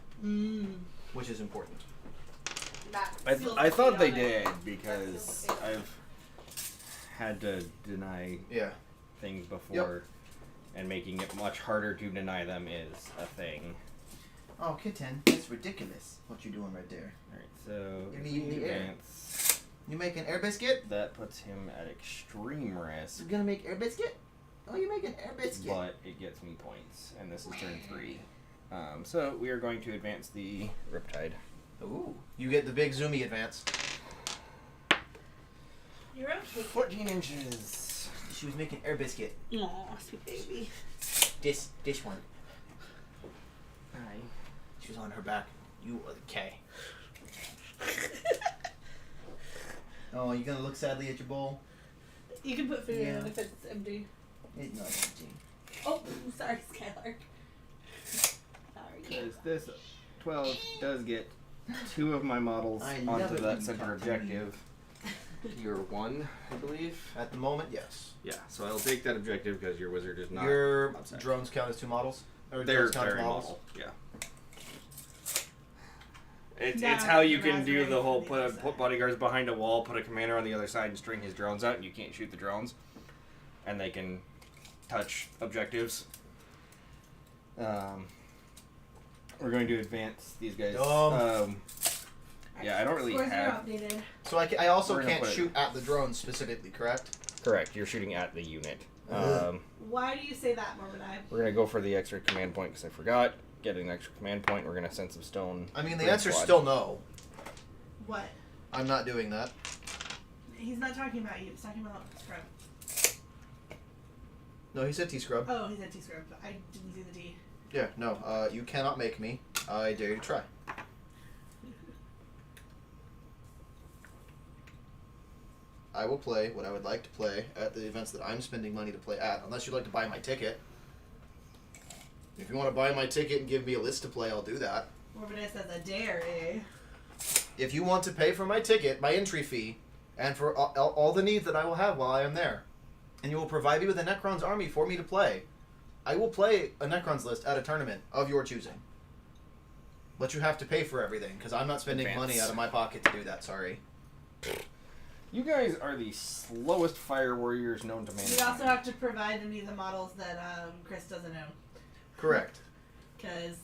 which is important. I thought they did because I've had to deny Yeah. things before, and making it much harder to deny them is a thing. Oh, kitten, that's ridiculous. What you doing right there? Alright, so You're if leaving he the air. advance, You making air biscuit? that puts him at extreme risk, You gonna make air biscuit? Oh, you making air biscuit? but it gets me points, and this is turn 3. So we are going to advance the Riptide. Ooh. You get the big zoomy advance. You're okay. 14 inches. She was making air biscuit. Aw, sweet baby. This one. Hi. She was on her back. You are the K. Oh, you gonna look sadly at your bowl? You can put food Yeah. in if it's empty. It's not empty. Oh, sorry, Skylar. Sorry. Because this 12 does get 2 of my models I love onto it that when center you objective. You're 1, I believe. At the moment, yes. Yeah, so I'll take that objective because your wizard is not. Your upset. drones count as 2 models? Or They're drones count as a models? model. Yeah. It's Now how you the can do raspberry the whole from the other put side. bodyguards behind a wall, put a commander on the other side, and string his drones out, and you can't shoot the drones, and they can touch objectives. We're going to advance these guys. Yeah, I don't really Scores have. are updated. So I also We're gonna can't put it- shoot at the drones specifically, correct? Correct. You're shooting at the unit. Why do you say that, Morbidai? We're gonna go for the extra command point because I forgot. Get an extra command point. We're gonna send some stone. I mean, the Green answer's squad. still no. What? I'm not doing that. He's not talking about you. He's talking about Scrub. No, he said T-Scrub. Oh, he said T Scrub. I didn't see the T. Yeah, no. You cannot make me. I dare you to try. I will play what I would like to play at the events that I'm spending money to play at, unless you'd like to buy my ticket. If you want to buy my ticket and give me a list to play, I'll do that. Morbidai says a dare, eh? If you want to pay for my ticket, my entry fee, and for all the needs that I will have while I am there, and you will provide me with a Necron's army for me to play, I will play a Necron's list at a tournament of your choosing. But you have to pay for everything, because I'm not spending Advance. money out of my pocket to do that, sorry. You guys are the slowest fire warriors known to We mankind. also have to provide any of the models that Chris doesn't own. Correct. Because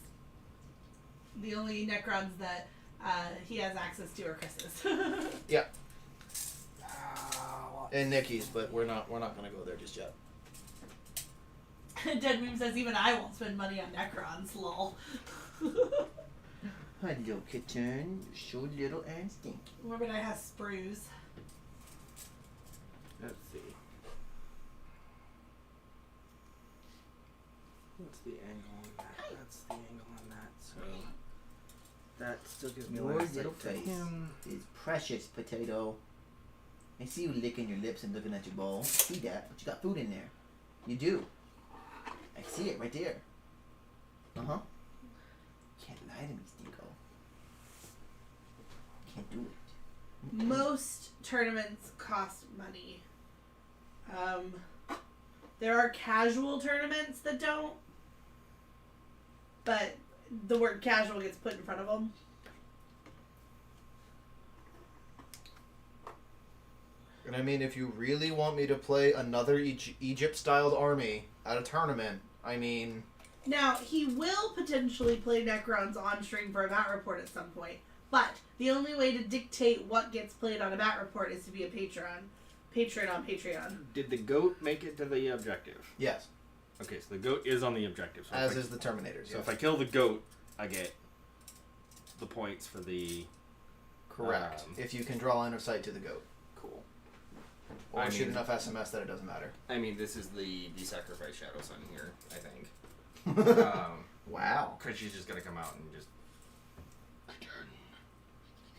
the only Necrons that he has access to are Chris's. And Nikki's, but we're not going to go there just yet. Dead Meme says even I won't spend money on Necrons, lol. Hello, kitten. So little and stinky. Morbidai has sprues. Let's see. What's the angle on that? That's the angle on that. So that still gives me Your line of sight little to face him. is precious, potato. I see you licking your lips and looking at your bowl. I see that, but you got food in there. You do. I see it right there. Uh-huh. Can't lie to me, Stinko. Can't do it. Most tournaments cost money. There are casual tournaments that don't, but the word casual gets put in front of them. And I mean, if you really want me to play another Egypt-styled army at a tournament, I mean... Now, he will potentially play Necrons on stream for a bat report at some point, but the only way to dictate what gets played on a bat report is to be a patron on Patreon. Did the goat make it to the objective? Yes. Okay, so the goat is on the objective. So As if I, is the Terminators, so yes. if I kill the goat, I get the points for the Correct. If you can draw line of sight to the goat. cool. Or I shoot mean- enough SMS that it doesn't matter. I mean, this is the sacrifice Shadow Sun here, I think. Wow. Because she's just gonna come out and just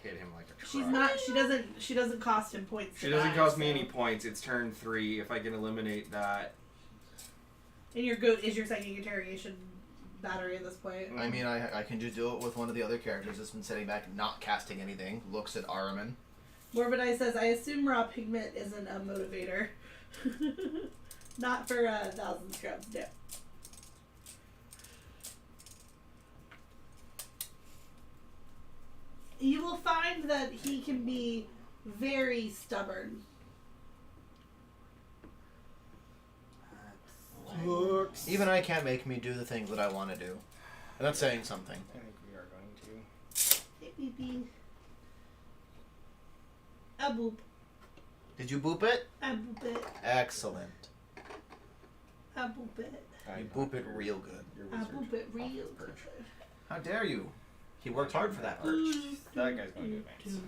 hit him like a truck. She's not. She doesn't cost him points. She to doesn't die, cost me so- any points. It's turn 3. If I can eliminate that, And your goat is your psychic interrogation battery at this point. I mean, I can just do it with one of the other characters that's been sitting back, not casting anything. Looks at Araman. Morbidai says, I assume raw pigment isn't a motivator. Not for 1,000 scrubs, no. You will find that he can be very stubborn. Even I can't make me do the things that I want to do. And that's saying something. I think we are going to. Hey, baby. A boop. Did you boop it? A boop it. Excellent. A boop it. You boop it real good. Your A wizard. boop it real off the good. perch. How dare you? He worked hard for that perch. That guy's going to advance.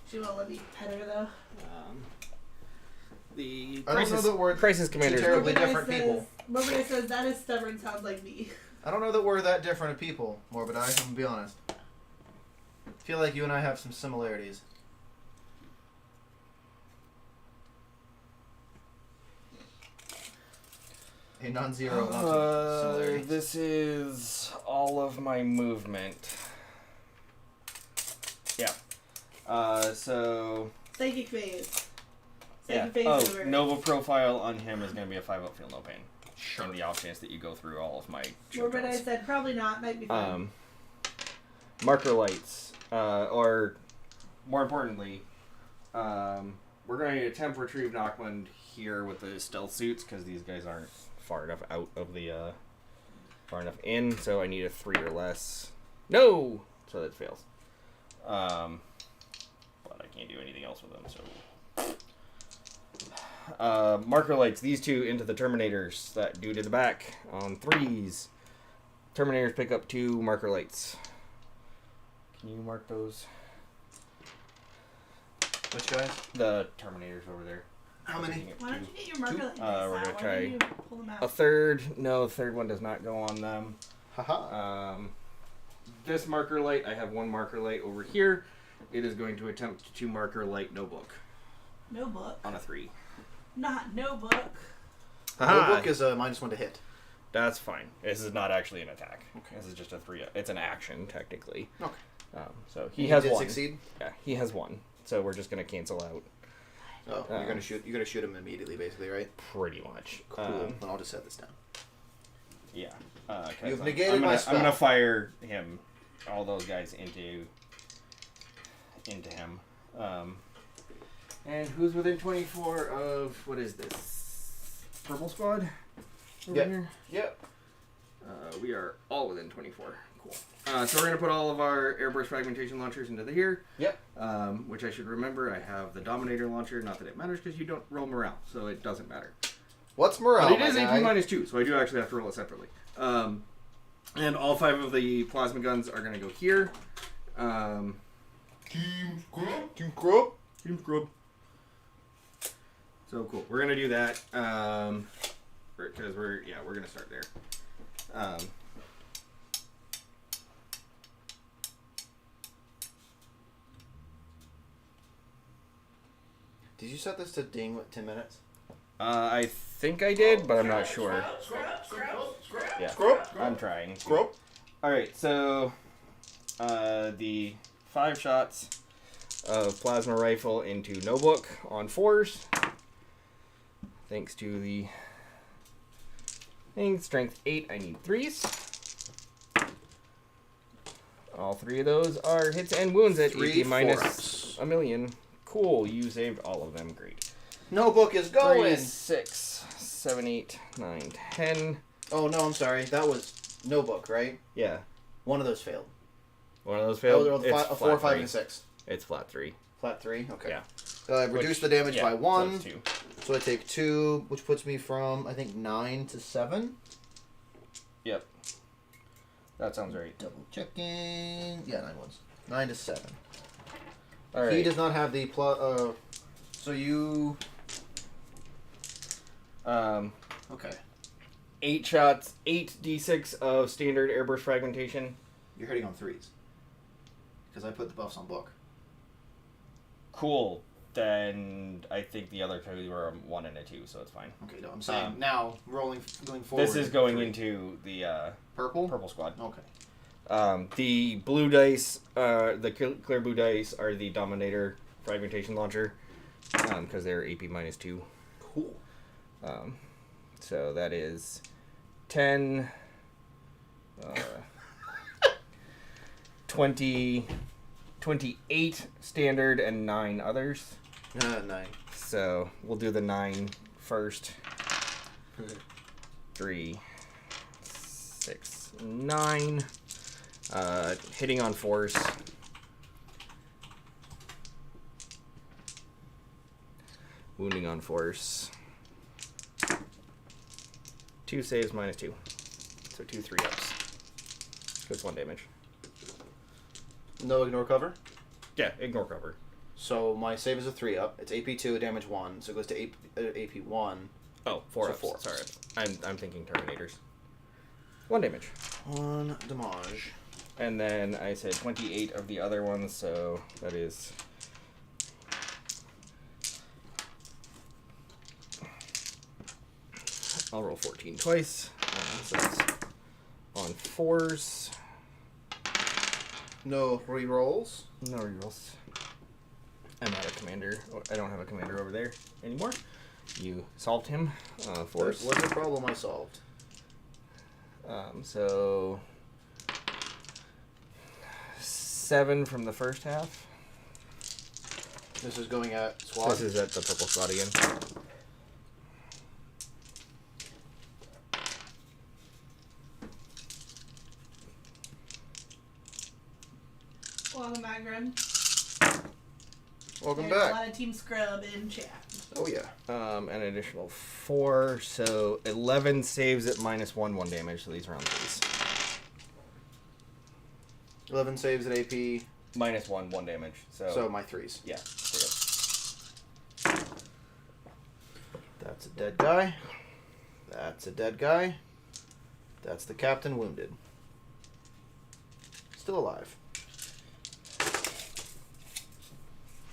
She won't let me pet her though. the I don't know that we're Crisis two commanders. terribly Morbidai different people. Morbidai says that is stubborn. Sounds like me. I don't know that we're that different of people, Morbidai, I'm gonna be honest. I feel like you and I have some similarities. A non-zero, not similarities. This is all of my movement. So Psychic phase. yeah. Psychic phase Oh, over. Nova profile on him is going to be a 5-up feel no pain. Sure. On the off chance that you go through all of my shield Morbid, I drops. said probably not. Might be fine. Marker lights, or more importantly, we're going to attempt to retrieve Nockmund here with the stealth suits because these guys aren't far enough out of the far enough in. So I need a 3 or less. No, so that fails. But I can't do anything else with them. So marker lights. These two into the Terminators. That dude in the back on 3s. Terminators pick up 2 marker lights. Can you mark those? Which guys? The Terminators over there. How many? Why don't you get your marker like this we're out? gonna Why try don't you pull them out? A third. No, the third one does not go on them. Haha. This marker light, I have 1 marker light over here. It is going to attempt to marker light no book No book. on a 3. Not no book. The book is a -1 to hit. That's fine. This is not actually an attack. Okay. This is just a 3. It's an action technically. Okay. So he has did 1. succeed. Yeah, he has 1. So we're just gonna cancel out Oh, you're gonna shoot. You're gonna shoot him immediately, basically, right? pretty much. Cool. Then I'll just set this down. Yeah. You've I'm negated my spell. I'm gonna fire him, all those guys into him. And who's within 24 of what is this? Purple Squad. Over Yep. here? Yep. We are all within 24. Cool. So we're gonna put all of our airburst fragmentation launchers into here. Yep. Which I should remember. I have the Dominator launcher. Not that it matters because you don't roll morale, so it doesn't matter. What's morale? But it is my AP guy? -2, so I do actually have to roll it separately. And all 5 of the plasma guns are going to go here. Team Scrub. Team Scrub. Team Scrub. So cool. We're going to do that. Because we're going to start there. Did you set this to ding, 10 minutes? I think I did, but I'm not sure. Yeah, Scrub. I'm trying. Scrub. Alright, so the 5 shots of plasma rifle into no book on 4s. Thanks to the thing, strength 8, I need 3s. All 3 of those are hits and wounds at 3 AP minus 4-ups. a million. Cool, you saved all of them. Great. Notebook is 3, going. 6, 7, 8, 9, 10. Oh no, I'm sorry. That was notebook, right? Yeah. One of those failed. One of those Oh, failed. there was It's a 4, flat 5, 3. and a 6. It's flat 3. Flat 3. Okay. Yeah. Reduce the damage by 1. So it's 2. So I take 2, which puts me from I think 9 to 7. Yep. That sounds right. Double checking. Yeah, 9 ones. 9 to 7. All right. He does not have the plus. So you. Okay. 8 shots, 8d6 of standard airburst fragmentation. You're hitting on 3s. Because I put the buffs on book. Cool. Then I think the other 2 were a 1 and a 2, so it's fine. Okay, no, I'm saying now going forward. This is going 3. into the purple. purple squad. Okay. The blue dice, the clear blue dice are the Dominator fragmentation launcher, because they're AP minus 2. Cool. So that is 10, 20, 28 standard, and 9 others. 9. So we'll do the 9 first. 3, 6, 9. Hitting on 4s. Wounding on 4s. 2 saves minus 2. So 2 3-ups. That's 1 damage. No ignore cover. Yeah, ignore cover. So my save is a 3-up. It's AP 2, damage 1. So it goes to AP 1. Oh, 4 ups. 4 ups. Sorry. I'm thinking Terminators. 1 damage. 1 damage. And then I said 28 of the other ones, so that is... I'll roll 14 twice. So that's on 4s. No rerolls. No rerolls. I'm out of commander. I don't have a commander over there anymore. You solved him. Force. What's the problem I solved? So 7 from the first half. This is going at squad. This is at the purple spot again. Welcome back, Grim. Welcome There's a back. lot of Team Scrub in chat. Oh yeah. An additional 4, so 11 saves at -1 damage. So these round 3s. 11 saves at AP. -1 damage. So my 3s. Yeah. That's a dead guy. That's a dead guy. That's the captain wounded. Still alive.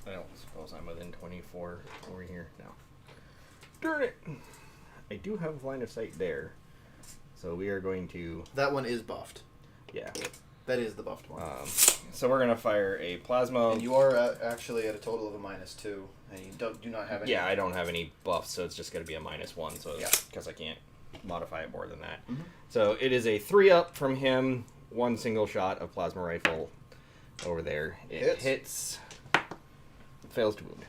I don't suppose I'm within 24 over here. No. Darn it! I do have line of sight there. So we are going to... That one is buffed. Yeah. That is the buffed one. So we're going to fire a plasma... And you are actually at a total of a -2. And you do not have any... Yeah, I don't have any buffs, so it's just going to be a -1. So Yeah. because I can't modify it more than that. Mhm. So it is a 3-up from him. 1 single shot of plasma rifle over there. It hits. Fails to wound.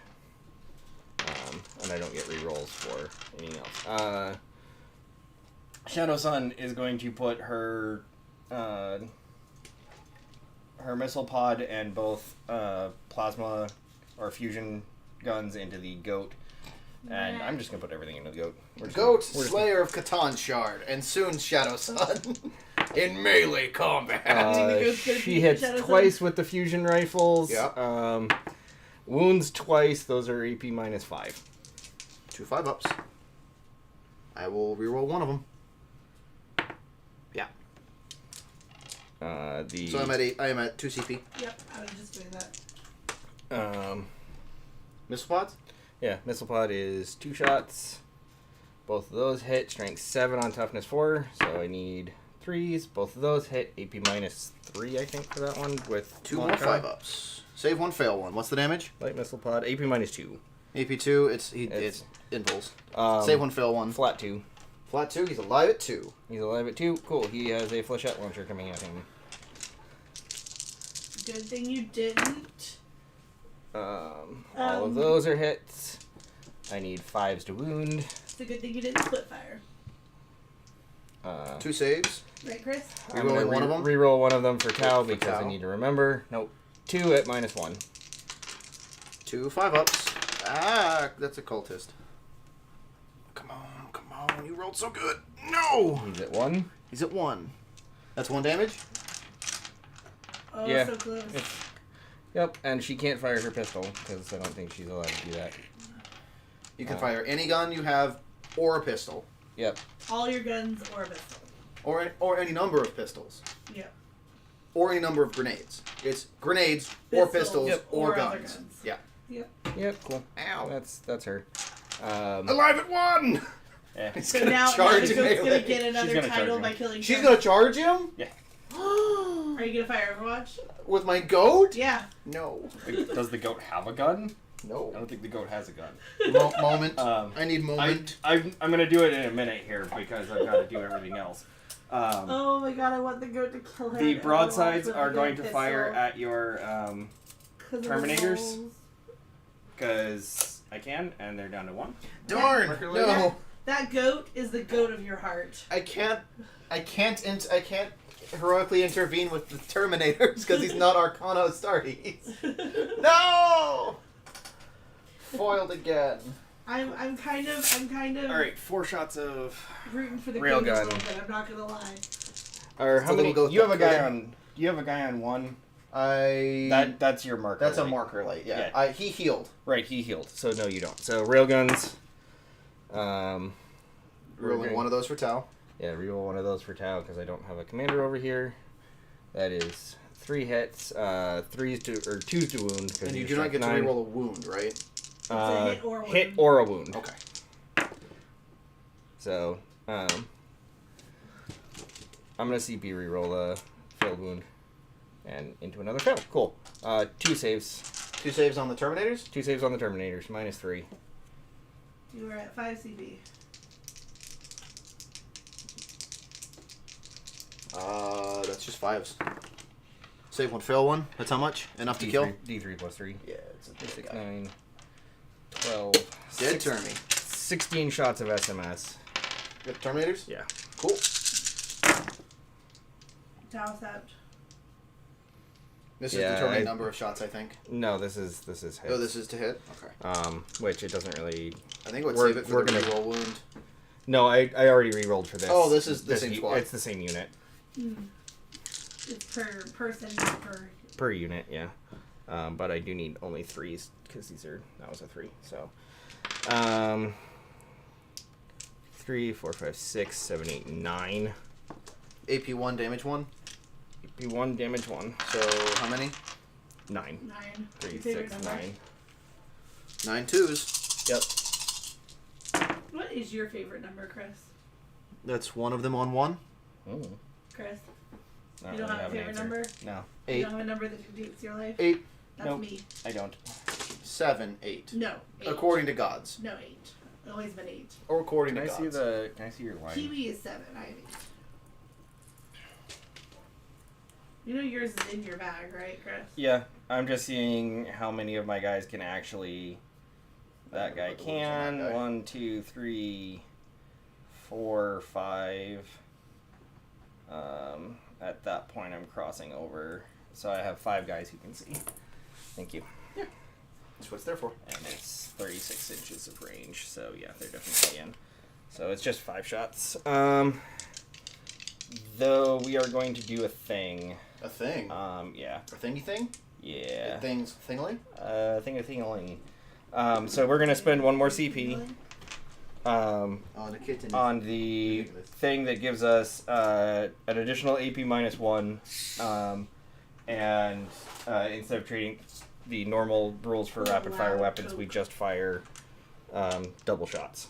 And I don't get rerolls for anything else. Shadow Sun is going to put her her missile pod and both plasma or fusion guns into the goat. And I'm just going to put everything into the goat. Goat, Slayer of Catan Shard, and soon Shadow Sun in melee combat. the goat's gonna She beat hits Shadow Sun? twice with the fusion rifles. Yep. Wounds twice. Those are AP -5. 2 5-ups. I will reroll one of them. Yeah. So I am at 2 CP. Yep, I was just doing that. Missile pods? Yeah, missile pod is 2 shots. Both of those hit. Strength 7 on toughness 4. So I need 3s. Both of those hit. AP -3, I think, for that one. With 2 more 5-ups. Save 1, fail 1. What's the damage? Light missile pod. AP -2. AP 2. It's impulse. Um, Save 1, fail 1. Flat 2. Flat 2. He's alive at 2. He's alive at 2. Cool. He has a flechette launcher coming at him. Good thing you didn't. All of those are hits. I need 5s to wound. It's a good thing you didn't split fire. 2 saves. Right, Chris? I'm gonna Rerolling one of them? Reroll one of them for Tau For because I Tau. need to remember. Nope. 2 at -1. 2 5-ups. Ah, that's a cultist. Come on. You rolled so good. No! He's at 1. He's at 1. That's 1 damage? Oh, Yeah. so close. Yep, and she can't fire her pistol because I don't think she's allowed to do that. You can fire any gun you have or a pistol. Yep. All your guns or a pistol. Or any number of pistols. Yep. Or any number of grenades. It's grenades or Pistols. pistols Yep. or Or other guns. guns. Yeah. Yep. Yep. Cool. Ow. That's her. Alive at 1! Yeah. He's So gonna now charge the in goat's melee. gonna get another gonna charge title him. by killing She's him. gonna charge him? Yeah. Are you gonna fire Overwatch? With my goat? Yeah. No. Does the goat have a gun? No. I don't think the goat has a gun. Moment. I need moment. I'm gonna do it in a minute here because I've got to do everything else. Oh my god, I want the goat to kill her. The in Overwatch broadsides with are a going good to fire pistol. at your 'Cause of the Terminators? rolls. because I can, and they're down to 1. Darn! Marker No. That goat is the goat of your heart. I can't heroically intervene with the Terminators because he's not Arcana Astartes. No! Foiled again. I'm kind of All right, 4 shots of. rooting for the Railgun. goat a little bit. I'm not gonna lie. Or It's how a many? little goat You have a that guy could- on. You have a guy on 1. That's your marker. That's a right? marker light. Yeah. Yeah. He healed. Right, he healed. So no, you don't. So railguns. Rolling one of those for Tau. Yeah, reroll one of those for Tau because I don't have a commander over here. That is 3 hits, 2s to wound. 'Cause And you you're do not strength get to 9. reroll a wound, right? It's a hit or a hit wound. or a wound. Okay. So I'm gonna CP reroll a failed wound and into another fail. Cool. 2 saves. 2 saves on the Terminators? 2 saves on the Terminators, -3. You are at 5 CB. That's just 5s. Save 1, fail 1. That's how much? Enough to kill? D3 +3. Yeah, it's a big 6, guy. 9, 12. Dead Termy. 16 shots of SMS. You got the Terminators? Yeah. Cool. Tau Sept. This Yeah, is determining I- number of shots, I think. No, this is hits. Oh, this is to hit? Okay. Which it doesn't really. I think it would We're- save it we're for the gonna- reroll wound. No, I already re-rolled for this. Oh, this is the same squad. It's the same unit It's per person, not per. per unit, yeah. But I do need only 3s because that was a 3. So, 3, 4, 5, 6, 7, 8, 9. AP 1, damage 1. AP1, damage 1. So, how many? 9. 9. 3, Your favorite 6, number? 9. 9 2s. Yep. What is your favorite number, Chris? That's one of them on 1. Ooh. Chris? I You don't have a an favorite answer. number? No, You 8. don't have a number that dictates your life? 8. That's Nope. me. I don't. 7, 8. No. 8. According to gods. No, 8. Always been 8. Or according Can to I gods. see Can I see your line? Kiwi is 7. I have 8. You know yours is in your bag, right, Chris? Yeah, I'm just seeing how many of my guys can actually. That guy What the rules on can. that guy? 1, 2, 3, 4, 5. At that point, I'm crossing over, so I have 5 guys who can see. Thank you. That's what it's there for. And it's 36 inches of range, so yeah, they're definitely in. So it's just 5 shots. Though we are going to do a thing. A thing. Yeah. A thingy thing? Yeah. Things thingly? Thing-a-thing-a-ling. So we're gonna spend 1 more CP Oh, the kitten. on the ridiculous. thing that gives us an additional AP -1, and instead of trading the normal rules for rapid fire Loud weapons, we Coke. just fire double shots.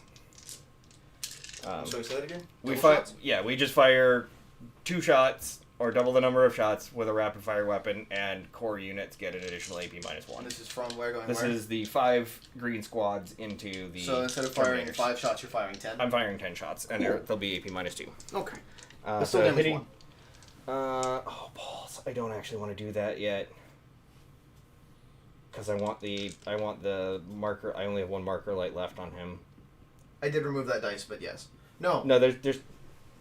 So say that again? We Double fire, shots? yeah, we just fire 2 shots or double the number of shots with a rapid fire weapon, and core units get an additional AP -1. This is from where going This where? is the 5 green squads into the. So instead of firing Terminators. 5 shots, you're firing 10? I'm firing 10 shots, and Cool. they'll be AP -2. Okay. So That's still damage hitting. 1. Balls! I don't actually want to do that yet, because I want the marker. I only have 1 marker light left on him. I did remove that dice, but yes. No, No, there's.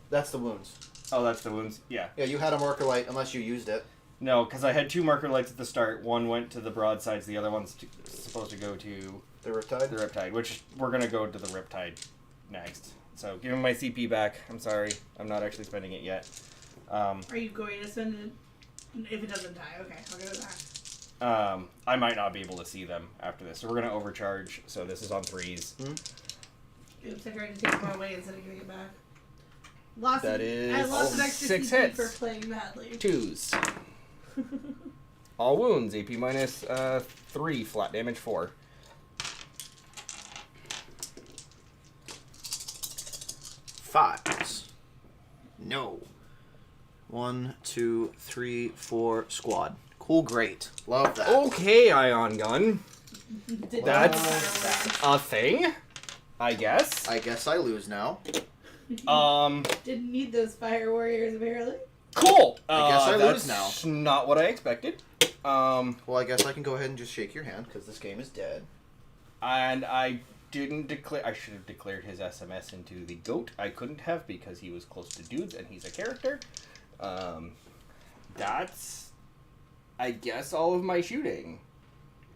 that's the wounds. Oh, that's the wounds. Yeah. Yeah, you had a marker light unless you used it. No, because I had 2 marker lights at the start. One went to the broadsides. The other one's supposed to go to The Riptide? the Riptide, which we're gonna go to the Riptide next. So give me my CP back. I'm sorry, I'm not actually spending it yet. Are you going to spend it if it doesn't die? Okay, I'll give it back. I might not be able to see them after this, so we're gonna overcharge. So this is on 3s. Oops, I tried to take one away instead of giving it back. Lost That I is lost an extra 6 CP hits. for playing badly. 2s. All wounds. AP -3. Flat damage 4. Fives. No. 1, 2, 3, 4. Squad. Cool, great. Love that. Okay, ion gun. Did That's not a thing, I guess. I guess I lose now. Didn't need those fire warriors apparently. Cool. I guess I lose that's not what I expected. Well, I guess I can go ahead and just shake your hand because this game is dead. And I didn't declare. I should have declared his SMS into the goat. I couldn't have because he was close to dudes and he's a character. That's, I guess, all of my shooting.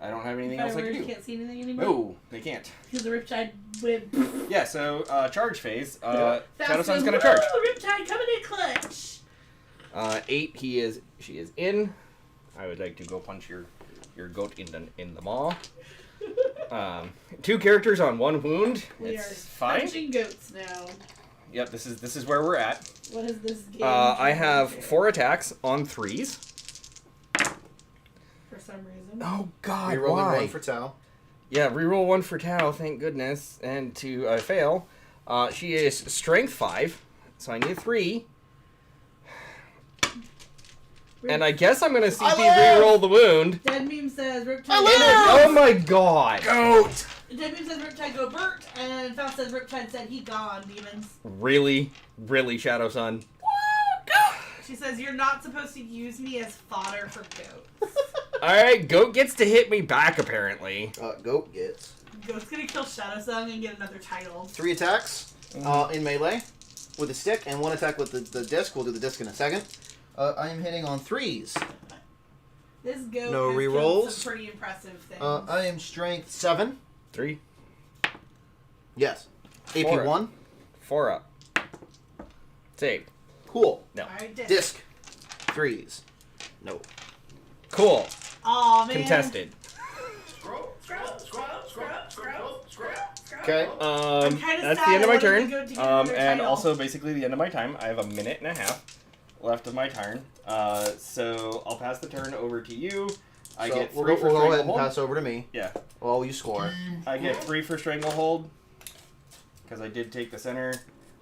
I don't have anything Fire else I can warriors do. can't see anything anymore. No, they can't. Because the Riptide went. Yeah, so charge phase. Yeah. Shadow Sun's Fast gonna as- charge. Woo! Riptide coming in clutch. 8. She is in. I would like to go punch your goat in the maw. 2 characters on 1 wound. We It's are fine. punching goats now. Yep, this is where we're at. What is this game? I have trying to do? 4 attacks on 3s. For some reason. Oh God, You're rolling why? 1 for Tau. Yeah, reroll 1 for Tau. Thank goodness. And to fail, she is strength 5, so I need 3. And I guess I'm gonna CP live! reroll the wound. Dead Meme says Riptide. Oh my god! Goat! Dead Meme says Riptide go Bert, and Faust says Riptide said he gone, demons. Really? Really, Shadow Sun? She says you're not supposed to use me as fodder for goats. Alright, Goat gets to hit me back, apparently. Goat gets Goat's gonna kill Shadow Song and get another title. 3 attacks in melee with a stick, and 1 attack with the disc. We'll do the disc in a second. I am hitting on 3s. This goat No has rerolls. killed some pretty impressive things. I am strength 7. 3. Yes. AP 4. 1. 4 up. Save. Cool. No. Alright, Disc. 3s. No. Cool. Aw, man. Contested. Scroll, scroll, scroll, scroll, scroll, scroll. Okay. I'm kinda That's sad the end of my I wanted turn. the goat to get another And title. also basically the end of my time. I have a minute and a half left of my turn. So I'll pass the turn over to you. I So get 3 we'll for go ahead and Stranglehold. pass over to me. Yeah. Well, you score. I get 3 for Stranglehold. Because I did take the center.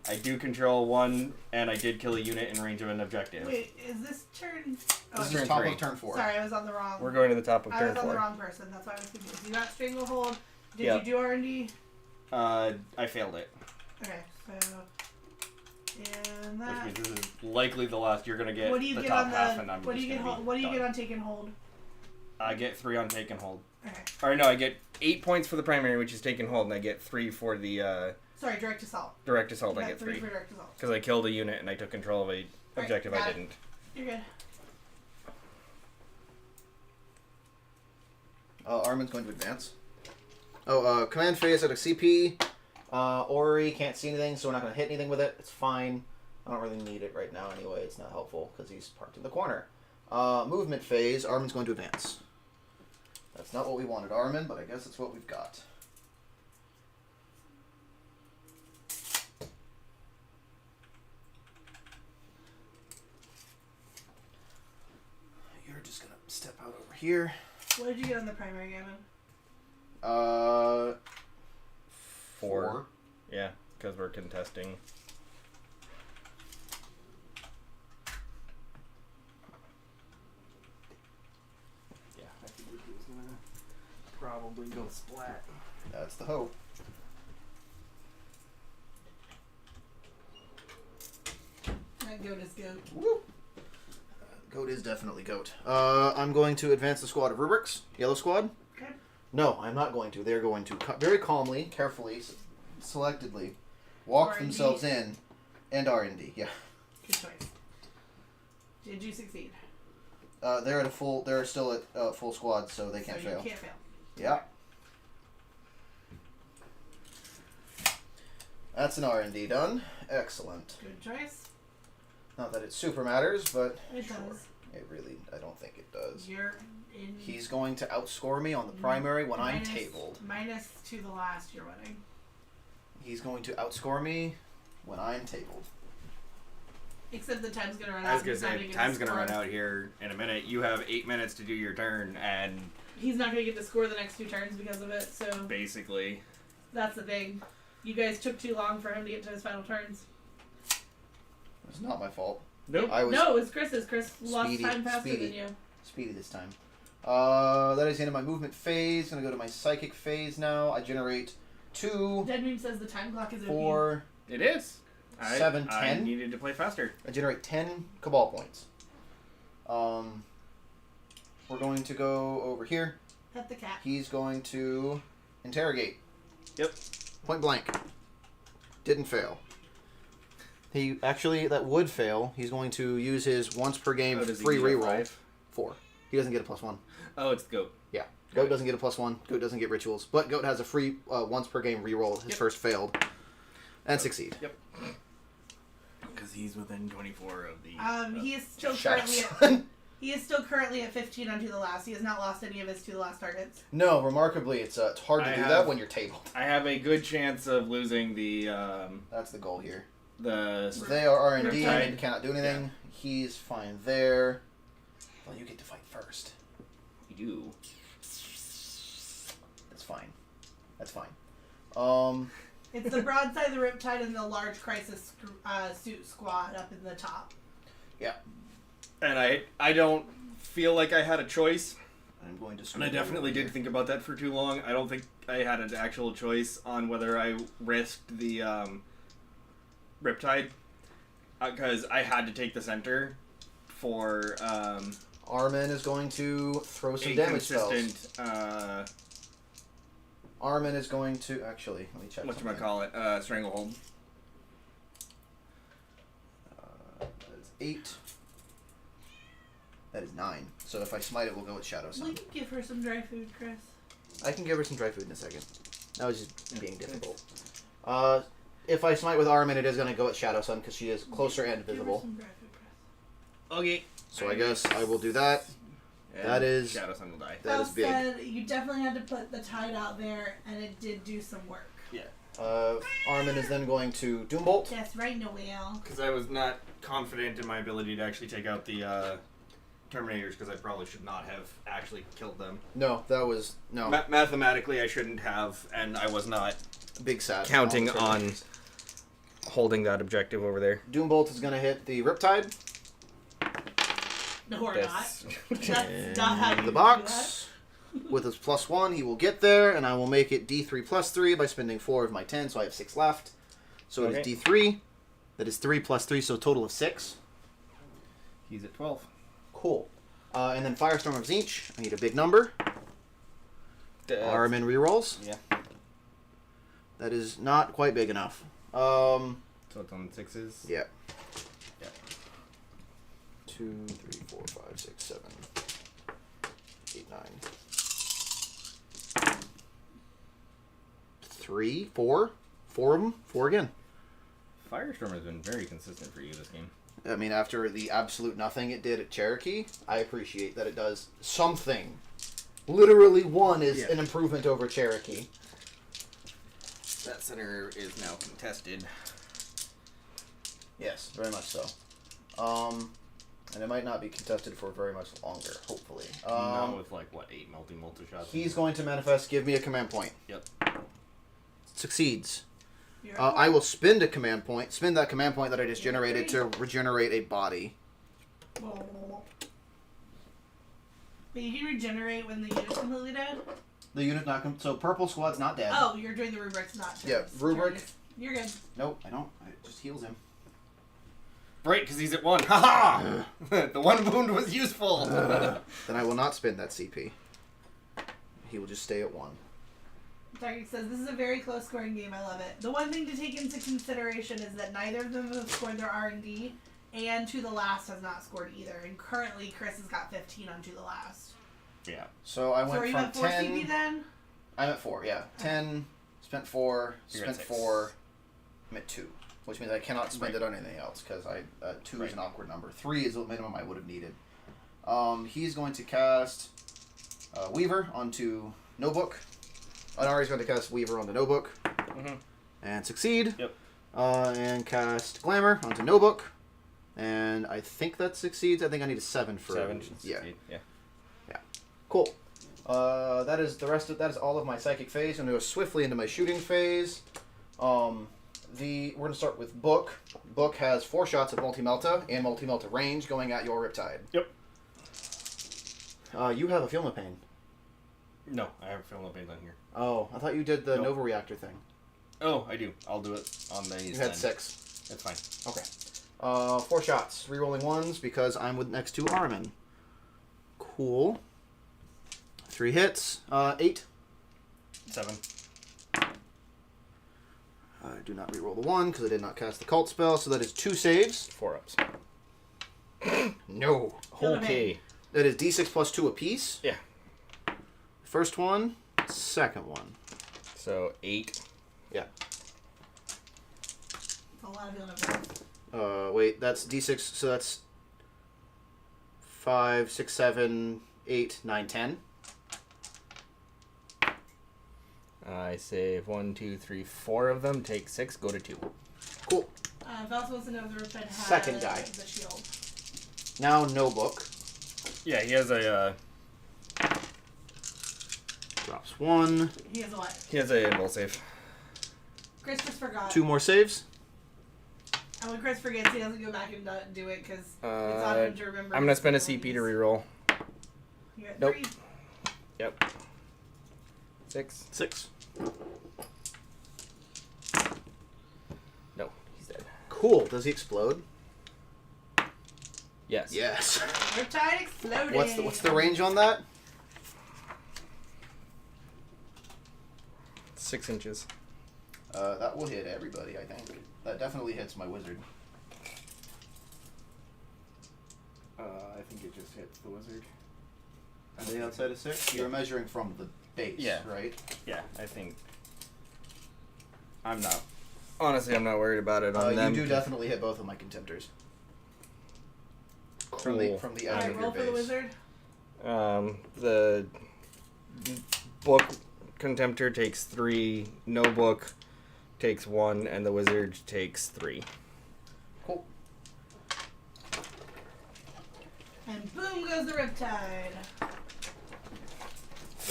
I do control 1, and I did kill a unit in range of an objective. Wait, is this turn? Oh, This turn is top 3. of turn 4. sorry, I was on the wrong. We're going to the top of I turn was on 4. the wrong person. That's why I was confused. You got Stranglehold. Did Yep. you do R&D? I failed it. Okay, so and that. Which means this is likely the last you're gonna get What do you the get top on half, the? and I'm What do just you get? gonna be What do you done. get on take and hold? I get 3 on take and hold. Okay, Or no, I get 8 points for the primary, which is take and hold, and I get 3 for the sorry, direct assault. direct assault. You I got get 3 3 for direct assault. because I killed a unit and I took control of a objective got I it. didn't. You're good. Armin's going to advance. Command phase at a CP. Ori can't see anything, so we're not going to hit anything with it. It's fine. I don't really need it right now anyway. It's not helpful because he's parked in the corner. Movement phase. Armin's going to advance. That's not what we wanted, Armin, but I guess it's what we've got. You're just going to step out over here. What did you get on the primary, Gavin? 4. Yeah, because we're contesting. Yeah, I figured he was gonna probably go splat. That's the hope. That goat is goat. Woo. Goat is definitely goat. I'm going to advance the squad of rubrics. Yellow squad. Okay. No, I'm not going to. They're going to very calmly, carefully, selectively walk R&D. themselves in, and R&D. Yeah, Good choice. Did you succeed? they're at a full. They're still at full squad, so they can't so fail. You can't fail. Yeah. That's an R&D done. Excellent. Good choice. Not that it super matters, but It sure. does. It really, I don't think it does. You're in. He's going to outscore me on the primary when I'm minus- tabled. Minus to the last you're winning. He's going to outscore me when I'm tabled. Except the time's gonna run out. I was gonna He's not say get time's the gonna run score. out here in a minute. You have 8 minutes to do your turn, and He's not gonna get to score the next 2 turns because of it. So basically, that's the thing. You guys took too long for him to get to his final turns. It's not my fault. nope. I was No, it was Chris's. Chris lost Speedy- time faster speedy. than you. speedy this time. That is the end of my movement phase. Gonna go to my psychic phase now. I generate 2, Dead Moon says the time clock is 4. It is. 7, I 10. needed to play faster. I generate 10 Cabal points. We're going to go over here. Pet the cat. He's going to interrogate. Yep. Point blank. Didn't fail. He actually, that would fail. He's going to use his once per game Oh, does he free get a reroll. 5? 4. He doesn't get a +1. Oh, it's the goat. Yeah. Goat doesn't get a +1. Goat doesn't get rituals. But Goat has a free once per game reroll. His Yep. first failed. And succeed. Yep. Because he's within 24 of the. He is still Shut currently up, at, son. he is still currently at 15 on To the Last. He has not lost any of his To the Last targets. No, remarkably, it's hard to I do have- that when you're tabled. I have a good chance of losing the That's the goal here. the. They are R&D Riptide. and cannot do anything. He's fine there. Well, you get to fight first. You. That's fine. That's fine. It's the Broadside, the Riptide, and the Large Crisis suit squad up in the top. And I don't feel like I had a choice. I'm going to. And I definitely did think about that for too long. I don't think I had an actual choice on whether I risked the Riptide. Because I had to take the center for Armin is going to throw some damage spells. consistent, Armin is going to actually. Let me check. whatchamacallit, Stranglehold. That is 8. That is 9. So if I smite it, we'll go with Shadow We Sun. can give her some dry food, Chris. I can give her some dry food in a second. That was just being difficult. If I smite with Armin, it is going to go with Shadow Sun because she is closer and Give her visible. some dry food, Chris. Okay. So I guess I will do that. And That is- Shadow Sun will die. That is big. Said you definitely had to put the tide out there, and it did do some work. Armin is then going to Doombolt. That's right, Noelle. Because I was not confident in my ability to actually take out the Terminators, because I probably should not have actually killed them. No, that was no Mathematically, I shouldn't have, and I was not. big sad. Counting All the on turns. holding that objective over there. Doombolt is going to hit the Riptide. No, or That's- not. That's not how you The do box. With his +1, he will get there, and I will make it D3 + 3 by spending 4 of my 10, so I have 6 left. So it is Okay. D3. That is 3 + 3, so a total of 6. He's at 12. Cool. And then Firestorm of Zinch. I need a big number. Armin rerolls. Yeah. That is not quite big enough. So it's on 6s. Yeah. Yeah. 2, 3, 4, 5, 6, 7, 8, 9. 3, 4. 4 of them. 4 again. Firestorm has been very consistent for you this game. I mean, after the absolute nothing it did at Cherokee, I appreciate that it does something. Literally 1 is an improvement over Cherokee. That center is now contested. Yes, very much so. And it might not be contested for very much longer, hopefully. Not with, like, what, 8 multi shots? He's going to manifest, give me a command point. Yep. Succeeds. You're I will spend a command point, spend that command point that I just generated to regenerate a body. But you can regenerate when the unit's completely dead? The unit's not so purple squad's not dead. Oh, you're doing the rubrics, not Yeah, turns. rubric. Turns. You're good. Nope, I don't. It just heals him. Right, because he's at 1. Ha ha! The 1 wound was useful. Then I will not spend that CP. He will just stay at 1. Target says, this is a very close scoring game. I love it. The one thing to take into consideration is that neither of them have scored their R&D, and To the Last has not scored either. And currently, Chris has got 15 on To the Last. Yeah. So I So went are you from at 4 10. CP then? I'm at 4, yeah. 10, spent 4, You're at spent 6. 4, I'm at 2. Which means I cannot spend it on anything else, because 2 is an awkward number. 3 is the minimum I would have needed. He's going to cast Weaver onto Notebook. Anari's going to cast Weaver onto Notebook. And succeed. Yep. And cast Glamour onto Notebook. And I think that succeeds. I think I need a 7 for... 7 should Yeah. succeed. Yeah. Cool. That is that is all of my psychic phase. I'm gonna go swiftly into my shooting phase. We're gonna start with Book. Book has 4 shots of multi-melta and multi-melta range going at your Riptide. Yep. You have a Feel No Pain. No, I have Feel No Pains on here. Oh, I thought you did the Nope. Nova Reactor thing. Oh, I do. I'll do it on these. You had then. 6. That's fine. Okay. 4 shots. Rerolling 1s because I'm with next to Armin. Cool. 3 hits. 8. 7. I do not reroll the 1 because I did not cast the cult spell, so that is 2 saves. 4 ups. No. Okay. That is d6 plus 2 apiece. Yeah. First one, second one. So 8. Yeah. A lot of Villanova. Wait, that's d6, so that's 5, 6, 7, 8, 9, 10. I save 1, 2, 3, 4 of them. Take 6. Go to 2. Cool. Val wants to know if the Riptide has Second guy. the shield. Now, no book. Yeah, he has a Drops 1. He has a what? he has a will save. Chris just forgot. 2 more saves. And when Chris forgets, he doesn't go back and do it because it's on him to remember. I'm gonna his spend a abilities. CP to reroll. You got Nope. 3. Yep. 6. 6. No, he's dead. Cool. Does he explode? Yes. Yes. Riptide exploded. What's the range on that? 6 inches. That will hit everybody, I think. That definitely hits my wizard. I think it just hits the wizard. Are they outside of 6? You're measuring from the base, Yeah. right? Yeah, I think. I'm not. Honestly, I'm not worried about it on them. You do definitely hit both of my contemptors. Cool. From the All edge right, of your roll for the base. wizard. The book contemptor takes 3, no book takes 1, and the wizard takes 3. Cool. And boom goes the Riptide.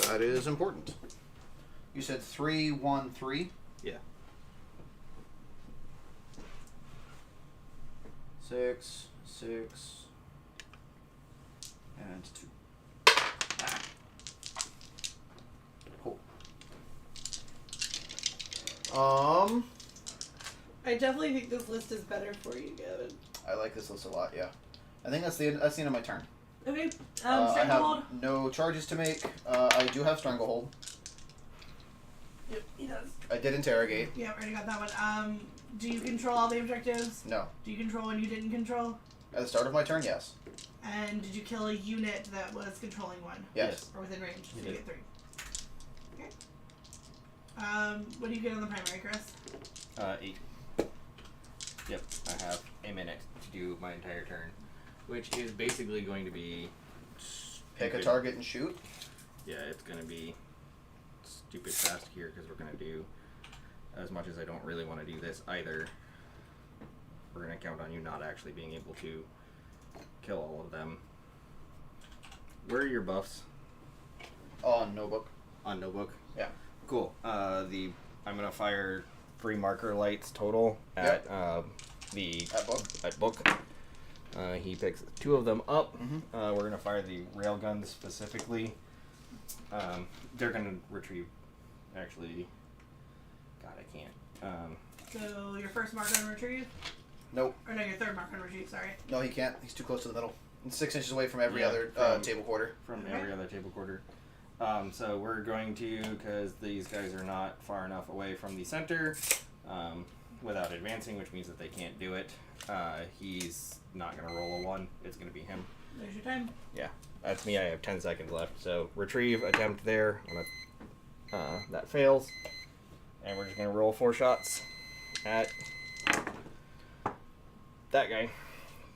That is important. You said 3, 1, 3? Yeah. 6, 6, and 2. Cool. I definitely think this list is better for you, Gavin. I like this list a lot. Yeah. I think that's the end of my turn. Okay. I Stranglehold. have no charges to make. I do have Stranglehold. Yep, he does. I did interrogate. Yeah, already got that one. Do you control all the objectives? No. Do you control when you didn't control? At the start of my turn, yes. And did you kill a unit that was controlling one? Yes. Or within range? So You you did. get 3. Okay. What do you get on the primary, Chris? 8. Yep, I have a minute to do my entire turn, which is basically going to be. Pick a stupid. target and shoot. Yeah, it's going to be stupid fast here because we're going to do, as much as I don't really want to do this either, we're going to count on you not actually being able to kill all of them. Where are your buffs? On no book. On no book? Yeah. Cool. I'm going to fire 3 marker lights total at At book. book. He picks 2 of them up. Mhm. We're gonna fire the railgun specifically. They're gonna retrieve. Actually, God, I can't. So your first mark on retrieve? Nope. Or no, your third mark on retrieve, sorry. No, he can't. He's too close to the middle. He's 6 inches away from every Yeah, other from- table quarter. From Okay. every other table quarter. So we're going to, because these guys are not far enough away from the center, without advancing, which means that they can't do it. He's not gonna roll a 1. It's gonna be him. There's your time. Yeah, that's me. I have 10 seconds left. So retrieve attempt there. That fails, and we're just gonna roll 4 shots at that guy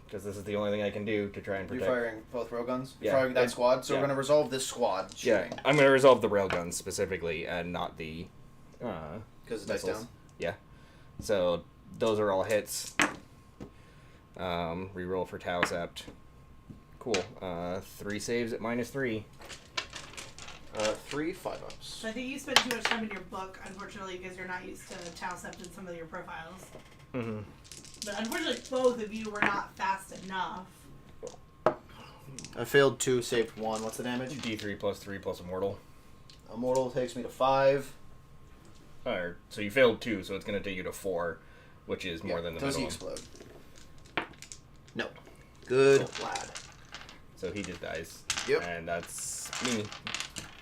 because this is the only thing I can do to try and You're protect. firing both railguns? You're Yeah. firing that squad? So yeah. we're going to resolve this squad Yeah, shooting. I'm gonna resolve the railguns specifically and not the Because it dies missiles. down. Yeah, so those are all hits. Reroll for Tau Sept. Cool. 3 saves at -3. 3 5-ups. So I think you spent too much time in your book, unfortunately, because you're not used to Tau Sept in some of your profiles. Mm-hmm. But unfortunately, both of you were not fast enough. I failed 2, saved 1. What's the damage? D3 plus 3 plus Immortal. Immortal takes me to 5. Or, so you failed 2, so it's going to take you to 4, which is more than the Does he minimum. explode? No. Good lad. So he just dies. Yep. And that's me.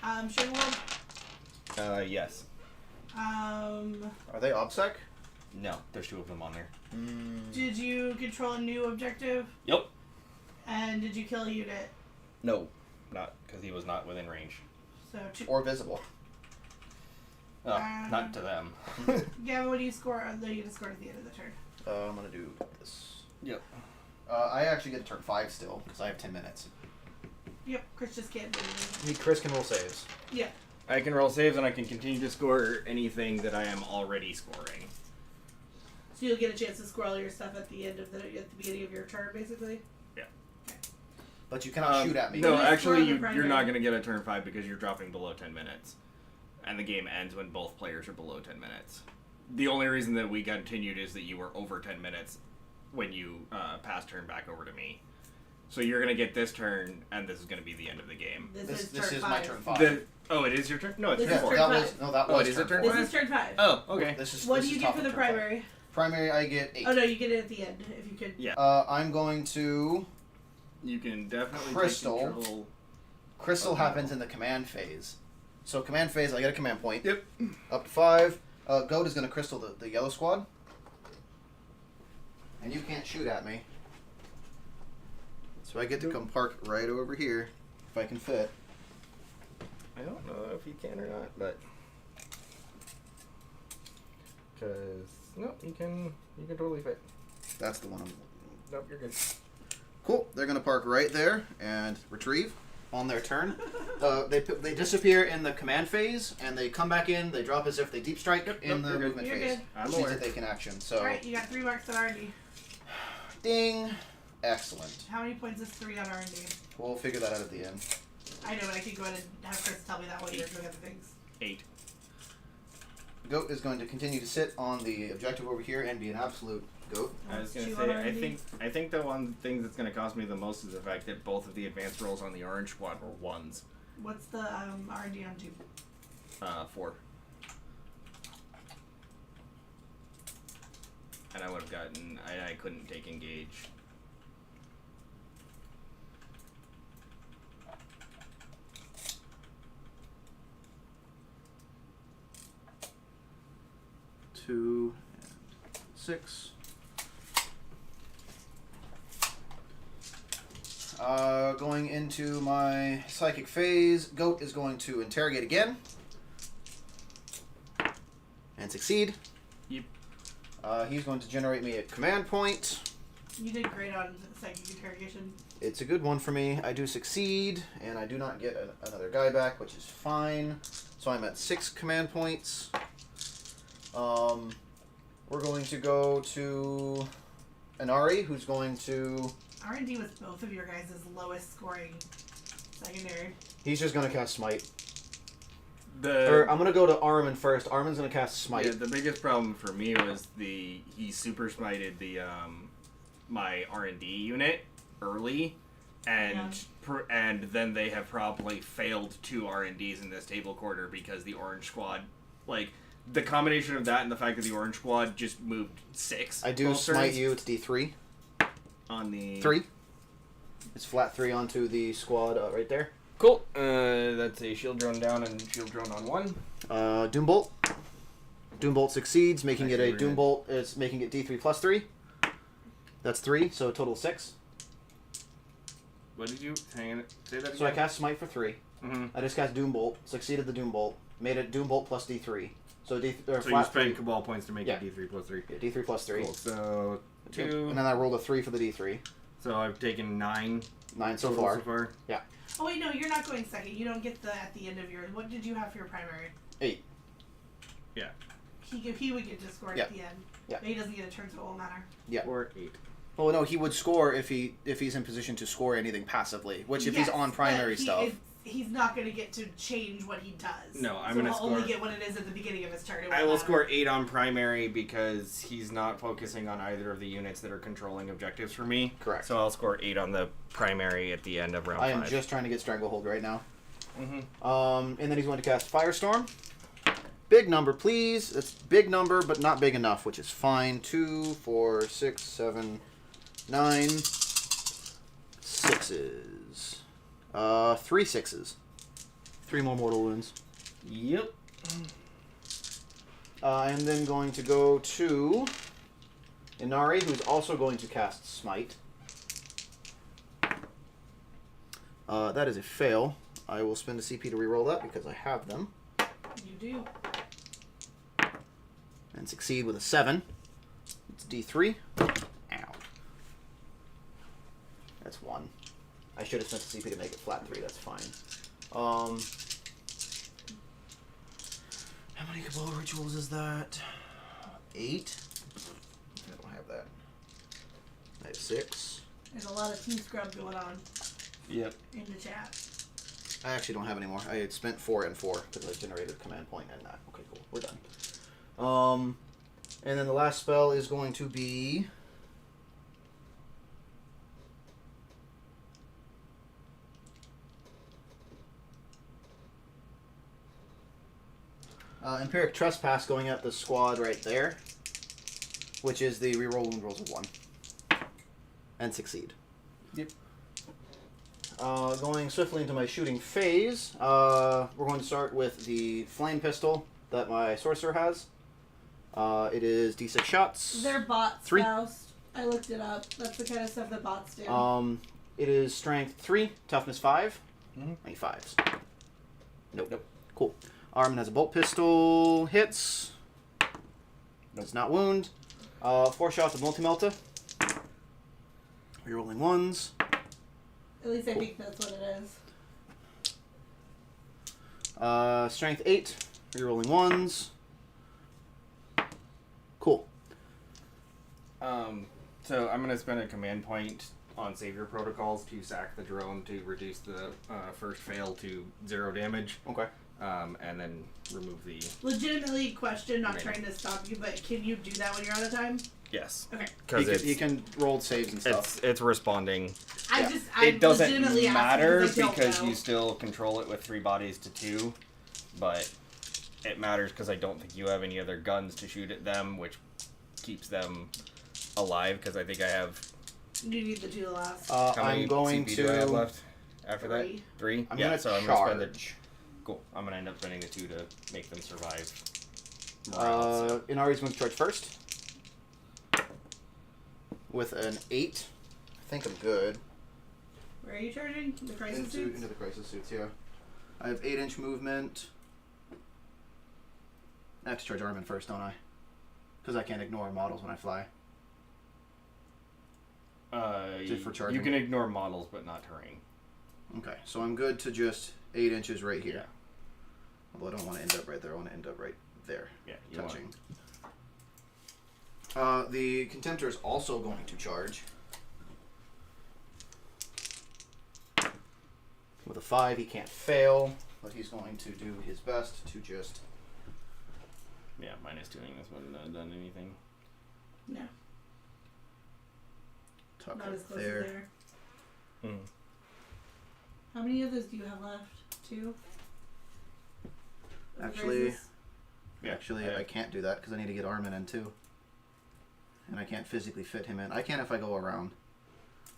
Shingwald, Yes. Are they OBSEC? No, there's 2 of them on there. did you control a new objective? Yep. And did you kill a unit? No, not because he was not within range. So, Or visible? Not to them. Gavin, what do you score? You just scored at the end of the turn. I'm going to do this. Yep. I actually get to turn 5 still, because I have 10 minutes. Yep, Chris just can't do anything. Chris can roll saves. Yeah. I can roll saves and I can continue to score anything that I am already scoring. So you'll get a chance to score all your stuff at the end of at the beginning of your turn, basically. But you cannot shoot at me. No, You actually, score the you're primary. not going to get a turn 5 because you're dropping below 10 minutes. And the game ends when both players are below 10 minutes. The only reason that we continued is that you were over 10 minutes when you pass turn back over to me. So you're gonna get this turn, and this is gonna be the end of the game. This This turn is 5. my turn 5. It is your turn. No, it's This turn is four. turn that was five. no, that Oh, was it is a turn This five? is turn 5. Oh, okay. This is What this do you is get top for of the turn five. primary? Primary, I get 8. Oh no, you get it at the end if you could. Yeah. I'm going to You can definitely Crystal. take control. Crystal Okay. happens in the command phase. So command phase, I get a command point. Yep. Up to 5. Goat is going to crystal the yellow squad. And you can't shoot at me. So I get to come park right over here, if I can fit. I don't know if you can or not, but because no, you can totally fit. That's the one I'm... Nope, you're good. Cool. They're going to park right there and retrieve on their turn. They disappear in the command phase, and they come back in. They drop as if they deep strike in the you're good. movement You're phase. good. I'm Which means aware. that they can action. So, Alright, you got 3 marks on R&D. ding. Excellent. How many points is 3 on R&D? We'll figure that out at the end. I know, but I could go ahead and have Chris tell me that while you're doing other things. 8. Goat is going to continue to sit on the objective over here and be an absolute goat. I was gonna Two say, on I R&D. think the one thing that's gonna cost me the most is the fact that both of the advanced rolls on the orange squad were 1s. What's the R&D on 2? 4. And I would have gotten. I couldn't take engage. Two and 6. Going into my psychic phase, Goat is going to interrogate again. And succeed. Yep. He's going to generate me a command point. You did great on psychic interrogation. It's a good one for me. I do succeed, and I do not get another guy back, which is fine. So I'm at 6 command points. We're going to go to Inari, who's going to... R&D was both of your guys' lowest scoring secondary. He's just going to cast Smite. The I'm going to go to Armin first. Armin's going to cast Smite. yeah, the biggest problem for me was he super smited the my R&D unit early, and and then they have probably failed 2 R&Ds in this table quarter because the orange squad, like the combination of that and the fact that the orange squad just moved 6. I do both Smite turns you. It's D3. on the 3. It's flat 3 onto the squad right there. Cool. That's a shield drone down and shield drone on 1. Doombolt. Doombolt succeeds, making it a Actually, we're Doombolt. It's making it D3 plus 3. That's 3, so a total 6. What did you hang on? Say that again. So I cast Smite for 3. Mm-hmm. I just cast Doombolt, succeeded the Doombolt, made it Doombolt plus D3. So So you flat spend 3. Cabal points to make Yeah. it D3 plus 3. Yeah, D3 plus 3. Cool. So 2. And then I rolled a 3 for the D3. So I've taken 9 9 so total far. So far. Oh wait, no, you're not going second. You don't get the at the end of your. What did you have for your primary? 8. He would get to score Yeah. at the end. Yeah. But he doesn't get a turn, so it won't matter. Or 8. Well, no, he would score if he's in position to score anything passively. Which, if he's Yes, on primary but stuff, he's not going to get to change what he does. No, I'm so gonna he'll only score- get what it is at the beginning of his turn. It I won't will matter. score 8 on primary because he's not focusing on either of the units that are controlling objectives for me. Correct. So I'll score 8 on the primary at the end of round I 5. am just trying to get Stranglehold right now. Mm-hmm. And then he's going to cast Firestorm. Big number, please. It's big number, but not big enough, which is fine. 2, 4, 6, 7, 9 sixes. 3 sixes. 3 more mortal wounds. Yep. And then going to go to Inari, who's also going to cast Smite. That is a fail. I will spend a CP to reroll that because I have them. You do. And succeed with a 7. It's D3. Ow. That's 1. I should have spent the CP to make it flat 3. That's fine. How many Cabal rituals is that? 8? I don't have that. I have 6. There's a lot of team scrub going on Yep. in the chat. I actually don't have any more. I had spent 4 and 4 because I generated a command point and that. Okay, cool. We're done. And then the last spell is going to be Empiric Trespass going at the squad right there, which is the reroll wound rolls of 1. And succeed. Yep. Going swiftly into my shooting phase, we're going to start with the flame pistol that my sorcerer has. It is D6 shots. They're bots, 3. Faust. I looked it up. That's the kind of stuff that bots do. It is strength 3, toughness 5. Mhm. Any 5s? Nope. Cool. Armin has a bolt pistol. Hits. Does not wound. 4 shots of multi-melta. Rerolling 1s. At least I think that's what it is. Strength 8. Rerolling 1s. Cool. So I'm gonna spend a command point on Savior Protocols to sack the drone to reduce the first fail to 0 damage, Okay. and then remove the. Legitimately question, not Remaining. trying to stop you, but can you do that when you're out of time? Yes. Okay. Because You can roll saves and stuff. it's responding. I It doesn't legitimately matter asked because know. you still control it with 3 bodies to 2, but it matters because I don't think you have any other guns to shoot at them, which keeps them alive. Because I think I have. You need the 2 last. How many I'm going CP do I have to. left after 3. that? 3. I'm yeah, gonna so I'm charge. gonna spend the. Cool. I'm gonna end up spending the 2 to make them survive. Morale, so. Inari's going to charge first. With an 8. I think I'm good. Where are you charging? The crisis suits? Into the crisis suits, yeah. I have 8-inch movement. I have to charge Armin first, don't I? Because I can't ignore models when I fly. Just for charging. You can ignore models, but not terrain. Okay, so I'm good to just 8 inches right here. Yeah. Although I don't want to end up right there. I want to end up right there. Yeah, you Touching. The Contemptor is also going to charge. With a 5, he can't fail, but he's going to do his best to just... Yeah, minus 2ing this wouldn't have done anything. No, tuck not up as close there. as there. Hmm. How many of those do you have left? 2? Of the Actually- crisis? Yeah, Actually, I can't do that because I need to get Armin in too. And I can't physically fit him in. I can if I go around.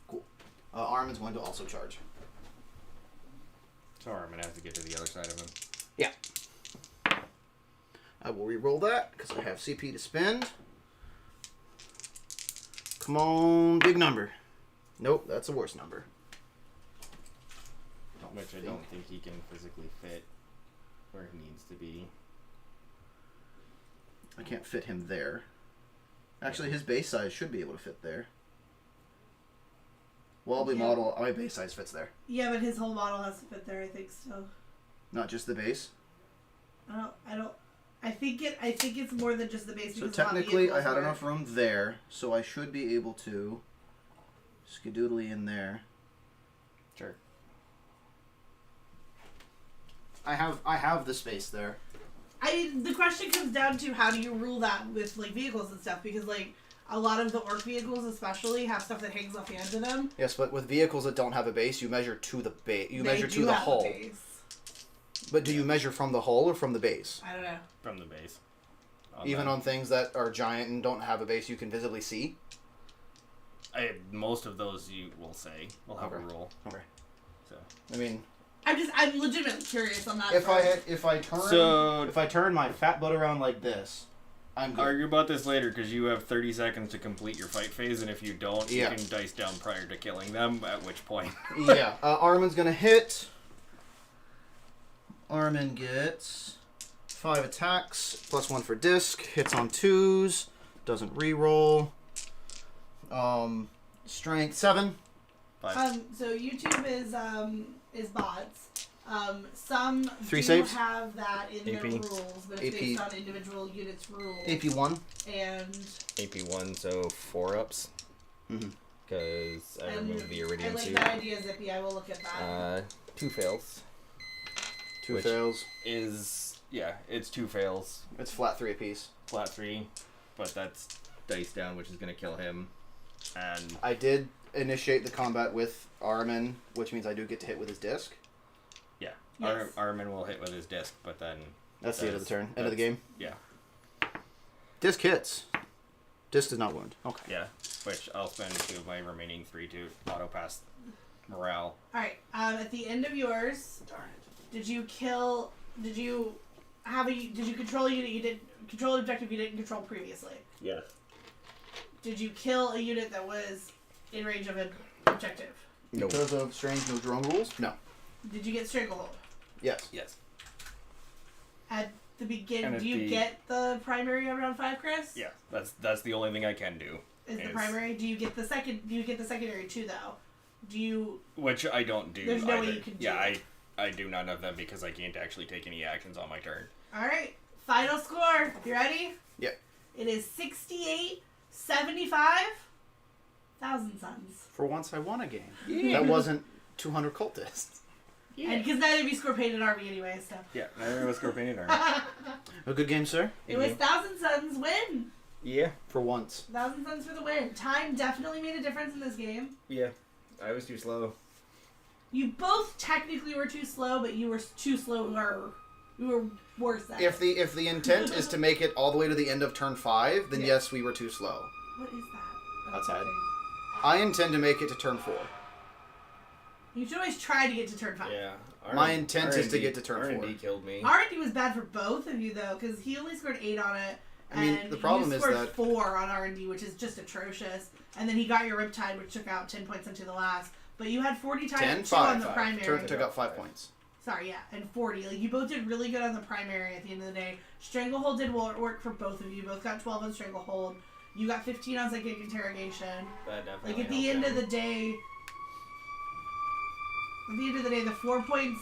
Cool. Armin's going to also charge. Sorry, I'm gonna have to get to the other side of him. Yeah. I will re-roll that because I have CP to spend. Come on, big number. Nope, that's a worse number. Which I don't think he can physically fit where he needs to be. I can't fit him there. Actually, his base size should be able to fit there. Wobbly Yeah. model, my base size fits there. Yeah, but his whole model has to fit there, I think, still. Not just the base. I think it's more than just the base. So because a lot of technically, I vehicles had are- enough room there, so I should be able to skedoodly in there. Sure. I have the space there. The question comes down to how do you rule that with like vehicles and stuff, because like a lot of the orc vehicles especially have stuff that hangs off the end of them. Yes, but with vehicles that don't have a base, you measure to the base. You They measure do to the have a hull. base. But do you measure from the hull or from the base? I don't know. From the base. Even on things that are giant and don't have a base, you can visibly see. Most of those you will say will have Okay. a roll. Okay. So. I mean, I'm legitimately curious on that. if front. if I turn my fat butt around like this, I'm good. Argue about this later because you have 30 seconds to complete your fight phase, and if you don't, Yeah. you can dice down prior to killing them. At which point, Yeah. Armin's gonna hit. Armin gets 5 attacks, +1 for disc, hits on 2s, doesn't reroll. Strength 7. So YouTube is bots. Some 3 do saves? have that in their AP. rules, but it's AP. based on individual units rules. AP1. And AP1, so 4 ups. Mhm. Because I and removed the I Iridium like suit. that idea, Zippy. I will look at that. 2 fails. 2 Which- fails. It's 2 fails. It's flat 3 apiece. Flat 3, but that's dice down, which is going to kill him. And I did initiate the combat with Armin, which means I do get to hit with his disc. yeah, Yes. Armin will hit with his disc, but then That's the end of the turn. End of the game. Yeah. Disc hits. Disc does not wound. Okay. Yeah. Which I'll spend 2 of my remaining 3 to auto pass morale. Alright, at the end of yours, did you control a unit you didn't control, an objective you didn't control previously? Yes. Did you kill a unit that was in range of an objective? No. Because of strange no drone rules? No. Did you get Stranglehold? Yes. Yes. At the beginning, And do you get the primary of round 5, Chris? Yeah. That's the only thing I can do. Is the primary? Do you get the secondary too, though? Do you? Which I don't do. There's no way either. you can do Yeah, it. I do none of them because I can't actually take any actions on my turn. All right. Final score. You ready? Yep. It is 68-75. 1,000 Suns. For once, I won a game. That wasn't 200 cultists. And because neither of you score painted army anyway, so. Yeah, neither of us score painted armor. A good game, sir. It was 1,000 Suns win. Yeah. For once. 1,000 Suns for the win. Time definitely made a difference in this game. Yeah. I was too slow. You both technically were too slow, but you were too slower. You were worse at If the intent is to make it all the way to the end of turn 5, then Yeah. yes, we were too slow. What is that? Outside. I intend to make it to turn 4. You should always try to get to turn 5. Yeah. My intent is to get to turn 4. R&D killed me. R&D was bad for both of you, though, because he only scored 8 on it. I mean, and the problem you is scored that- 4 on R&D, which is just atrocious. And then he got your Riptide, which took out 10 points into the last. But you had 40 10, times 2 on the 5. primary. Took out 5 points. Sorry, yeah, and 40. Like, you both did really good on the primary at the end of the day. Stranglehold did work for both of you. You both got 12 on Stranglehold. You got 15 on Psychic Interrogation. That definitely Like, at the end of the day... At the end of the day, the 4 points...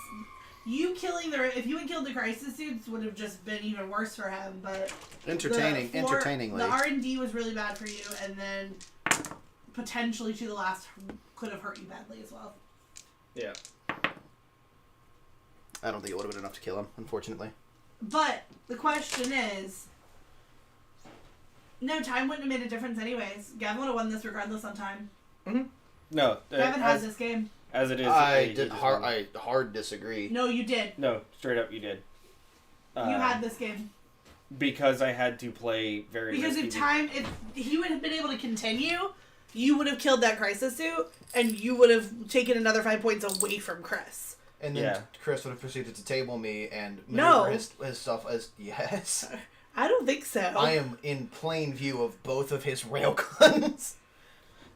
You killing the... If you had killed the Crisis Suits, would have just been even worse for him, but... Entertainingly. The R&D was really bad for you, and then... Potentially to the last could have hurt you badly as well. Yeah. I don't think it would have been enough to kill him, unfortunately. But the question is, no, time wouldn't have made a difference anyways. Gavin would have won this regardless on time. No. Gavin has this game. As it is. I he did just hard. won. I hard disagree. No, you did. No, straight up, you did. You had this game. Because I had to play very. Because if he would have been able to continue, you would have killed that Crisis Suit, and you would have taken another 5 points away from Chris. And then Yeah. Chris would have proceeded to table me and No. maneuver his stuff as yes. I don't think so. I am in plain view of both of his railguns.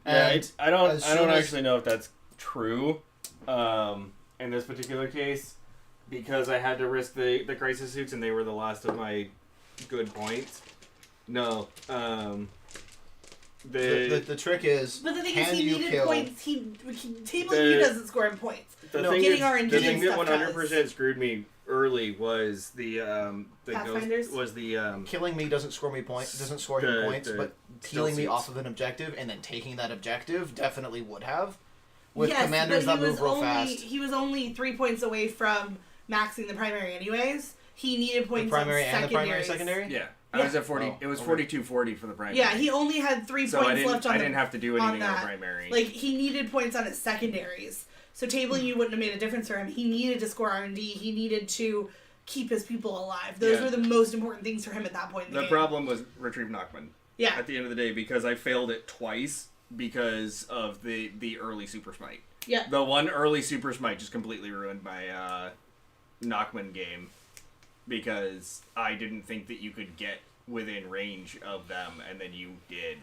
Yeah, And I don't as soon as- actually know if that's true. In this particular case, because I had to risk the Crisis Suits and they were the last of my good points. No. the trick is, But the thing can is, he you needed kill? points. Tabling you doesn't score him points. The No, thing getting is, R&D the and thing that stuff 100% screwed me early was the Pathfinders? ghost was the Killing me doesn't score me points. Doesn't score him points, the but peeling me stealth off of an objective and then taking that objective definitely would have. With yes, commanders but that move real fast. He was only 3 points away from maxing the primary anyways. He needed The points primary on and the primary secondaries. secondary. Yeah. I Yeah. was at 40. Oh, It was okay. 42-40 for the primary. Yeah, he only had 3 So points left on I the didn't have to do on anything on the that. primary. Like, he needed points on his secondaries. So tabling you wouldn't have made a difference for him. He needed to score R&D. He needed to keep his people alive. Those Yeah. were the most important things for him at that point in the the game. problem was retrieve Knockman Yeah. at the end of the day because I failed it twice because of the early super smite. Yeah. The one early super smite just completely ruined my Knockman game because I didn't think that you could get within range of them, and then you did.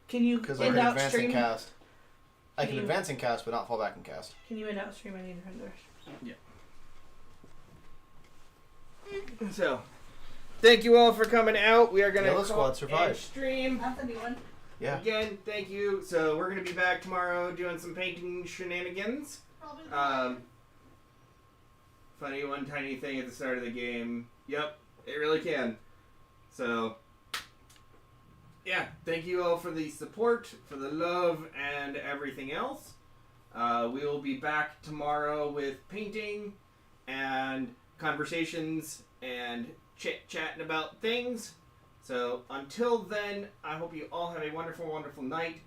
Can you Because I end can out advance stream? and cast. I can You- advance and cast, but not fall back and cast. Can you end out stream any defenders? So, thank you all for coming out. We are going Yellow to Squad survived. stream. That's a new one. Yeah. Again, thank you. So, we're going to be back tomorrow doing some painting shenanigans. Probably Funny one tiny thing at the start of the game. Yep, it really can. So, yeah, thank you all for the support, for the love, and everything else. We will be back tomorrow with painting and conversations and chit-chatting about things. So, until then, I hope you all have a wonderful, wonderful night.